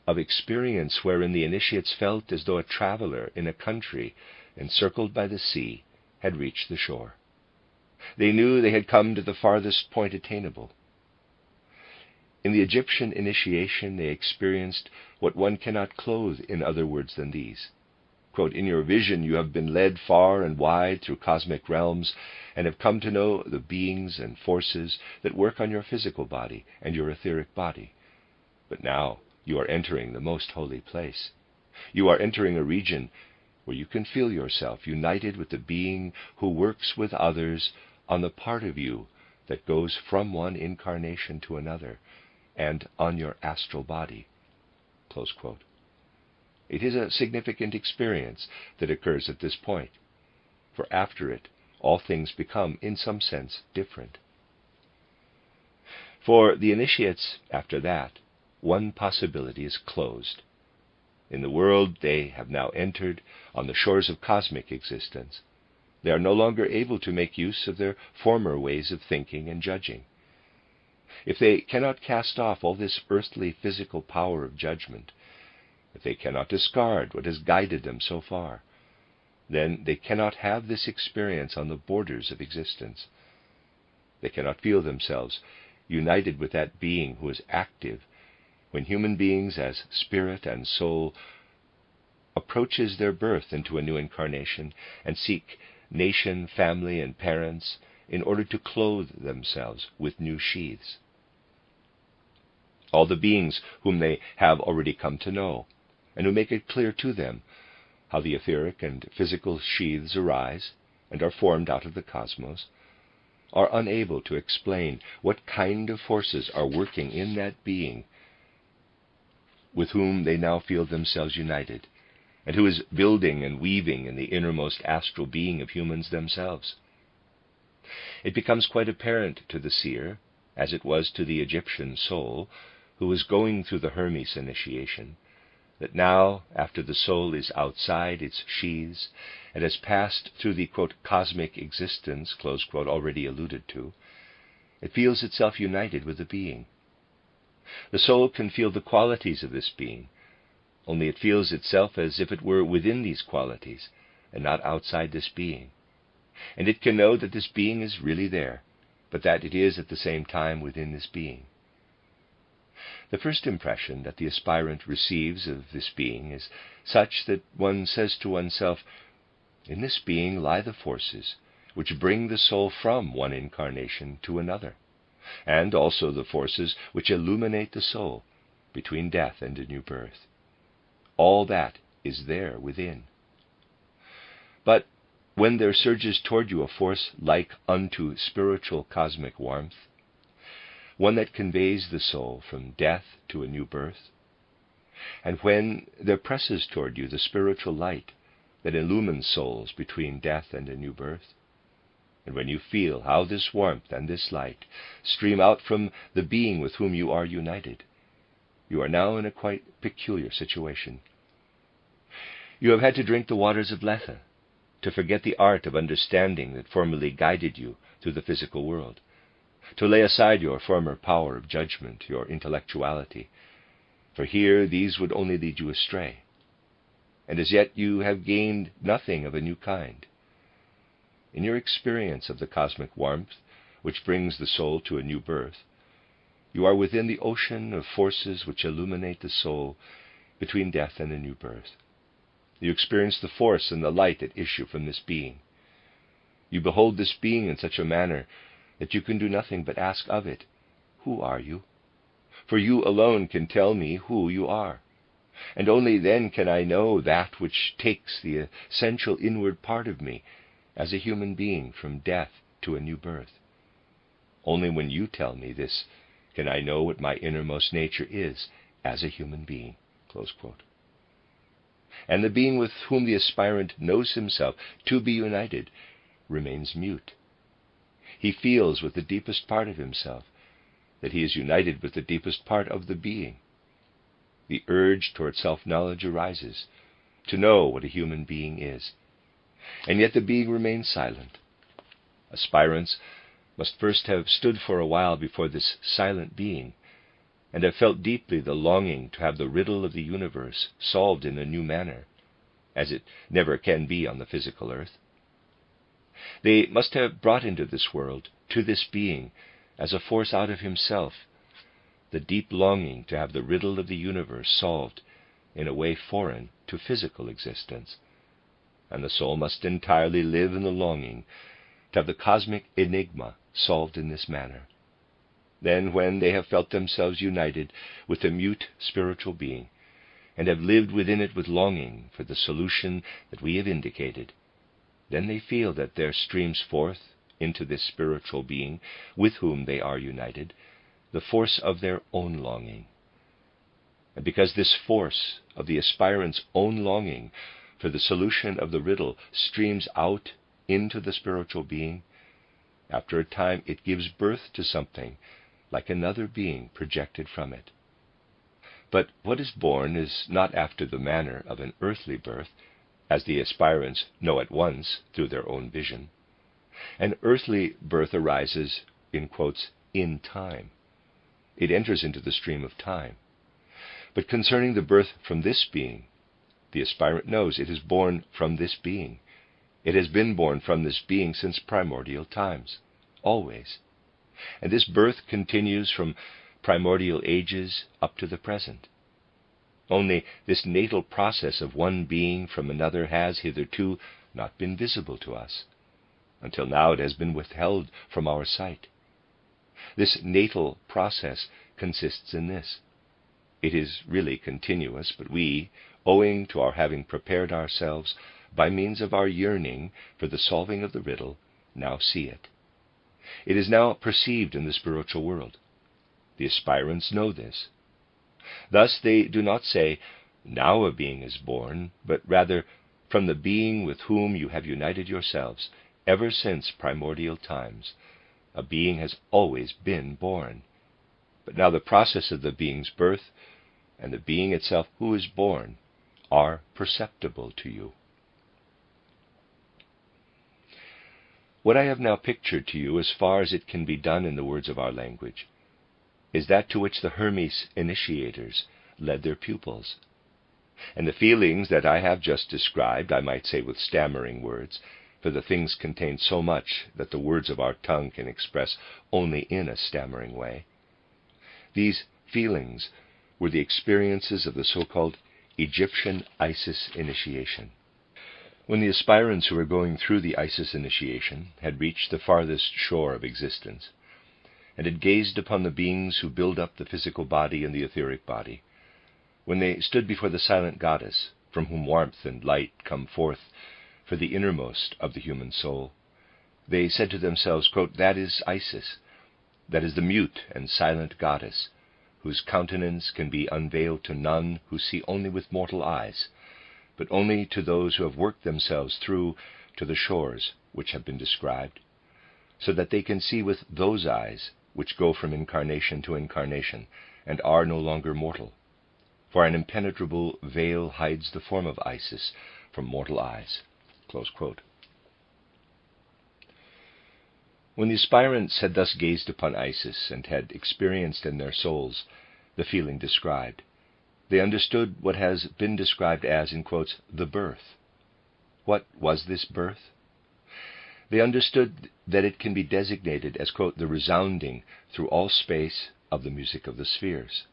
of experience wherein the initiates felt as though a traveler in a country encircled by the sea had reached the shore. They knew they had come to the farthest point attainable. In the Egyptian initiation, they experienced what one cannot clothe in other words than these. Quote, "In your vision you have been led far and wide through cosmic realms and have come to know the beings and forces that work on your physical body and your etheric body. But now you are entering the most holy place. You are entering a region where you can feel yourself united with the being who works with others on the part of you that goes from one incarnation to another and on your astral body." Close quote. It is a significant experience that occurs at this point, for after it, all things become, in some sense, different. For the initiates, after that, one possibility is closed. In the world they have now entered, on the shores of cosmic existence, they are no longer able to make use of their former ways of thinking and judging. If they cannot cast off all this earthly physical power of judgment, if they cannot discard what has guided them so far, then they cannot have this experience on the borders of existence. They cannot feel themselves united with that being who is active when human beings as spirit and soul approaches their birth into a new incarnation and seek nation, family, and parents in order to clothe themselves with new sheaths. All the beings whom they have already come to know, and who make it clear to them how the etheric and physical sheaths arise and are formed out of the cosmos, are unable to explain what kind of forces are working in that being with whom they now feel themselves united, and who is building and weaving in the innermost astral being of humans themselves. It becomes quite apparent to the seer, as it was to the Egyptian soul who was going through the Hermes initiation, that now, after the soul is outside its sheaths and has passed through the, quote, cosmic existence, close quote, already alluded to, it feels itself united with the being. The soul can feel the qualities of this being, only it feels itself as if it were within these qualities and not outside this being. And it can know that this being is really there, but that it is at the same time within this being. The first impression that the aspirant receives of this being is such that one says to oneself, "In this being lie the forces which bring the soul from one incarnation to another, and also the forces which illuminate the soul between death and a new birth. All that is there within." But when there surges toward you a force like unto spiritual cosmic warmth, one that conveys the soul from death to a new birth, and when there presses toward you the spiritual light that illumines souls between death and a new birth, and when you feel how this warmth and this light stream out from the being with whom you are united, you are now in a quite peculiar situation. You have had to drink the waters of Lethe, to forget the art of understanding that formerly guided you through the physical world, to lay aside your former power of judgment, your intellectuality, for here these would only lead you astray. And as yet you have gained nothing of a new kind. In your experience of the cosmic warmth which brings the soul to a new birth, you are within the ocean of forces which illuminate the soul between death and a new birth. You experience the force and the light that issue from this being. You behold this being in such a manner that you can do nothing but ask of it, "Who are you?" For you alone can tell me who you are, and only then can I know that which takes the essential inward part of me as a human being from death to a new birth. Only when you tell me this can I know what my innermost nature is as a human being. Close quote. And the being with whom the aspirant knows himself to be united remains mute. He feels with the deepest part of himself that he is united with the deepest part of the being. The urge toward self-knowledge arises, to know what a human being is. And yet the being remains silent. Aspirants must first have stood for a while before this silent being, and have felt deeply the longing to have the riddle of the universe solved in a new manner, as it never can be on the physical earth. They must have brought into this world, to this being, as a force out of himself, the deep longing to have the riddle of the universe solved in a way foreign to physical existence, and the soul must entirely live in the longing to have the cosmic enigma solved in this manner. Then, when they have felt themselves united with the mute spiritual being, and have lived within it with longing for the solution that we have indicated, then they feel that there streams forth into this spiritual being with whom they are united the force of their own longing. And because this force of the aspirant's own longing for the solution of the riddle streams out into the spiritual being, after a time it gives birth to something like another being projected from it. But what is born is not after the manner of an earthly birth, as the aspirants know at once through their own vision. An earthly birth arises, in quotes, in time. It enters into the stream of time. But concerning the birth from this being, the aspirant knows it is born from this being. It has been born from this being since primordial times, always. And this birth continues from primordial ages up to the present. Only this natal process of one being from another has hitherto not been visible to us. Until now it has been withheld from our sight. This natal process consists in this. It is really continuous, but we, owing to our having prepared ourselves by means of our yearning for the solving of the riddle, now see it. It is now perceived in the spiritual world. The aspirants know this. Thus they do not say, "Now a being is born," but rather, "From the being with whom you have united yourselves, ever since primordial times, a being has always been born. But now the process of the being's birth and the being itself who is born are perceptible to you." What I have now pictured to you, as far as it can be done in the words of our language, is that to which the Hermes initiators led their pupils. And the feelings that I have just described, I might say with stammering words, for the things contain so much that the words of our tongue can express only in a stammering way. These feelings were the experiences of the so-called Egyptian Isis initiation. When the aspirants who were going through the Isis initiation had reached the farthest shore of existence, and had gazed upon the beings who build up the physical body and the etheric body, when they stood before the silent goddess, from whom warmth and light come forth for the innermost of the human soul, they said to themselves, quote, "That is Isis, that is the mute and silent goddess, whose countenance can be unveiled to none who see only with mortal eyes, but only to those who have worked themselves through to the shores which have been described, so that they can see with those eyes which go from incarnation to incarnation, and are no longer mortal. For an impenetrable veil hides the form of Isis from mortal eyes." Close quote. When the aspirants had thus gazed upon Isis, and had experienced in their souls the feeling described, they understood what has been described as, in quotes, the birth. What was this birth? They understood that it can be designated as, quote, "the resounding through all space of the music of the spheres,"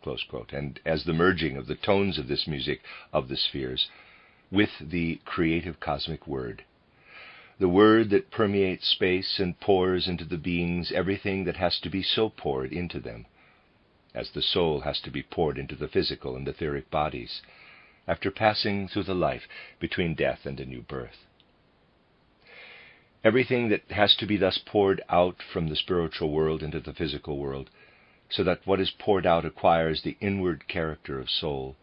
close quote, and as the merging of the tones of this music of the spheres with the creative cosmic word, the word that permeates space and pours into the beings everything that has to be so poured into them, as the soul has to be poured into the physical and etheric bodies, after passing through the life between death and a new birth. Everything that has to be thus poured out from the spiritual world into the physical world, so that what is poured out acquires the inward character of soul,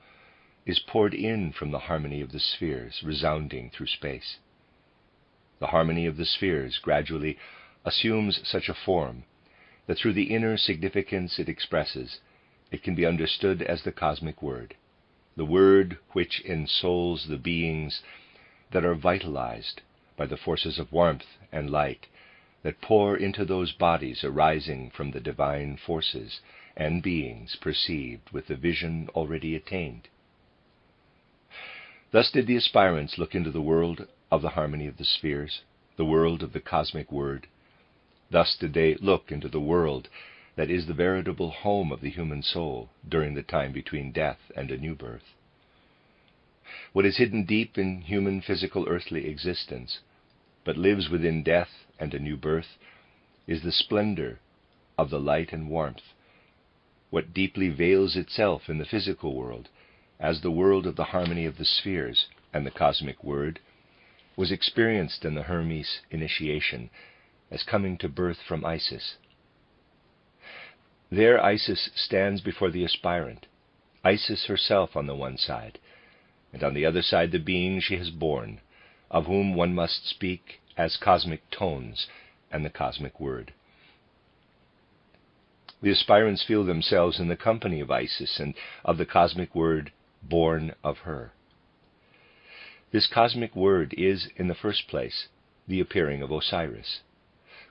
is poured in from the harmony of the spheres, resounding through space. The harmony of the spheres gradually assumes such a form that through the inner significance it expresses, it can be understood as the cosmic word, the word which ensouls the beings that are vitalized by the forces of warmth and light that pour into those bodies arising from the divine forces and beings perceived with the vision already attained. Thus did the aspirants look into the world of the harmony of the spheres, the world of the cosmic word. Thus did they look into the world that is the veritable home of the human soul during the time between death and a new birth. What is hidden deep in human physical earthly existence, but lives within death and a new birth, is the splendor of the light and warmth, what deeply veils itself in the physical world, as the world of the harmony of the spheres and the cosmic word, was experienced in the Hermes initiation as coming to birth from Isis. There Isis stands before the aspirant, Isis herself on the one side, and on the other side the being she has borne, of whom one must speak as cosmic tones and the cosmic word. The aspirants feel themselves in the company of Isis and of the cosmic word born of her. This cosmic word is, in the first place, the appearing of Osiris.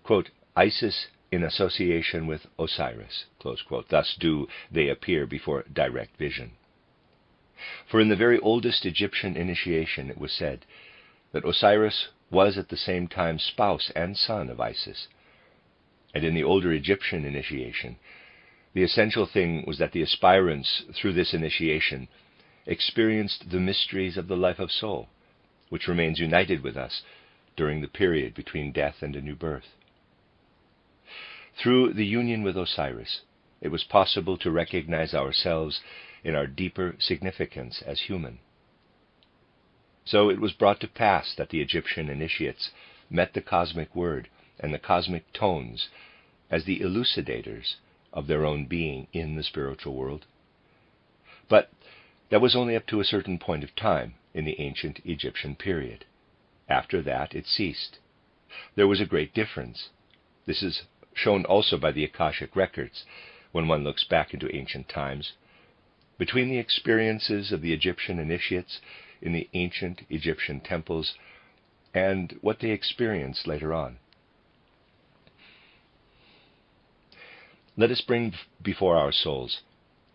Quote, Isis in association with Osiris, close quote. Thus do they appear before direct vision. For in the very oldest Egyptian initiation it was said that Osiris was at the same time spouse and son of Isis. And in the older Egyptian initiation, the essential thing was that the aspirants, through this initiation, experienced the mysteries of the life of soul, which remains united with us during the period between death and a new birth. Through the union with Osiris, it was possible to recognize ourselves in our deeper significance as human. So it was brought to pass that the Egyptian initiates met the cosmic word and the cosmic tones as the elucidators of their own being in the spiritual world. But that was only up to a certain point of time in the ancient Egyptian period. After that it ceased. There was a great difference. This is shown also by the Akashic records, when one looks back into ancient times, between the experiences of the Egyptian initiates in the ancient Egyptian temples and what they experienced later on. Let us bring before our souls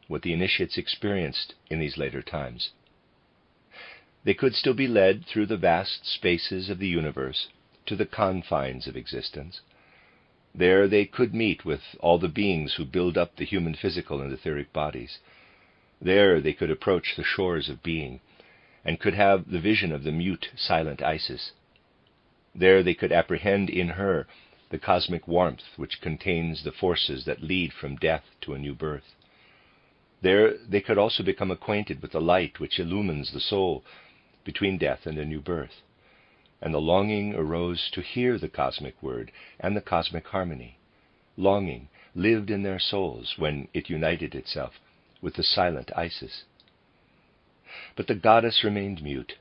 what the initiates experienced in these later times. They could still be led through the vast spaces of the universe to the confines of existence. There they could meet with all the beings who build up the human physical and etheric bodies. There they could approach the shores of being, and could have the vision of the mute, silent Isis. There they could apprehend in her the cosmic warmth which contains the forces that lead from death to a new birth. There they could also become acquainted with the light which illumines the soul between death and a new birth, and the longing arose to hear the cosmic word and the cosmic harmony. Longing lived in their souls when it united itself with the silent Isis. But the goddess remained mute.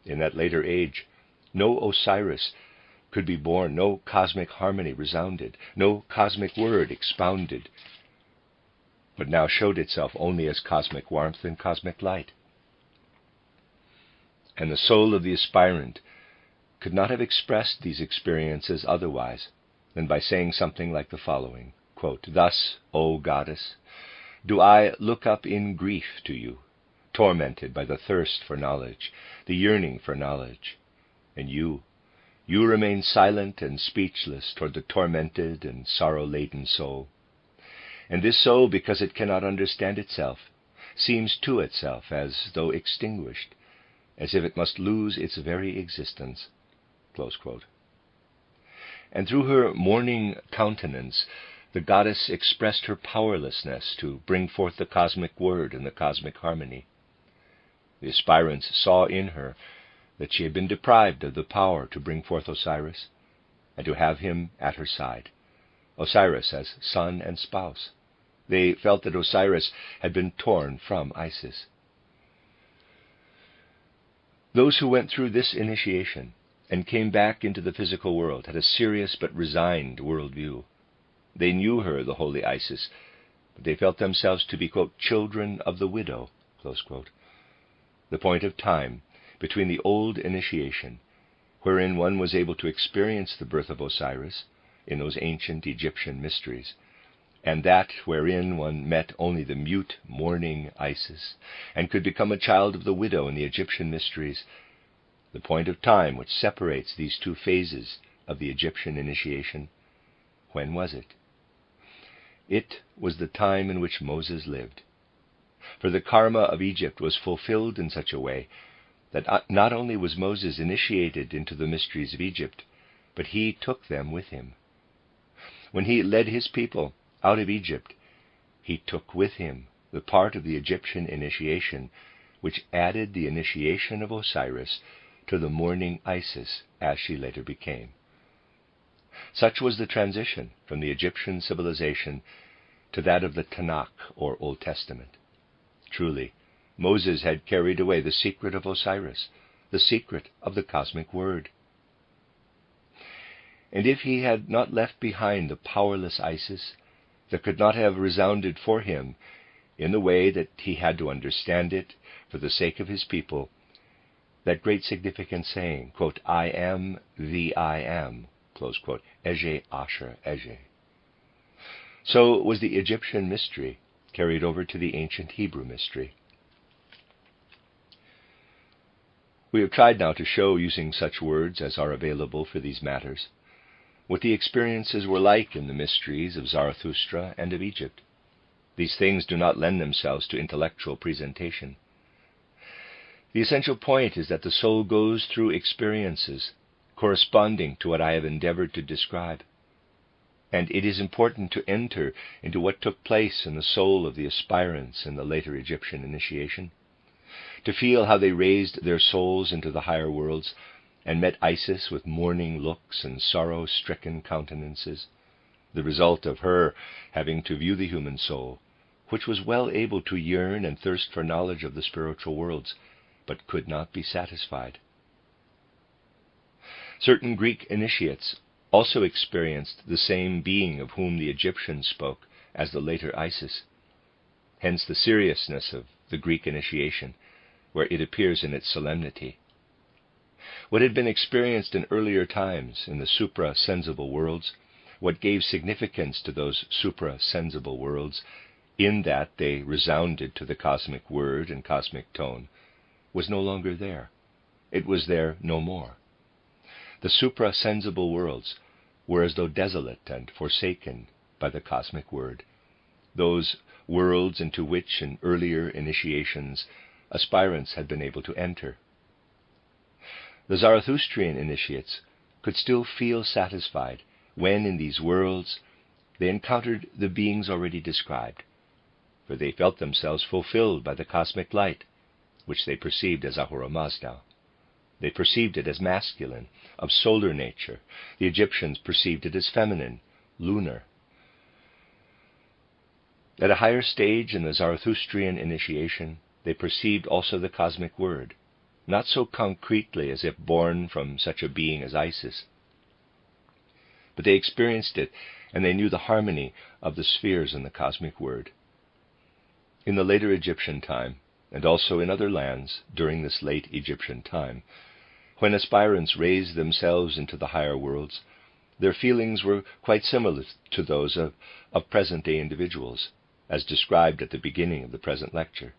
In that later age, no Osiris could be born, no cosmic harmony resounded, no cosmic word expounded, but now showed itself only as cosmic warmth and cosmic light. And the soul of the aspirant could not have expressed these experiences otherwise than by saying something like the following, quote, Thus, O goddess, do I look up in grief to you, tormented by the thirst for knowledge, the yearning for knowledge. And you remain silent and speechless toward the tormented and sorrow-laden soul. And this soul, because it cannot understand itself, seems to itself as though extinguished, as if it must lose its very existence. Close quote. And through her mourning countenance, the goddess expressed her powerlessness to bring forth the cosmic word and the cosmic harmony. The aspirants saw in her that she had been deprived of the power to bring forth Osiris, and to have him at her side, Osiris as son and spouse. They felt that Osiris had been torn from Isis. Those who went through this initiation and came back into the physical world had a serious but resigned worldview. They knew her, the holy Isis, but they felt themselves to be, quote, children of the widow, close quote. The point of time between the old initiation, wherein one was able to experience the birth of Osiris in those ancient Egyptian mysteries, and that wherein one met only the mute mourning Isis, and could become a child of the widow in the Egyptian mysteries, the point of time which separates these two phases of the Egyptian initiation, when was it? It was the time in which Moses lived. For the karma of Egypt was fulfilled in such a way that not only was Moses initiated into the mysteries of Egypt, but he took them with him. When he led his people out of Egypt, he took with him the part of the Egyptian initiation which added the initiation of Osiris to the mourning Isis as she later became. Such was the transition from the Egyptian civilization to that of the Tanakh, or Old Testament. Truly, Moses had carried away the secret of Osiris, the secret of the cosmic word. And if he had not left behind the powerless Isis, that could not have resounded for him in the way that he had to understand it for the sake of his people, that great significant saying, quote, I am the I am, close quote, Ege Asher Ege. So was the Egyptian mystery carried over to the ancient Hebrew mystery. We have tried now to show, using such words as are available for these matters, what the experiences were like in the mysteries of Zarathustra and of Egypt. These things do not lend themselves to intellectual presentation. The essential point is that the soul goes through experiences corresponding to what I have endeavored to describe, and it is important to enter into what took place in the soul of the aspirants in the later Egyptian initiation, to feel how they raised their souls into the higher worlds and met Isis with mourning looks and sorrow-stricken countenances, the result of her having to view the human soul, which was well able to yearn and thirst for knowledge of the spiritual worlds, but could not be satisfied. Certain Greek initiates also experienced the same being of whom the Egyptians spoke as the later Isis. Hence the seriousness of the Greek initiation, where it appears in its solemnity. What had been experienced in earlier times in the supra-sensible worlds, what gave significance to those supra-sensible worlds, in that they resounded to the cosmic word and cosmic tone, was no longer there. It was there no more. The supra-sensible worlds were as though desolate and forsaken by the cosmic word, those worlds into which in earlier initiations aspirants had been able to enter. The Zarathustrian initiates could still feel satisfied when in these worlds they encountered the beings already described, for they felt themselves fulfilled by the cosmic light, which they perceived as Ahura Mazda. They perceived it as masculine, of solar nature. The Egyptians perceived it as feminine, lunar. At a higher stage in the Zarathustrian initiation, they perceived also the cosmic word, not so concretely as if born from such a being as Isis, but they experienced it, and they knew the harmony of the spheres in the cosmic word. In the later Egyptian time, and also in other lands during this late Egyptian time, when aspirants raised themselves into the higher worlds, their feelings were quite similar to those of present-day individuals, as described at the beginning of the present lecture.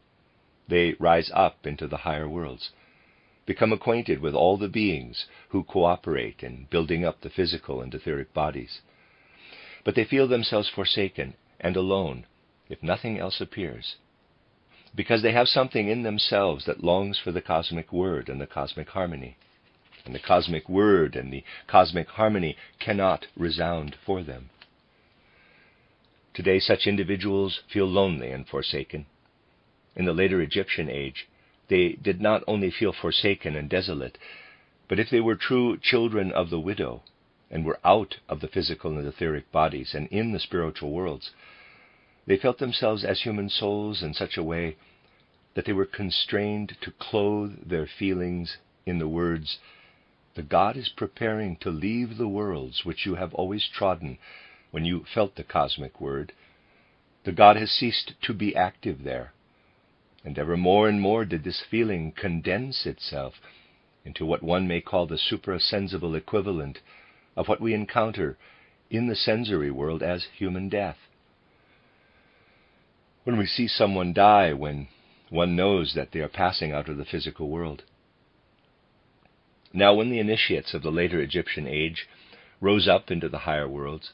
They rise up into the higher worlds, become acquainted with all the beings who cooperate in building up the physical and etheric bodies. But they feel themselves forsaken and alone if nothing else appears, because they have something in themselves that longs for the cosmic word and the cosmic harmony. And the cosmic word and the cosmic harmony cannot resound for them. Today such individuals feel lonely and forsaken. In the later Egyptian age, they did not only feel forsaken and desolate, but if they were true children of the widow, and were out of the physical and etheric bodies and in the spiritual worlds, they felt themselves as human souls in such a way that they were constrained to clothe their feelings in the words, "The God is preparing to leave the worlds which you have always trodden when you felt the cosmic word. The God has ceased to be active there." And ever more and more did this feeling condense itself into what one may call the supra-sensible equivalent of what we encounter in the sensory world as human death. when we see someone die, when one knows that they are passing out of the physical world. Now, when the initiates of the later Egyptian age rose up into the higher worlds,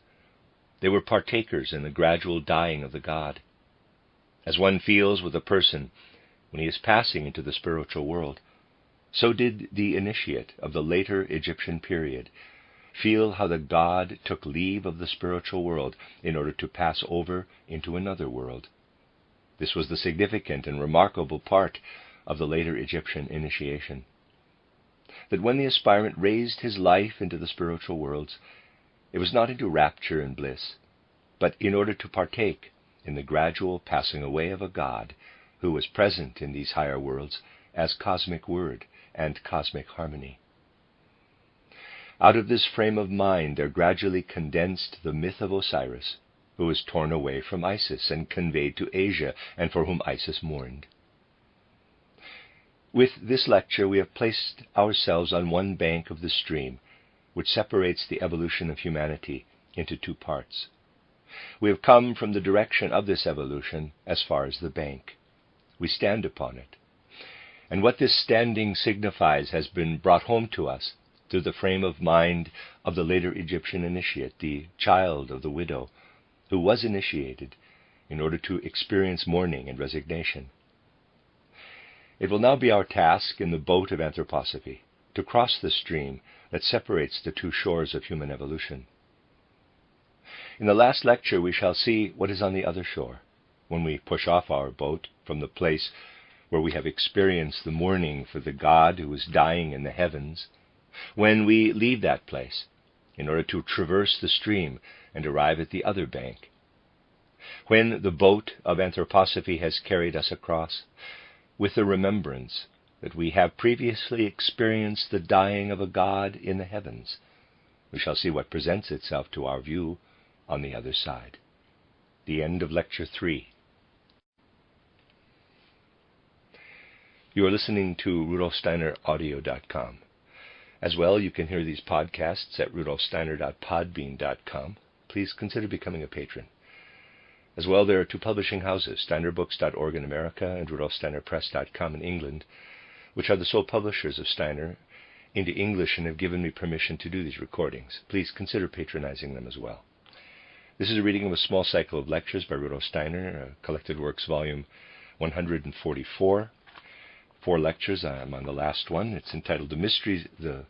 they were partakers in the gradual dying of the god. As one feels with a person when he is passing into the spiritual world, so did the initiate of the later Egyptian period feel how the god took leave of the spiritual world in order to pass over into another world. This was the significant and remarkable part of the later Egyptian initiation. That when the aspirant raised his life into the spiritual worlds, it was not into rapture and bliss, but in order to partake in the gradual passing away of a god who was present in these higher worlds as cosmic word and cosmic harmony. Out of this frame of mind there gradually condensed the myth of Osiris, who was torn away from Isis and conveyed to Asia, and for whom Isis mourned. With this lecture we have placed ourselves on one bank of the stream, which separates the evolution of humanity into two parts. We have come from the direction of this evolution as far as the bank. We stand upon it. And what this standing signifies has been brought home to us through the frame of mind of the later Egyptian initiate, the child of the widow, who was initiated in order to experience mourning and resignation. It will now be our task in the boat of anthroposophy to cross the stream that separates the two shores of human evolution. In the last lecture we shall see what is on the other shore, when we push off our boat from the place where we have experienced the mourning for the god who is dying in the heavens, when we leave that place in order to traverse the stream and arrive at the other bank. When the boat of anthroposophy has carried us across, with the remembrance that we have previously experienced the dying of a god in the heavens, we shall see what presents itself to our view on the other side. The end of Lecture 3. You are listening to RudolfSteinerAudio.com. As well, you can hear these podcasts at RudolfSteiner.podbean.com. Please consider becoming a patron. As well, there are two publishing houses, SteinerBooks.org in America and RudolfSteinerPress.com in England, which are the sole publishers of Steiner into English and have given me permission to do these recordings. Please consider patronizing them as well. This is a reading of a small cycle of lectures by Rudolf Steiner, Collected Works, Volume 144. 4 lectures. I'm on the last one. It's entitled The Mysteries. The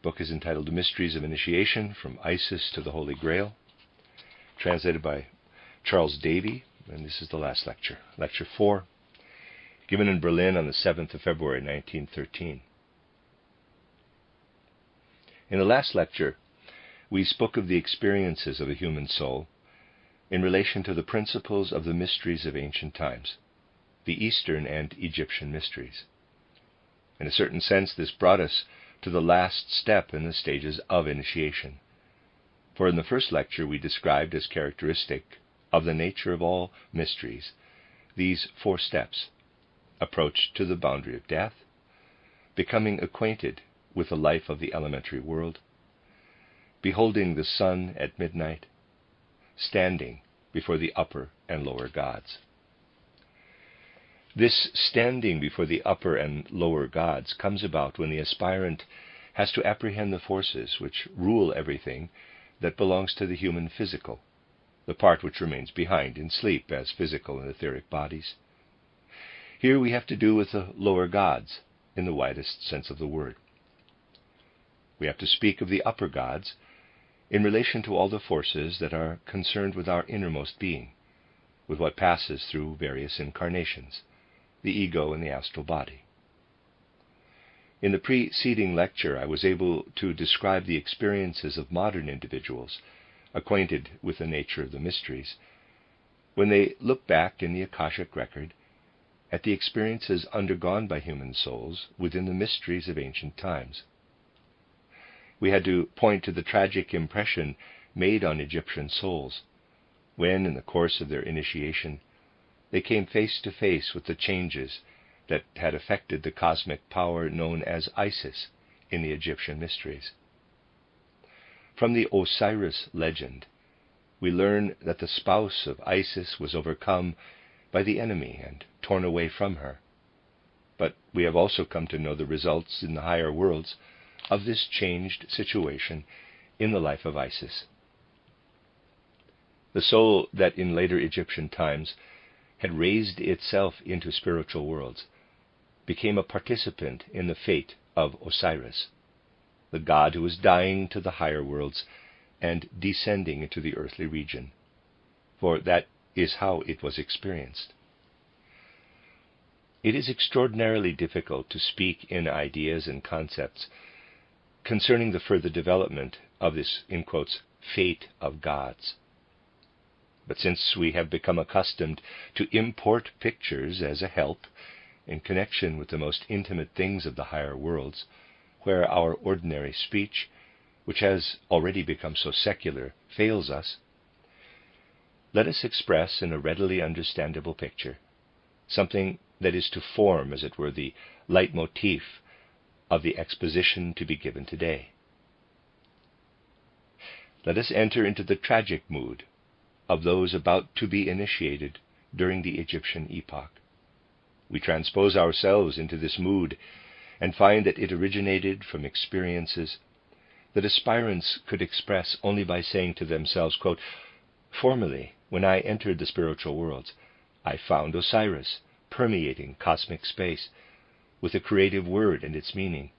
book is entitled The Mysteries of Initiation, From Isis to the Holy Grail, translated by Charles Davy, and this is the last lecture. Lecture 4, given in Berlin on the 7th of February, 1913. In the last lecture, we spoke of the experiences of a human soul in relation to the principles of the mysteries of ancient times, the Eastern and Egyptian mysteries. In a certain sense, this brought us to the last step in the stages of initiation. For in the first lecture, we described as characteristic of the nature of all mysteries these 4 steps: approach to the boundary of death, becoming acquainted with the life of the elementary world, beholding the sun at midnight, standing before the upper and lower gods. This standing before the upper and lower gods comes about when the aspirant has to apprehend the forces which rule everything that belongs to the human physical, the part which remains behind in sleep as physical and etheric bodies. Here we have to do with the lower gods in the widest sense of the word. We have to speak of the upper gods in relation to all the forces that are concerned with our innermost being, with what passes through various incarnations, the ego and the astral body. In the preceding lecture, I was able to describe the experiences of modern individuals acquainted with the nature of the mysteries, when they look back in the Akashic record at the experiences undergone by human souls within the mysteries of ancient times. We had to point to the tragic impression made on Egyptian souls when, in the course of their initiation, they came face to face with the changes that had affected the cosmic power known as Isis in the Egyptian mysteries. From the Osiris legend, we learn that the spouse of Isis was overcome by the enemy and torn away from her. But we have also come to know the results in the higher worlds of this changed situation in the life of Isis. The soul that in later Egyptian times had raised itself into spiritual worlds became a participant in the fate of Osiris, the god who was dying to the higher worlds and descending into the earthly region, for that is how it was experienced. It is extraordinarily difficult to speak in ideas and concepts concerning the further development of this, in quotes, fate of gods. But since we have become accustomed to import pictures as a help in connection with the most intimate things of the higher worlds, where our ordinary speech, which has already become so secular, fails us, let us express in a readily understandable picture something that is to form, as it were, the leitmotif of the exposition to be given today. Let us enter into the tragic mood of those about to be initiated during the Egyptian epoch. We transpose ourselves into this mood and find that it originated from experiences that aspirants could express only by saying to themselves, quote, "Formerly, when I entered the spiritual worlds, I found Osiris permeating cosmic space with a creative word and its meaning,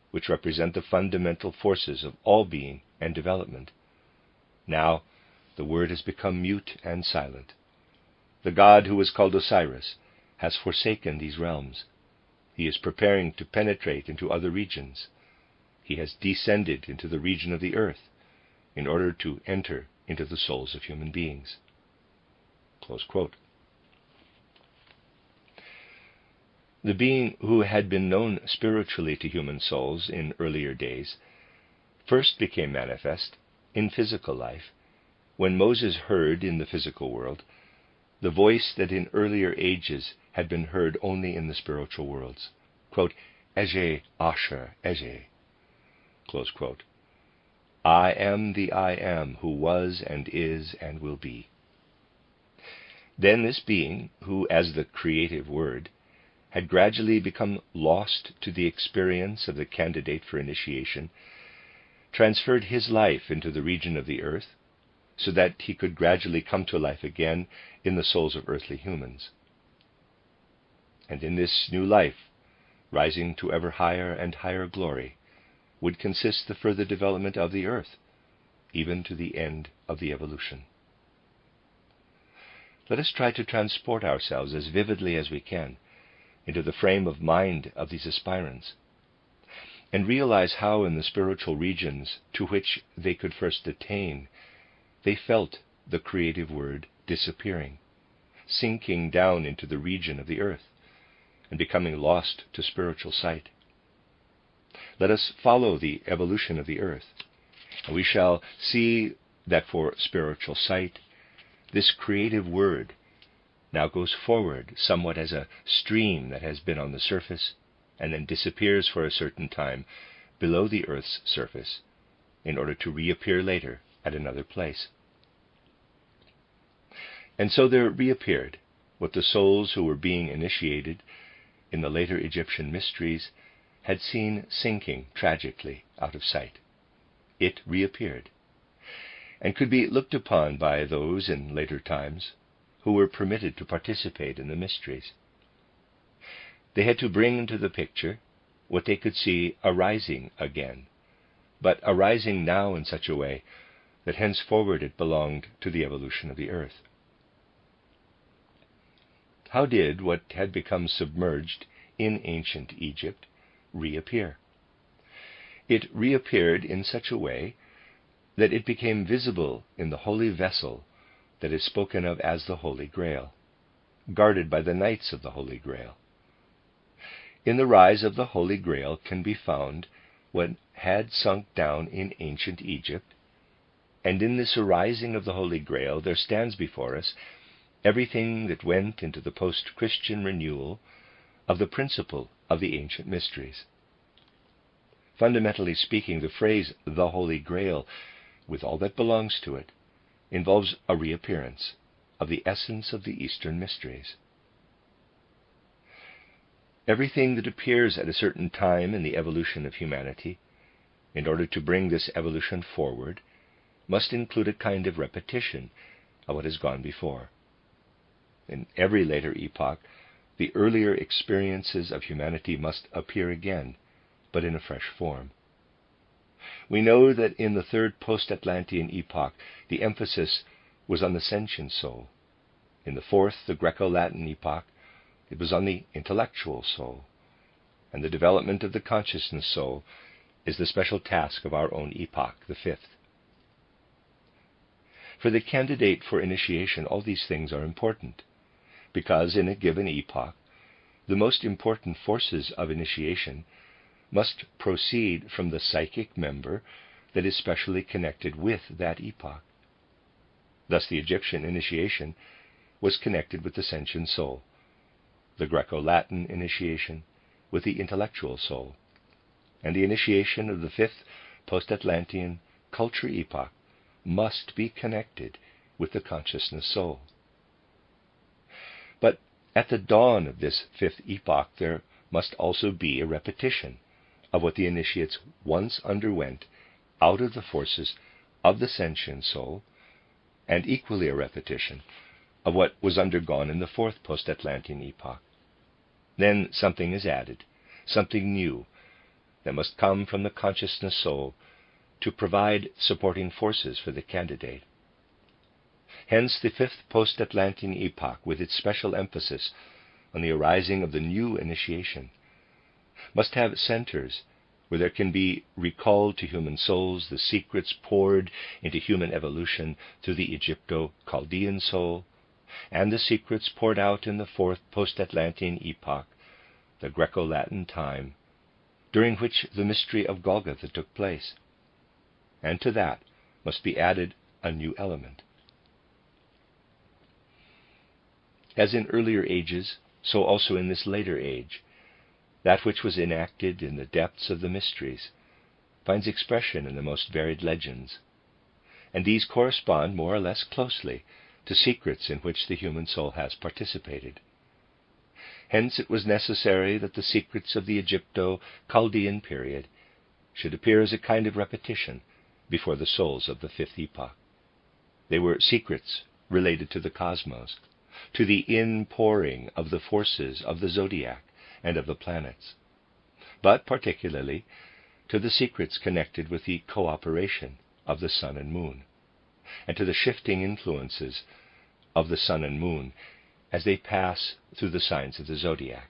which represent the fundamental forces of all being and development. Now, the word has become mute and silent. The god who was called Osiris has forsaken these realms. He is preparing to penetrate into other regions. He has descended into the region of the earth in order to enter into the souls of human beings." Close quote. The being who had been known spiritually to human souls in earlier days first became manifest in physical life when Moses heard in the physical world the voice that in earlier ages had been heard only in the spiritual worlds, quote, "Ege Asher Ege," close quote. I am the I am who was and is and will be. Then this being, who as the creative word had gradually become lost to the experience of the candidate for initiation, transferred his life into the region of the earth, so that he could gradually come to life again in the souls of earthly humans. And in this new life, rising to ever higher and higher glory, would consist the further development of the earth, even to the end of the evolution. Let us try to transport ourselves as vividly as we can into the frame of mind of these aspirants, and realize how in the spiritual regions to which they could first attain, they felt the creative word disappearing, sinking down into the region of the earth, and becoming lost to spiritual sight. Let us follow the evolution of the earth, and we shall see that for spiritual sight, this creative word now goes forward somewhat as a stream that has been on the surface and then disappears for a certain time below the earth's surface in order to reappear later at another place. And so there reappeared what the souls who were being initiated in the later Egyptian mysteries had seen sinking tragically out of sight. It reappeared, and could be looked upon by those in later times who were permitted to participate in the mysteries. They had to bring into the picture what they could see arising again, but arising now in such a way that henceforward it belonged to the evolution of the earth. How did what had become submerged in ancient Egypt reappear? It reappeared in such a way that it became visible in the holy vessel that is spoken of as the Holy Grail, guarded by the Knights of the Holy Grail. In the rise of the Holy Grail can be found what had sunk down in ancient Egypt, and in this arising of the Holy Grail there stands before us everything that went into the post-Christian renewal of the principle of the ancient mysteries. Fundamentally speaking, the phrase, the Holy Grail, with all that belongs to it, involves a reappearance of the essence of the Eastern mysteries. Everything that appears at a certain time in the evolution of humanity, in order to bring this evolution forward, must include a kind of repetition of what has gone before. In every later epoch, the earlier experiences of humanity must appear again, but in a fresh form. We know that in the third post-Atlantean epoch, the emphasis was on the sentient soul. In the fourth, the Greco-Latin epoch, it was on the intellectual soul. And the development of the consciousness soul is the special task of our own epoch, the fifth. For the candidate for initiation, all these things are important, because in a given epoch, the most important forces of initiation must proceed from the psychic member that is specially connected with that epoch. Thus the Egyptian initiation was connected with the sentient soul, the Greco-Latin initiation with the intellectual soul, and the initiation of the fifth post-Atlantean culture epoch must be connected with the consciousness soul. But at the dawn of this fifth epoch, there must also be a repetition of what the initiates once underwent out of the forces of the sentient soul, and equally a repetition of what was undergone in the fourth post-Atlantean epoch. Then something is added, something new, that must come from the consciousness soul to provide supporting forces for the candidate. Hence the fifth post-Atlantean epoch, with its special emphasis on the arising of the new initiation, must have centers where there can be recalled to human souls the secrets poured into human evolution through the Egypto-Chaldean soul, and the secrets poured out in the fourth post-Atlantean epoch, the Greco-Latin time, during which the mystery of Golgotha took place. And to that must be added a new element. As in earlier ages, so also in this later age, that which was enacted in the depths of the mysteries finds expression in the most varied legends, and these correspond more or less closely to secrets in which the human soul has participated. Hence it was necessary that the secrets of the Egypto-Chaldean period should appear as a kind of repetition before the souls of the fifth epoch. They were secrets related to the cosmos, to the inpouring of the forces of the zodiac and of the planets, but particularly to the secrets connected with the cooperation of the sun and moon, and to the shifting influences of the sun and moon as they pass through the signs of the zodiac.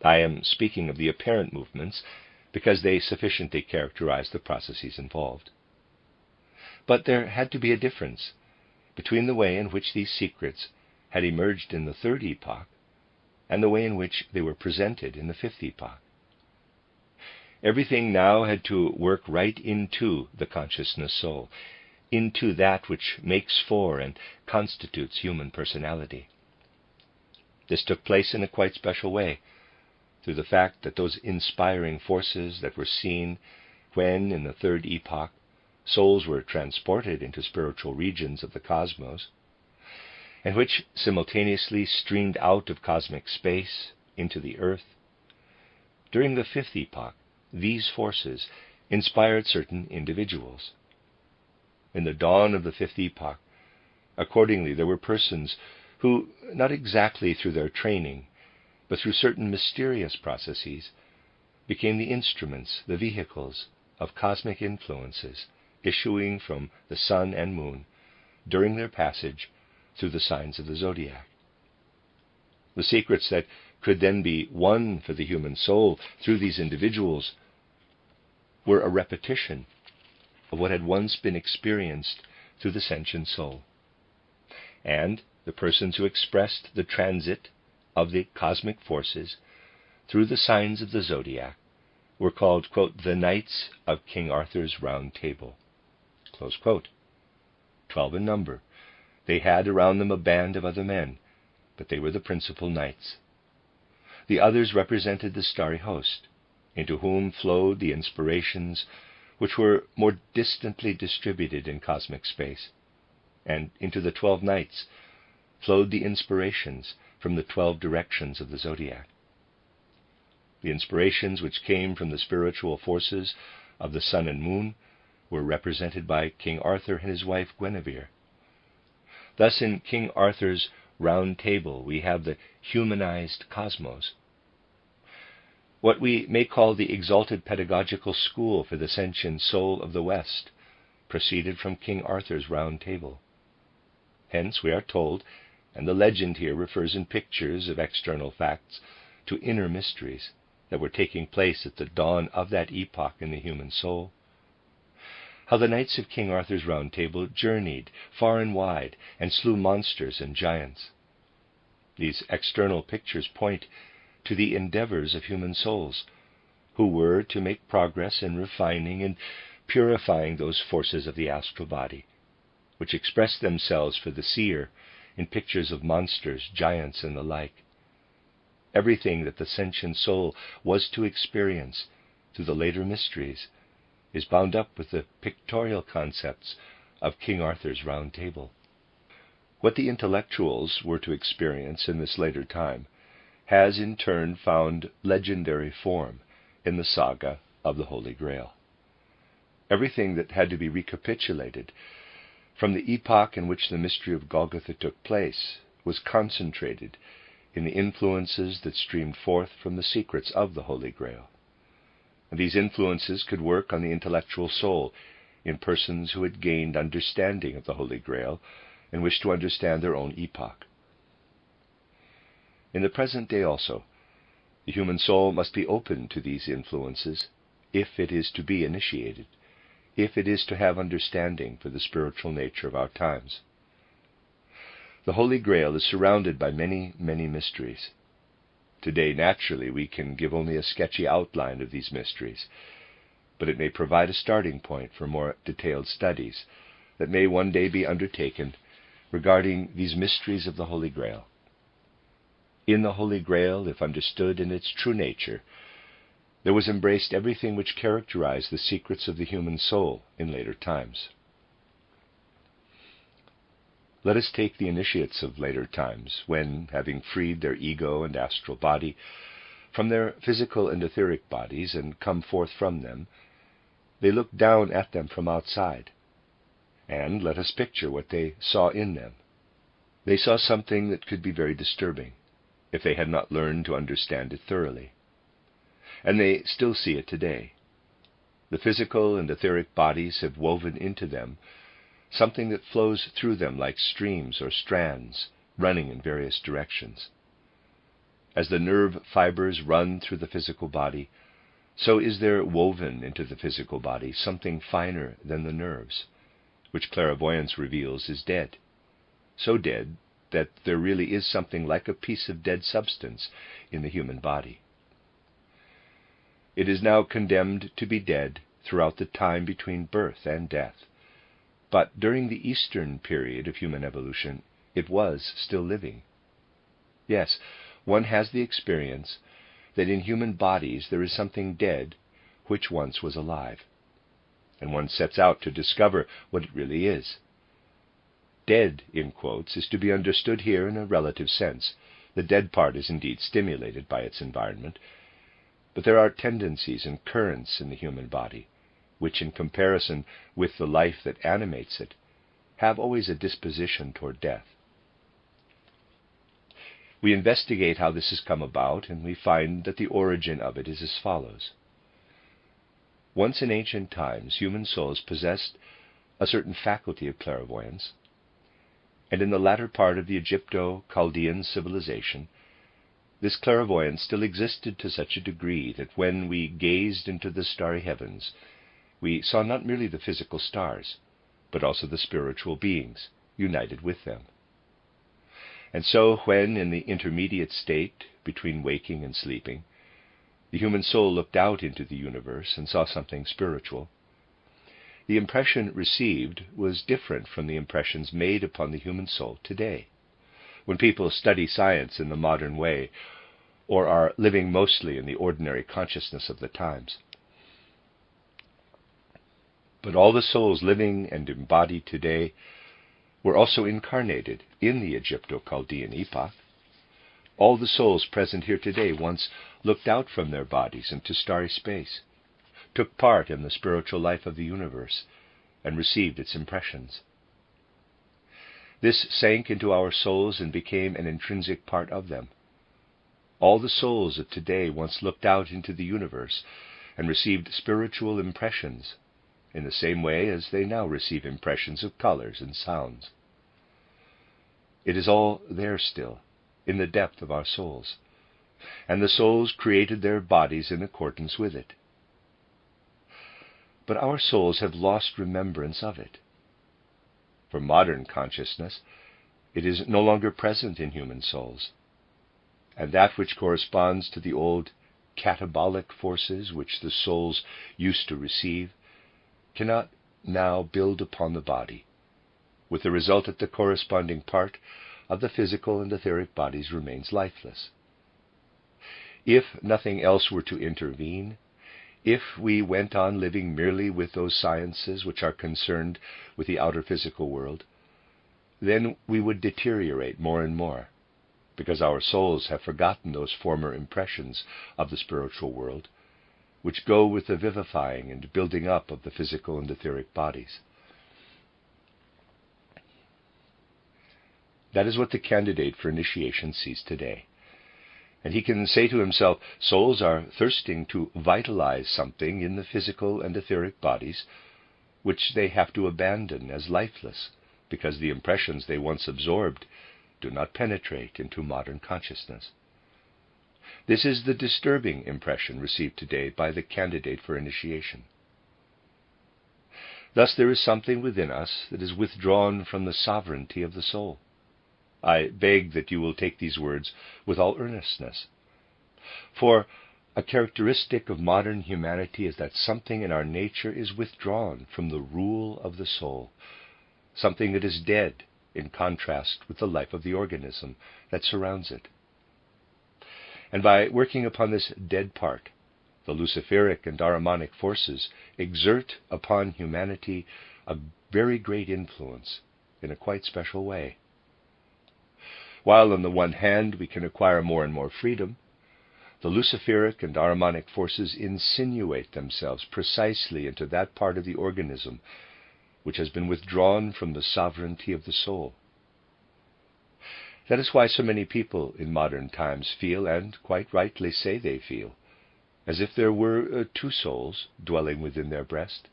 I am speaking of the apparent movements because they sufficiently characterize the processes involved. But there had to be a difference between the way in which these secrets had emerged in the third epoch and the way in which they were presented in the fifth epoch. Everything now had to work right into the consciousness soul, into that which makes for and constitutes human personality. This took place in a quite special way, through the fact that those inspiring forces that were seen when, in the third epoch, souls were transported into spiritual regions of the cosmos, and which simultaneously streamed out of cosmic space into the earth. During the fifth epoch, these forces inspired certain individuals. In the dawn of the fifth epoch, accordingly, there were persons who, not exactly through their training, but through certain mysterious processes, became the instruments, the vehicles of cosmic influences issuing from the sun and moon during their passage through the signs of the zodiac. The secrets that could then be won for the human soul through these individuals were a repetition of what had once been experienced through the sentient soul. And the persons who expressed the transit of the cosmic forces through the signs of the zodiac were called, quote, the Knights of King Arthur's Round Table, close quote. 12 in number. They had around them a band of other men, but they were the principal knights. The others represented the starry host, into whom flowed the inspirations which were more distantly distributed in cosmic space. and into the 12 nights flowed the inspirations from the 12 directions of the zodiac. The inspirations which came from the spiritual forces of the sun and moon were represented by King Arthur and his wife Guinevere. Thus in King Arthur's Round Table we have the humanized cosmos. What we may call the exalted pedagogical school for the sentient soul of the West proceeded from King Arthur's Round Table. Hence we are told, and the legend here refers in pictures of external facts to inner mysteries that were taking place at the dawn of that epoch in the human soul, how the knights of King Arthur's Round Table journeyed far and wide and slew monsters and giants. These external pictures point to the endeavors of human souls, who were to make progress in refining and purifying those forces of the astral body, which express themselves for the seer in pictures of monsters, giants, and the like. Everything that the sentient soul was to experience through the later mysteries is bound up with the pictorial concepts of King Arthur's Round Table. What the intellectuals were to experience in this later time has in turn found legendary form in the saga of the Holy Grail. Everything that had to be recapitulated from the epoch in which the mystery of Golgotha took place was concentrated in the influences that streamed forth from the secrets of the Holy Grail. And these influences could work on the intellectual soul in persons who had gained understanding of the Holy Grail and wished to understand their own epoch. In the present day also, the human soul must be open to these influences if it is to be initiated, if it is to have understanding for the spiritual nature of our times. The Holy Grail is surrounded by many, many mysteries. Today, naturally, we can give only a sketchy outline of these mysteries, but it may provide a starting point for more detailed studies that may one day be undertaken regarding these mysteries of the Holy Grail. In the Holy Grail, if understood in its true nature, there was embraced everything which characterized the secrets of the human soul in later times. Let us take the initiates of later times, when, having freed their ego and astral body from their physical and etheric bodies and come forth from them, they looked down at them from outside, and let us picture what they saw in them. They saw something that could be very disturbing, if they had not learned to understand it thoroughly. And they still see it today. The physical and etheric bodies have woven into them something that flows through them like streams or strands running in various directions. As the nerve fibers run through the physical body, so is there woven into the physical body something finer than the nerves, which clairvoyance reveals is dead, so dead that there really is something like a piece of dead substance in the human body. It is now condemned to be dead throughout the time between birth and death. But during the Eastern period of human evolution, it was still living. Yes, one has the experience that in human bodies there is something dead which once was alive, and one sets out to discover what it really is. Dead, in quotes, is to be understood here in a relative sense. The dead part is indeed stimulated by its environment, but there are tendencies and currents in the human body which, in comparison with the life that animates it, have always a disposition toward death. We investigate how this has come about, and we find that the origin of it is as follows. Once in ancient times, human souls possessed a certain faculty of clairvoyance, and in the latter part of the Egypto-Chaldean civilization, this clairvoyance still existed to such a degree that when we gazed into the starry heavens, we saw not merely the physical stars, but also the spiritual beings united with them. And so, when in the intermediate state between waking and sleeping, the human soul looked out into the universe and saw something spiritual, the impression received was different from the impressions made upon the human soul today, when people study science in the modern way, or are living mostly in the ordinary consciousness of the times. But all the souls living and embodied today were also incarnated in the Egypto-Chaldean epoch. All the souls present here today once looked out from their bodies into starry space, took part in the spiritual life of the universe, and received its impressions. This sank into our souls and became an intrinsic part of them. All the souls of today once looked out into the universe and received spiritual impressions in the same way as they now receive impressions of colors and sounds. It is all there still, in the depth of our souls, and the souls created their bodies in accordance with it. But our souls have lost remembrance of it. For modern consciousness, it is no longer present in human souls, and that which corresponds to the old catabolic forces which the souls used to receive cannot now build upon the body, with the result that the corresponding part of the physical and etheric bodies remains lifeless. If nothing else were to intervene, if we went on living merely with those sciences which are concerned with the outer physical world, then we would deteriorate more and more, because our souls have forgotten those former impressions of the spiritual world, which go with the vivifying and building up of the physical and etheric bodies. That is what the candidate for initiation sees today. And he can say to himself, souls are thirsting to vitalize something in the physical and etheric bodies, which they have to abandon as lifeless, because the impressions they once absorbed do not penetrate into modern consciousness. This is the disturbing impression received today by the candidate for initiation. Thus there is something within us that is withdrawn from the sovereignty of the soul. I beg that you will take these words with all earnestness. For a characteristic of modern humanity is that something in our nature is withdrawn from the rule of the soul, something that is dead in contrast with the life of the organism that surrounds it. And by working upon this dead part, the Luciferic and Ahrimanic forces exert upon humanity a very great influence in a quite special way. While on the one hand we can acquire more and more freedom, the Luciferic and Ahrimanic forces insinuate themselves precisely into that part of the organism which has been withdrawn from the sovereignty of the soul. That is why so many people in modern times feel, and quite rightly say they feel, as if there were two souls dwelling within their breast,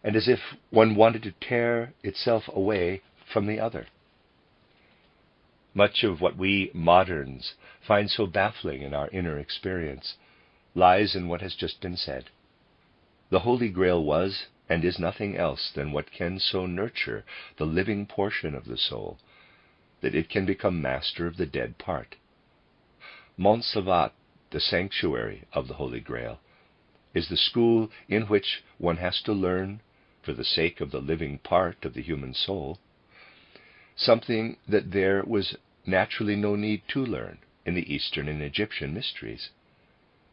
and as if one wanted to tear itself away from the other. Much of what we moderns find so baffling in our inner experience lies in what has just been said. The Holy Grail was and is nothing else than what can so nurture the living portion of the soul that it can become master of the dead part. Mont Savat, the sanctuary of the Holy Grail, is the school in which one has to learn, for the sake of the living part of the human soul, something that there was naturally no need to learn in the Eastern and Egyptian mysteries.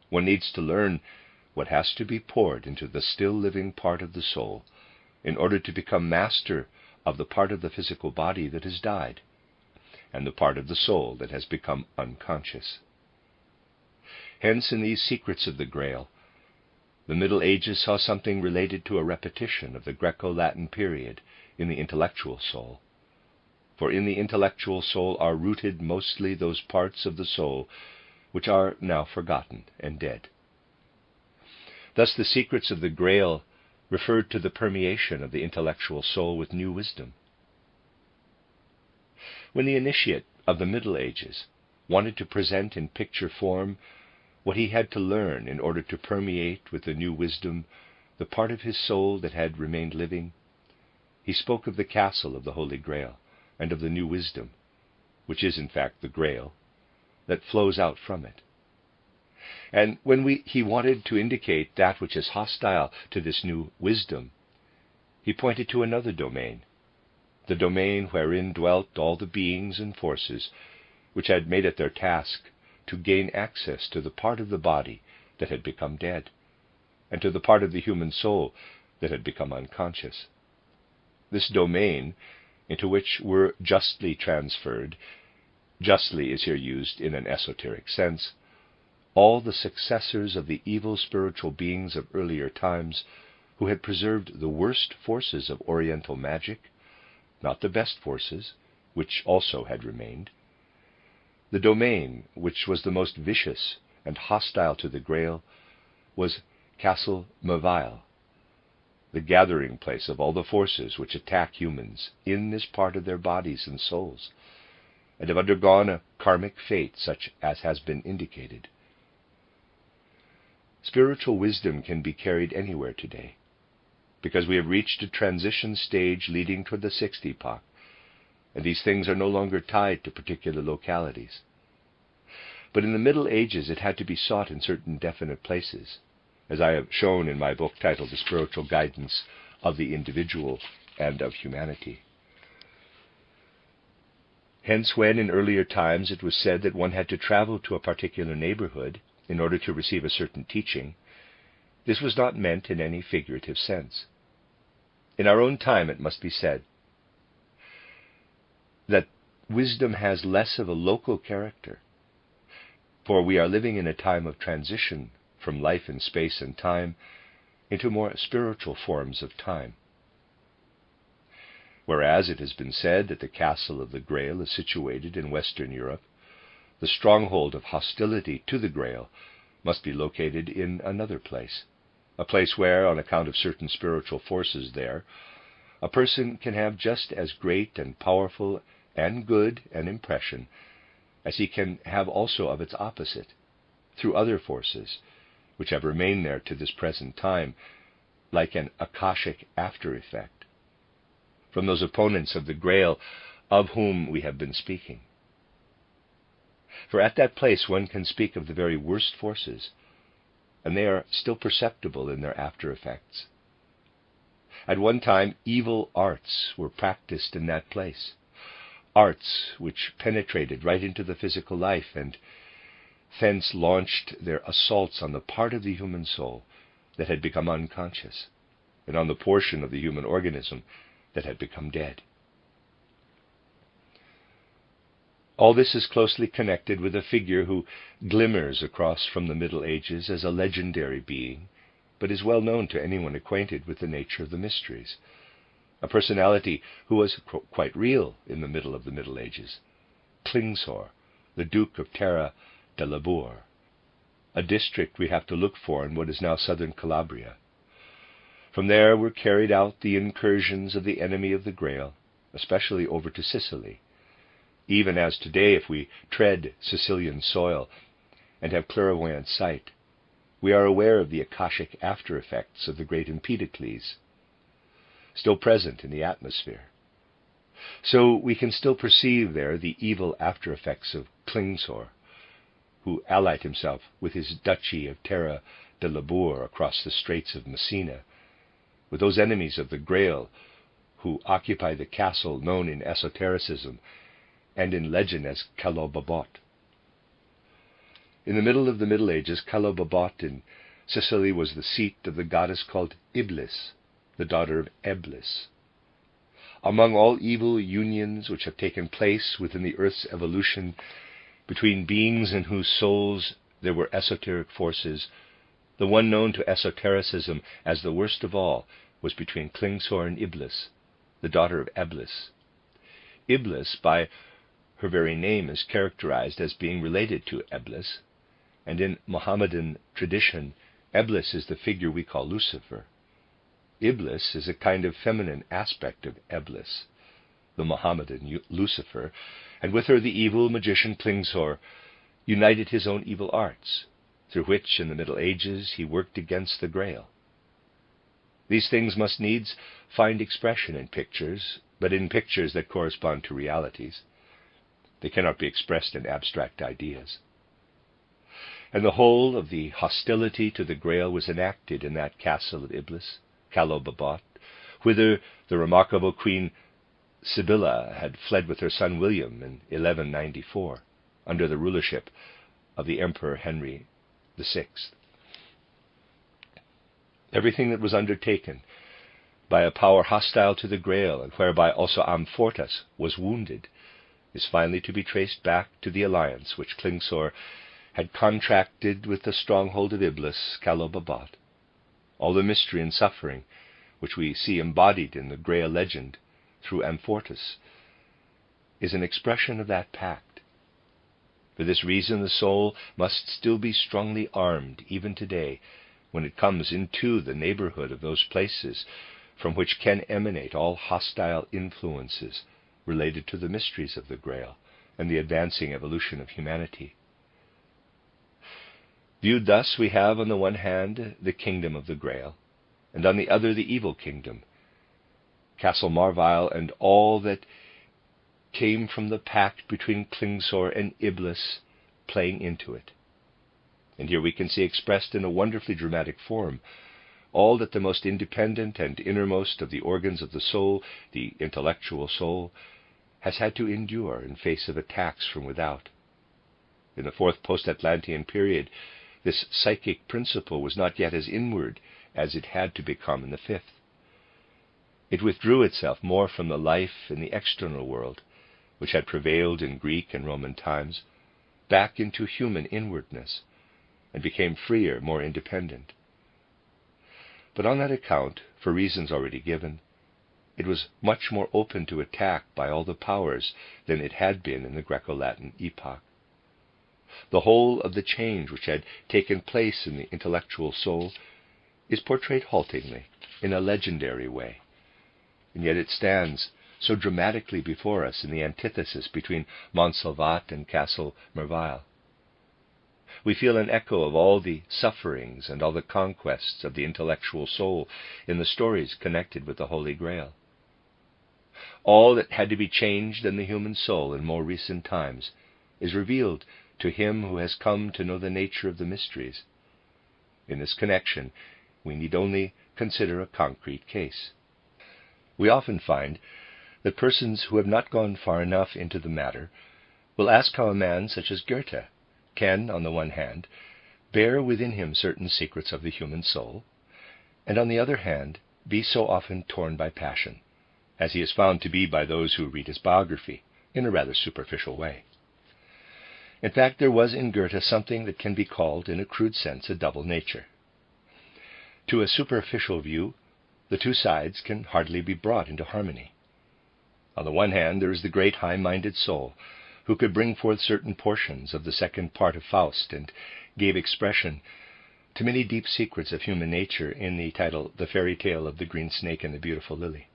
One needs to learn what has to be poured into the still living part of the soul in order to become master of the part of the physical body that has died, and the part of the soul that has become unconscious. Hence, in these secrets of the Grail, the Middle Ages saw something related to a repetition of the Greco-Latin period in the intellectual soul. For in the intellectual soul are rooted mostly those parts of the soul which are now forgotten and dead. Thus the secrets of the Grail referred to the permeation of the intellectual soul with new wisdom. When the initiate of the Middle Ages wanted to present in picture form what he had to learn in order to permeate with the new wisdom the part of his soul that had remained living, he spoke of the castle of the Holy Grail and of the new wisdom, which is in fact the Grail, that flows out from it. And when he wanted to indicate that which is hostile to this new wisdom, he pointed to another domain, the domain wherein dwelt all the beings and forces which had made it their task to gain access to the part of the body that had become dead, and to the part of the human soul that had become unconscious. This domain, into which were justly transferred, justly is here used in an esoteric sense, all the successors of the evil spiritual beings of earlier times who had preserved the worst forces of Oriental magic, not the best forces, which also had remained. The domain which was the most vicious and hostile to the Grail was Castle Merveille, the gathering place of all the forces which attack humans in this part of their bodies and souls, and have undergone a karmic fate such as has been indicated. Spiritual wisdom can be carried anywhere today, because we have reached a transition stage leading toward the sixth epoch, and these things are no longer tied to particular localities. But in the Middle Ages it had to be sought in certain definite places, as I have shown in my book titled The Spiritual Guidance of the Individual and of Humanity. Hence, when in earlier times it was said that one had to travel to a particular neighborhood in order to receive a certain teaching, this was not meant in any figurative sense. In our own time it must be said that wisdom has less of a local character, for we are living in a time of transition from life in space and time into more spiritual forms of time. Whereas it has been said that the Castle of the Grail is situated in Western Europe, the stronghold of hostility to the Grail must be located in another place, a place where, on account of certain spiritual forces there, a person can have just as great and powerful and good an impression as he can have also of its opposite, through other forces, which have remained there to this present time, like an Akashic after-effect, from those opponents of the Grail of whom we have been speaking. For at that place one can speak of the very worst forces, and they are still perceptible in their after-effects. At one time, evil arts were practiced in that place, arts which penetrated right into the physical life and thence launched their assaults on the part of the human soul that had become unconscious, and on the portion of the human organism that had become dead. All this is closely connected with a figure who glimmers across from the Middle Ages as a legendary being, but is well known to anyone acquainted with the nature of the mysteries, a personality who was quite real in the middle of the Middle Ages, Klingsor, the Duke of Terra de Labour, a district we have to look for in what is now southern Calabria. From there were carried out the incursions of the enemy of the Grail, especially over to Sicily, even as today, if we tread Sicilian soil and have clairvoyant sight, we are aware of the Akashic after-effects of the great Empedocles, still present in the atmosphere. So we can still perceive there the evil after-effects of Klingsor, who allied himself with his duchy of Terra de Labour across the Straits of Messina, with those enemies of the Grail who occupy the castle known in esotericism and in legend as Kalobabot. In the middle of the Middle Ages, Kalobabot in Sicily was the seat of the goddess called Iblis, the daughter of Eblis. Among all evil unions which have taken place within the earth's evolution between beings in whose souls there were esoteric forces, the one known to esotericism as the worst of all was between Klingsor and Iblis, the daughter of Eblis. Iblis, by her very name, is characterized as being related to Eblis, and in Mohammedan tradition, Eblis is the figure we call Lucifer. Iblis is a kind of feminine aspect of Eblis, the Mohammedan Lucifer, and with her the evil magician Klingsor united his own evil arts, through which in the Middle Ages he worked against the Grail. These things must needs find expression in pictures, but in pictures that correspond to realities. They cannot be expressed in abstract ideas. And the whole of the hostility to the Grail was enacted in that castle of Iblis, Kalobabot, whither the remarkable Queen Sibylla had fled with her son William in 1194, under the rulership of the Emperor Henry VI. Everything that was undertaken by a power hostile to the Grail, and whereby also Amfortas was wounded, is finally to be traced back to the alliance which Klingsor had contracted with the stronghold of Iblis, Kalobabot. All the mystery and suffering which we see embodied in the Grail legend through Amfortas is an expression of that pact. For this reason, the soul must still be strongly armed, even today, when it comes into the neighborhood of those places from which can emanate all hostile influences related to the mysteries of the Grail and the advancing evolution of humanity. Viewed thus, we have on the one hand the kingdom of the Grail, and on the other the evil kingdom, Castle Marvile, and all that came from the pact between Klingsor and Iblis playing into it. And here we can see expressed in a wonderfully dramatic form all that the most independent and innermost of the organs of the soul, the intellectual soul, has had to endure in face of attacks from without. In the fourth post-Atlantean period, this psychic principle was not yet as inward as it had to become in the fifth. It withdrew itself more from the life in the external world, which had prevailed in Greek and Roman times, back into human inwardness, and became freer, more independent. But on that account, for reasons already given, it was much more open to attack by all the powers than it had been in the Greco-Latin epoch. The whole of the change which had taken place in the intellectual soul is portrayed haltingly, in a legendary way, and yet it stands so dramatically before us in the antithesis between Montsalvat and Castle Merville. We feel an echo of all the sufferings and all the conquests of the intellectual soul in the stories connected with the Holy Grail. All that had to be changed in the human soul in more recent times is revealed to him who has come to know the nature of the mysteries. In this connection, we need only consider a concrete case. We often find that persons who have not gone far enough into the matter will ask how a man such as Goethe can, on the one hand, bear within him certain secrets of the human soul, and on the other hand, be so often torn by passion, as he is found to be by those who read his biography, in a rather superficial way. In fact, there was in Goethe something that can be called, in a crude sense, a double nature. To a superficial view, the two sides can hardly be brought into harmony. On the one hand, there is the great high-minded soul, who could bring forth certain portions of the second part of Faust, and gave expression to many deep secrets of human nature in the title The Fairy Tale of the Green Snake and the Beautiful Lily.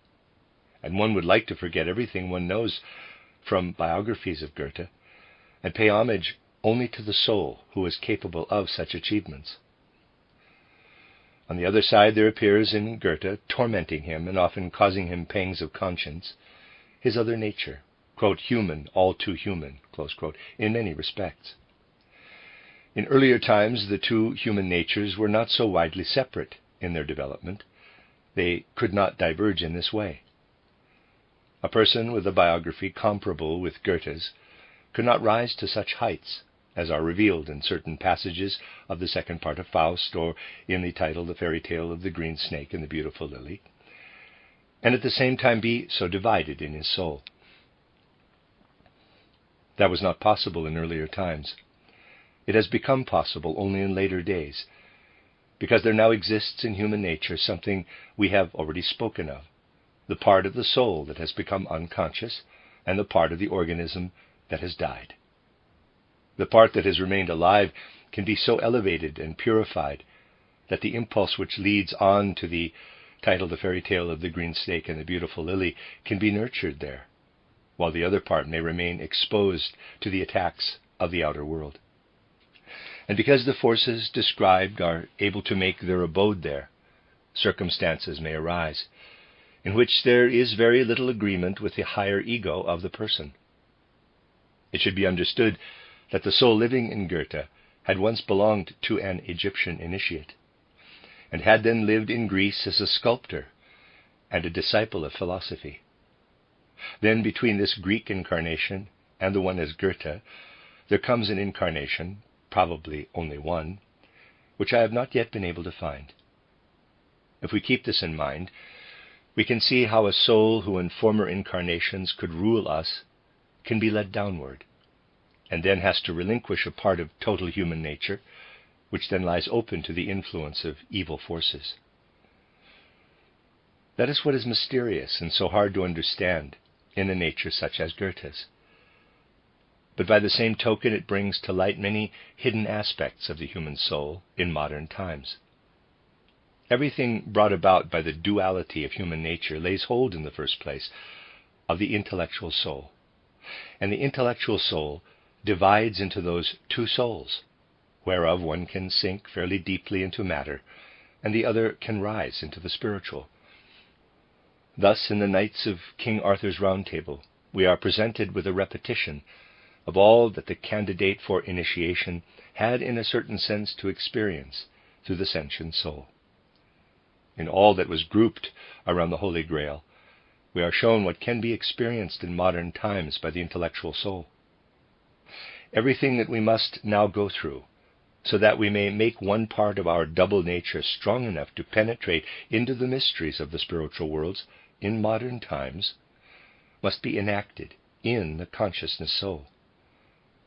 And one would like to forget everything one knows from biographies of Goethe, and pay homage only to the soul who is capable of such achievements. On the other side, there appears in Goethe, tormenting him and often causing him pangs of conscience, his other nature, quote, human, all too human, close quote, in many respects. In earlier times, the two human natures were not so widely separate in their development. They could not diverge in this way. A person with a biography comparable with Goethe's could not rise to such heights as are revealed in certain passages of the second part of Faust, or in the title The Fairy Tale of the Green Snake and the Beautiful Lily, and at the same time be so divided in his soul. That was not possible in earlier times. It has become possible only in later days, because there now exists in human nature something we have already spoken of, the part of the soul that has become unconscious, and the part of the organism that has died. The part that has remained alive can be so elevated and purified that the impulse which leads on to the title The Fairy Tale of the Green Snake and the Beautiful Lily can be nurtured there, while the other part may remain exposed to the attacks of the outer world. And because the forces described are able to make their abode there, circumstances may arise in which there is very little agreement with the higher ego of the person. It should be understood that the soul living in Goethe had once belonged to an Egyptian initiate, and had then lived in Greece as a sculptor and a disciple of philosophy. Then between this Greek incarnation and the one as Goethe, there comes an incarnation, probably only one, which I have not yet been able to find. If we keep this in mind, we can see how a soul who in former incarnations could rule us can be led downward, and then has to relinquish a part of total human nature, which then lies open to the influence of evil forces. That is what is mysterious and so hard to understand in a nature such as Goethe's. But by the same token, it brings to light many hidden aspects of the human soul in modern times. Everything brought about by the duality of human nature lays hold, in the first place, of the intellectual soul. And the intellectual soul divides into those two souls, whereof one can sink fairly deeply into matter, and the other can rise into the spiritual. Thus, in the Knights of King Arthur's Round Table, we are presented with a repetition of all that the candidate for initiation had in a certain sense to experience through the sentient soul. In all that was grouped around the Holy Grail, we are shown what can be experienced in modern times by the intellectual soul. Everything that we must now go through, so that we may make one part of our double nature strong enough to penetrate into the mysteries of the spiritual worlds in modern times, must be enacted in the consciousness soul.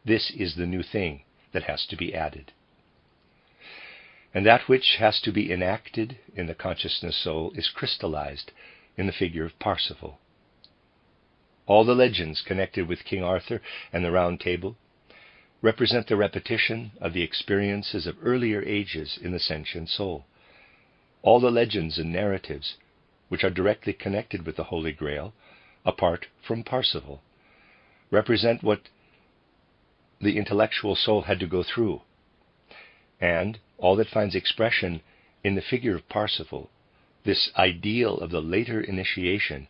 This is the new thing that has to be added. And that which has to be enacted in the consciousness soul is crystallized in the figure of Parsifal. All the legends connected with King Arthur and the Round Table represent the repetition of the experiences of earlier ages in the sentient soul. All the legends and narratives which are directly connected with the Holy Grail, apart from Parsifal, represent what the intellectual soul had to go through, and all that finds expression in the figure of Parsifal, this ideal of the later initiation,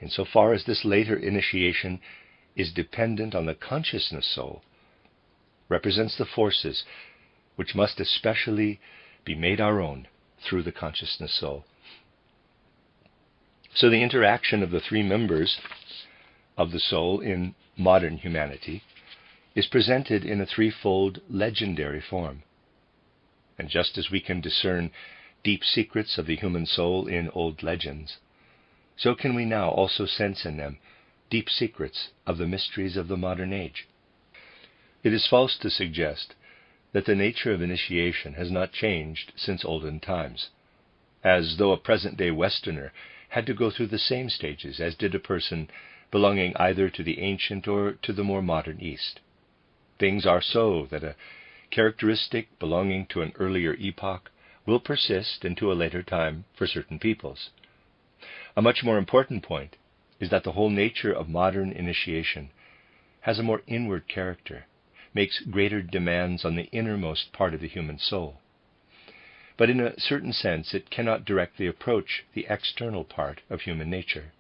insofar as this later initiation is dependent on the consciousness soul, represents the forces which must especially be made our own through the consciousness soul. So the interaction of the three members of the soul in modern humanity is presented in a threefold legendary form. And just as we can discern deep secrets of the human soul in old legends, so can we now also sense in them deep secrets of the mysteries of the modern age. It is false to suggest that the nature of initiation has not changed since olden times, as though a present-day Westerner had to go through the same stages as did a person belonging either to the ancient or to the more modern East. Things are so that a characteristic belonging to an earlier epoch will persist into a later time for certain peoples. A much more important point is that the whole nature of modern initiation has a more inward character, makes greater demands on the innermost part of the human soul. But in a certain sense it cannot directly approach the external part of human nature.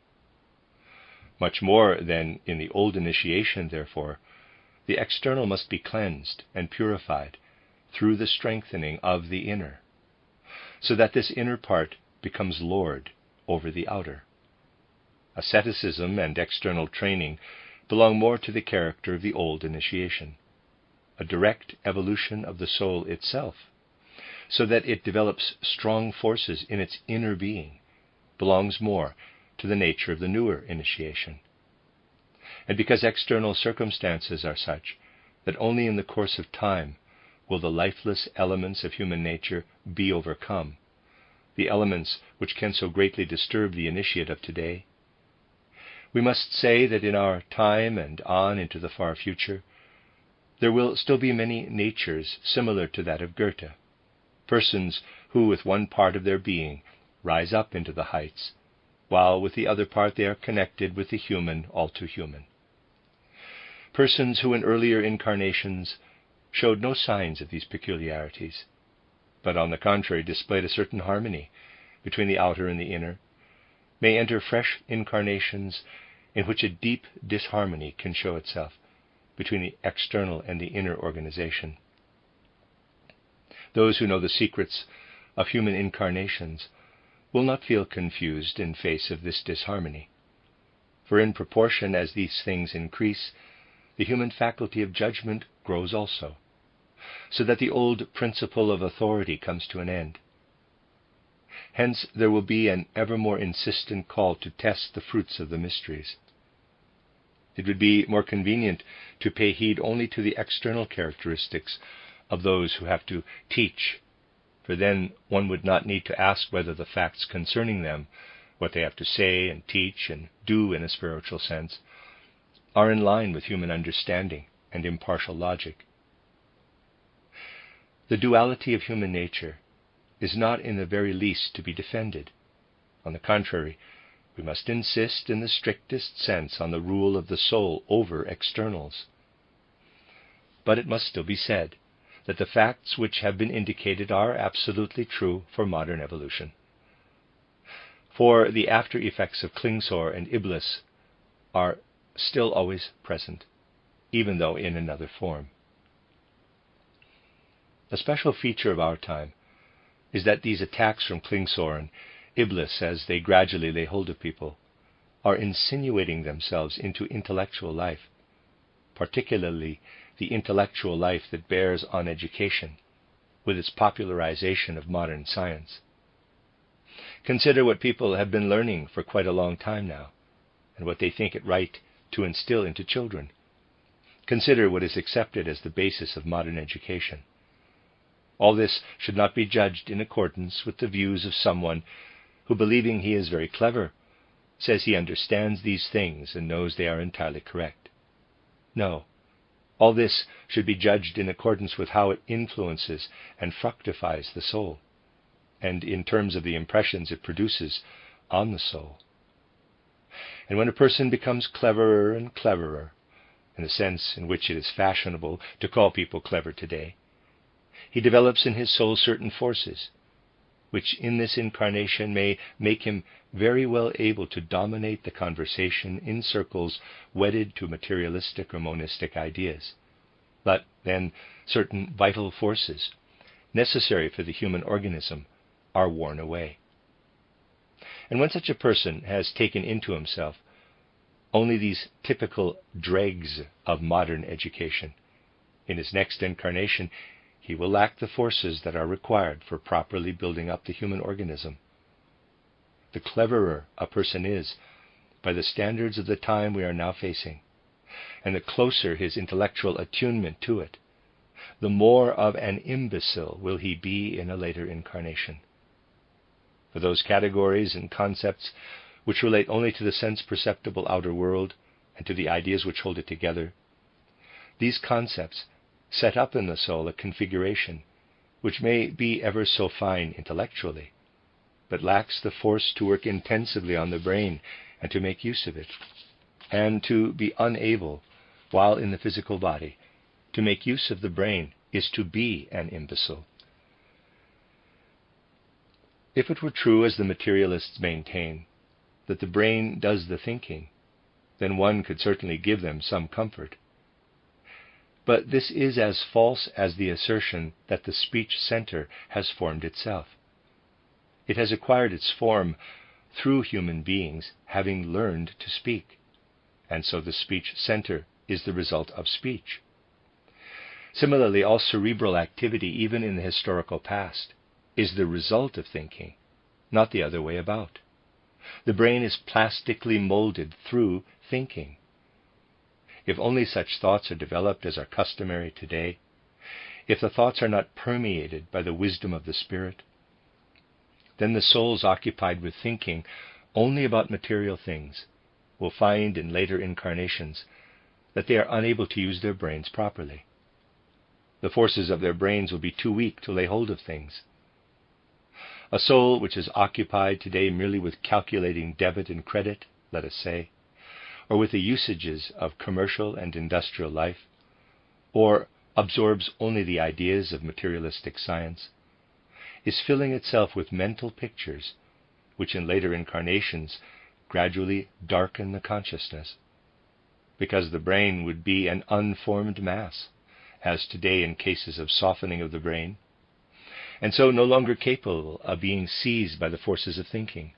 Much more than in the old initiation, therefore, the external must be cleansed and purified through the strengthening of the inner, so that this inner part becomes lord over the outer. Asceticism and external training belong more to the character of the old initiation, a direct evolution of the soul itself, so that it develops strong forces in its inner being, belongs more to the nature of the newer initiation. And because external circumstances are such that only in the course of time will the lifeless elements of human nature be overcome, the elements which can so greatly disturb the initiate of today, we must say that in our time and on into the far future, there will still be many natures similar to that of Goethe, persons who with one part of their being rise up into the heights, while with the other part they are connected with the human all too human. Persons who in earlier incarnations showed no signs of these peculiarities, but on the contrary displayed a certain harmony between the outer and the inner, may enter fresh incarnations in which a deep disharmony can show itself between the external and the inner organization. Those who know the secrets of human incarnations will not feel confused in face of this disharmony, for in proportion as these things increase, the human faculty of judgment grows also, so that the old principle of authority comes to an end. Hence there will be an ever more insistent call to test the fruits of the mysteries. It would be more convenient to pay heed only to the external characteristics of those who have to teach, for then one would not need to ask whether the facts concerning them, what they have to say and teach and do in a spiritual sense, are in line with human understanding and impartial logic. The duality of human nature is not in the very least to be defended. On the contrary, we must insist in the strictest sense on the rule of the soul over externals. But it must still be said that the facts which have been indicated are absolutely true for modern evolution. For the after effects of Klingsor and Iblis are still always present, even though in another form. A special feature of our time is that these attacks from Klingsor and Iblis, as they gradually lay hold of people, are insinuating themselves into intellectual life, particularly the intellectual life that bears on education, with its popularization of modern science. Consider what people have been learning for quite a long time now, and what they think it right to instill into children. Consider what is accepted as the basis of modern education. All this should not be judged in accordance with the views of someone who, believing he is very clever, says he understands these things and knows they are entirely correct. No, all this should be judged in accordance with how it influences and fructifies the soul, and in terms of the impressions it produces on the soul. And when a person becomes cleverer and cleverer, in the sense in which it is fashionable to call people clever today, he develops in his soul certain forces, which in this incarnation may make him very well able to dominate the conversation in circles wedded to materialistic or monistic ideas. But then certain vital forces, necessary for the human organism, are worn away. And when such a person has taken into himself only these typical dregs of modern education, in his next incarnation he will lack the forces that are required for properly building up the human organism. The cleverer a person is, by the standards of the time we are now facing, and the closer his intellectual attunement to it, the more of an imbecile will he be in a later incarnation. For those categories and concepts which relate only to the sense-perceptible outer world and to the ideas which hold it together, these concepts set up in the soul a configuration which may be ever so fine intellectually, but lacks the force to work intensively on the brain and to make use of it, and to be unable, while in the physical body, to make use of the brain is to be an imbecile. If it were true, as the materialists maintain, that the brain does the thinking, then one could certainly give them some comfort. But this is as false as the assertion that the speech center has formed itself. It has acquired its form through human beings having learned to speak, and so the speech center is the result of speech. Similarly, all cerebral activity, even in the historical past, is the result of thinking, not the other way about. The brain is plastically molded through thinking. If only such thoughts are developed as are customary today, if the thoughts are not permeated by the wisdom of the Spirit, then the souls occupied with thinking only about material things will find in later incarnations that they are unable to use their brains properly. The forces of their brains will be too weak to lay hold of things. A soul which is occupied today merely with calculating debit and credit, let us say, or with the usages of commercial and industrial life, or absorbs only the ideas of materialistic science, is filling itself with mental pictures which in later incarnations gradually darken the consciousness, because the brain would be an unformed mass, as today in cases of softening of the brain, and so no longer capable of being seized by the forces of thinking.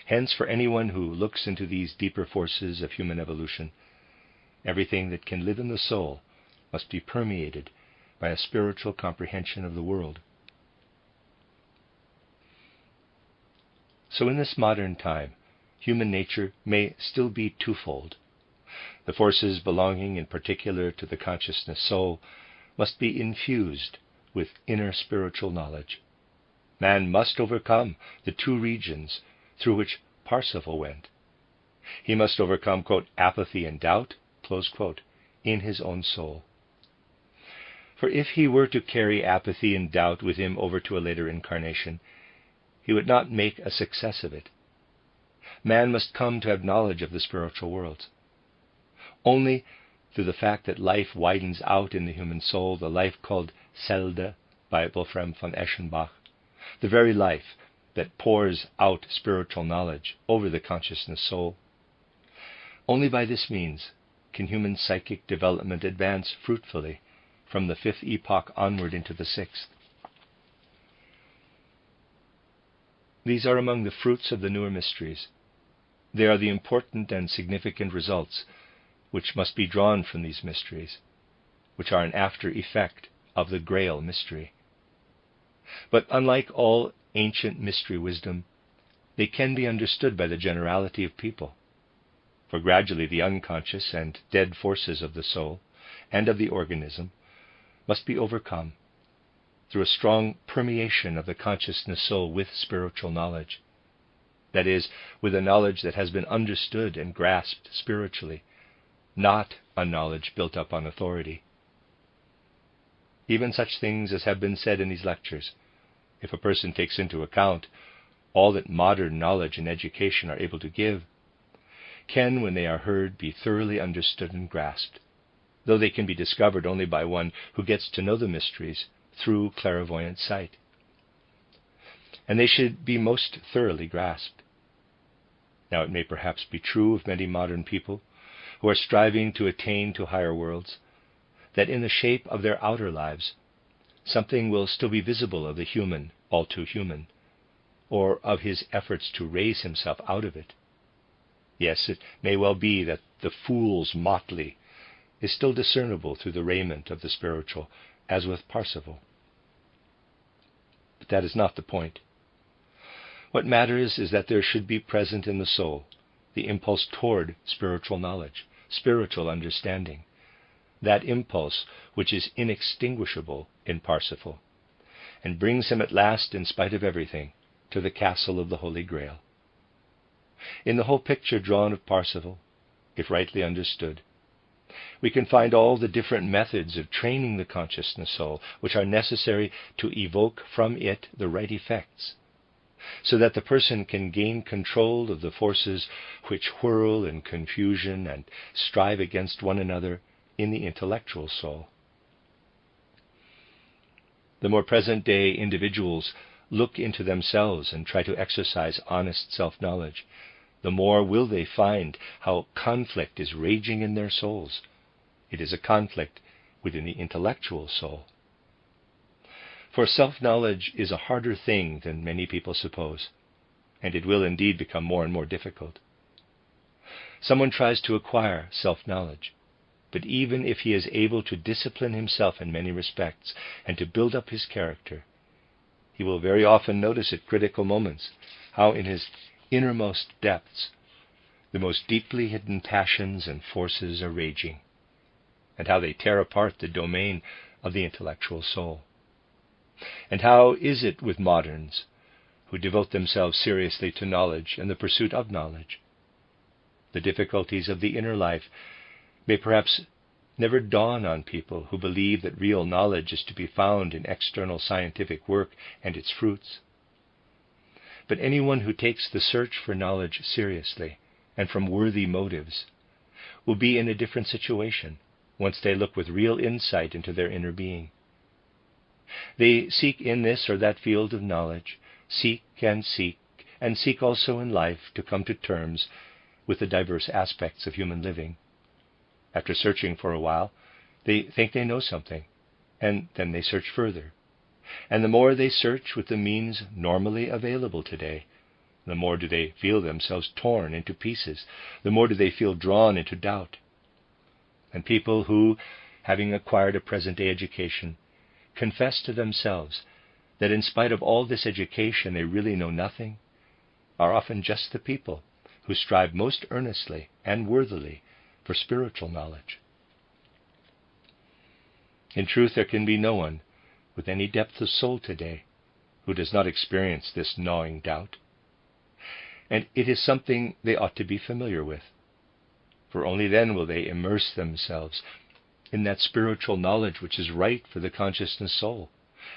Hence, for anyone who looks into these deeper forces of human evolution, everything that can live in the soul must be permeated by a spiritual comprehension of the world. So in this modern time, human nature may still be twofold. The forces belonging in particular to the consciousness soul must be infused with inner spiritual knowledge. Man must overcome the two regions through which Parsifal went. He must overcome, quote, apathy and doubt, close quote, in his own soul. For if he were to carry apathy and doubt with him over to a later incarnation, he would not make a success of it. Man must come to have knowledge of the spiritual world. Only through the fact that life widens out in the human soul, the life called Selde by Wolfram von Eschenbach, the very life that pours out spiritual knowledge over the consciousness soul, only by this means can human psychic development advance fruitfully from the fifth epoch onward into the sixth. These are among the fruits of the newer mysteries. They are the important and significant results which must be drawn from these mysteries, which are an after effect of the Grail mystery. But unlike all ancient mystery wisdom, they can be understood by the generality of people. For gradually the unconscious and dead forces of the soul and of the organism must be overcome through a strong permeation of the consciousness soul with spiritual knowledge. That is, with a knowledge that has been understood and grasped spiritually, not a knowledge built up on authority. Even such things as have been said in these lectures, if a person takes into account all that modern knowledge and education are able to give, can, when they are heard, be thoroughly understood and grasped, though they can be discovered only by one who gets to know the mysteries through clairvoyant sight. And they should be most thoroughly grasped. Now it may perhaps be true of many modern people who are striving to attain to higher worlds, that in the shape of their outer lives, something will still be visible of the human, all too human, or of his efforts to raise himself out of it. Yes, it may well be that the fool's motley is still discernible through the raiment of the spiritual, as with Parsifal. But that is not the point. What matters is that there should be present in the soul the impulse toward spiritual knowledge, spiritual understanding, that impulse which is inextinguishable in Parsifal, and brings him at last, in spite of everything, to the castle of the Holy Grail. In the whole picture drawn of Parsifal, if rightly understood, we can find all the different methods of training the consciousness soul which are necessary to evoke from it the right effects, so that the person can gain control of the forces which whirl in confusion and strive against one another in the intellectual soul. The more present-day individuals look into themselves and try to exercise honest self-knowledge, the more will they find how conflict is raging in their souls. It is a conflict within the intellectual soul. For self-knowledge is a harder thing than many people suppose, and it will indeed become more and more difficult. Someone tries to acquire self-knowledge, but even if he is able to discipline himself in many respects and to build up his character, he will very often notice at critical moments how in his innermost depths the most deeply hidden passions and forces are raging, and how they tear apart the domain of the intellectual soul. And how is it with moderns who devote themselves seriously to knowledge and the pursuit of knowledge? The difficulties of the inner life may perhaps never dawn on people who believe that real knowledge is to be found in external scientific work and its fruits. But anyone who takes the search for knowledge seriously and from worthy motives will be in a different situation once they look with real insight into their inner being. They seek in this or that field of knowledge, seek, and seek also in life to come to terms with the diverse aspects of human living. After searching for a while, they think they know something, and then they search further. And the more they search with the means normally available today, the more do they feel themselves torn into pieces, the more do they feel drawn into doubt. And people who, having acquired a present-day education, confess to themselves that in spite of all this education they really know nothing, are often just the people who strive most earnestly and worthily for spiritual knowledge. In truth, there can be no one with any depth of soul today who does not experience this gnawing doubt. And it is something they ought to be familiar with, for only then will they immerse themselves in that spiritual knowledge which is right for the consciousness soul,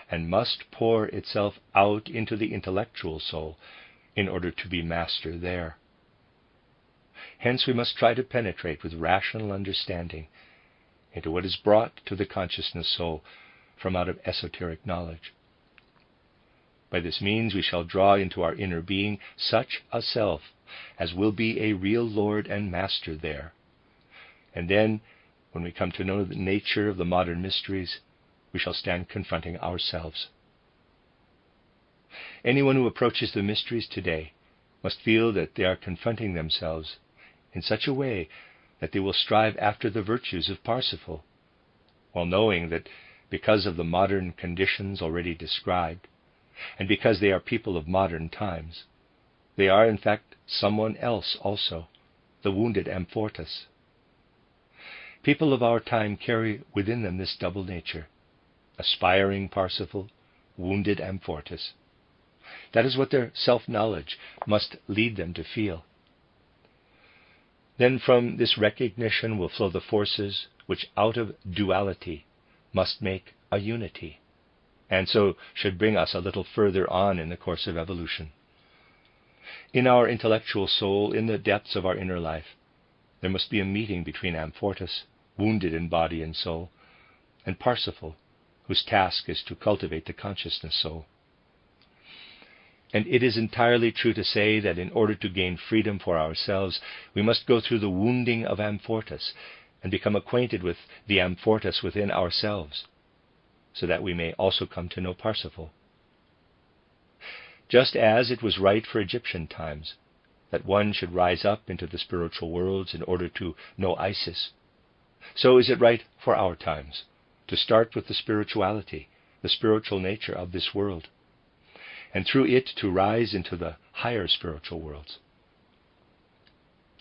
and must pour itself out into the intellectual soul in order to be master there. Hence we must try to penetrate with rational understanding into what is brought to the consciousness soul from out of esoteric knowledge. By this means we shall draw into our inner being such a self as will be a real Lord and Master there. And then, when we come to know the nature of the modern mysteries, we shall stand confronting ourselves. Anyone who approaches the mysteries today must feel that they are confronting themselves in such a way that they will strive after the virtues of Parsifal, while knowing that because of the modern conditions already described, and because they are people of modern times, they are in fact someone else also, the wounded Amfortas. People of our time carry within them this double nature, aspiring Parsifal, wounded Amfortas. That is what their self-knowledge must lead them to feel. Then from this recognition will flow the forces which out of duality must make a unity, and so should bring us a little further on in the course of evolution. In our intellectual soul, in the depths of our inner life, there must be a meeting between Amfortas, wounded in body and soul, and Parsifal, whose task is to cultivate the consciousness soul. And it is entirely true to say that in order to gain freedom for ourselves, we must go through the wounding of Amfortas and become acquainted with the Amfortas within ourselves, so that we may also come to know Parsifal. Just as it was right for Egyptian times that one should rise up into the spiritual worlds in order to know Isis, so is it right for our times to start with the spirituality, the spiritual nature of this world, and through it to rise into the higher spiritual worlds.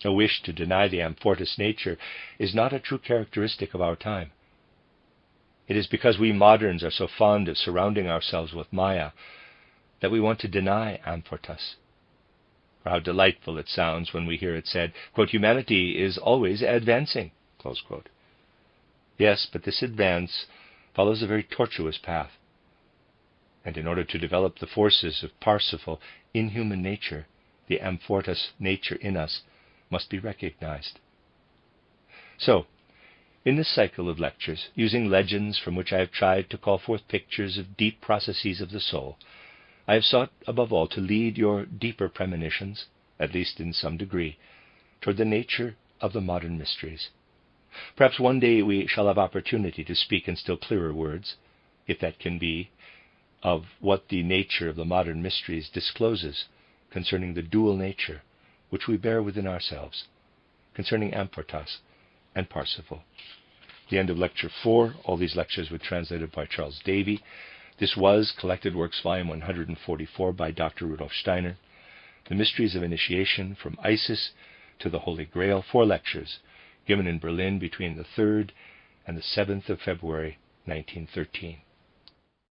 A wish to deny the Amfortas nature is not a true characteristic of our time. It is because we moderns are so fond of surrounding ourselves with Maya that we want to deny Amfortas. For how delightful it sounds when we hear it said, quote, humanity is always advancing, close quote. Yes, but this advance follows a very tortuous path. And in order to develop the forces of Parsifal in human nature, the Amfortas nature in us must be recognized. So, in this cycle of lectures, using legends from which I have tried to call forth pictures of deep processes of the soul, I have sought above all to lead your deeper premonitions, at least in some degree, toward the nature of the modern mysteries. Perhaps one day we shall have opportunity to speak in still clearer words, if that can be, of what the nature of the modern mysteries discloses concerning the dual nature which we bear within ourselves, concerning Amfortas and Parsifal. The end of Lecture 4. All these lectures were translated by Charles Davy. This was Collected Works, Volume 144 by Dr. Rudolf Steiner. The Mysteries of Initiation from Isis to the Holy Grail, 4 lectures, given in Berlin between the 3rd and the 7th of February, 1913.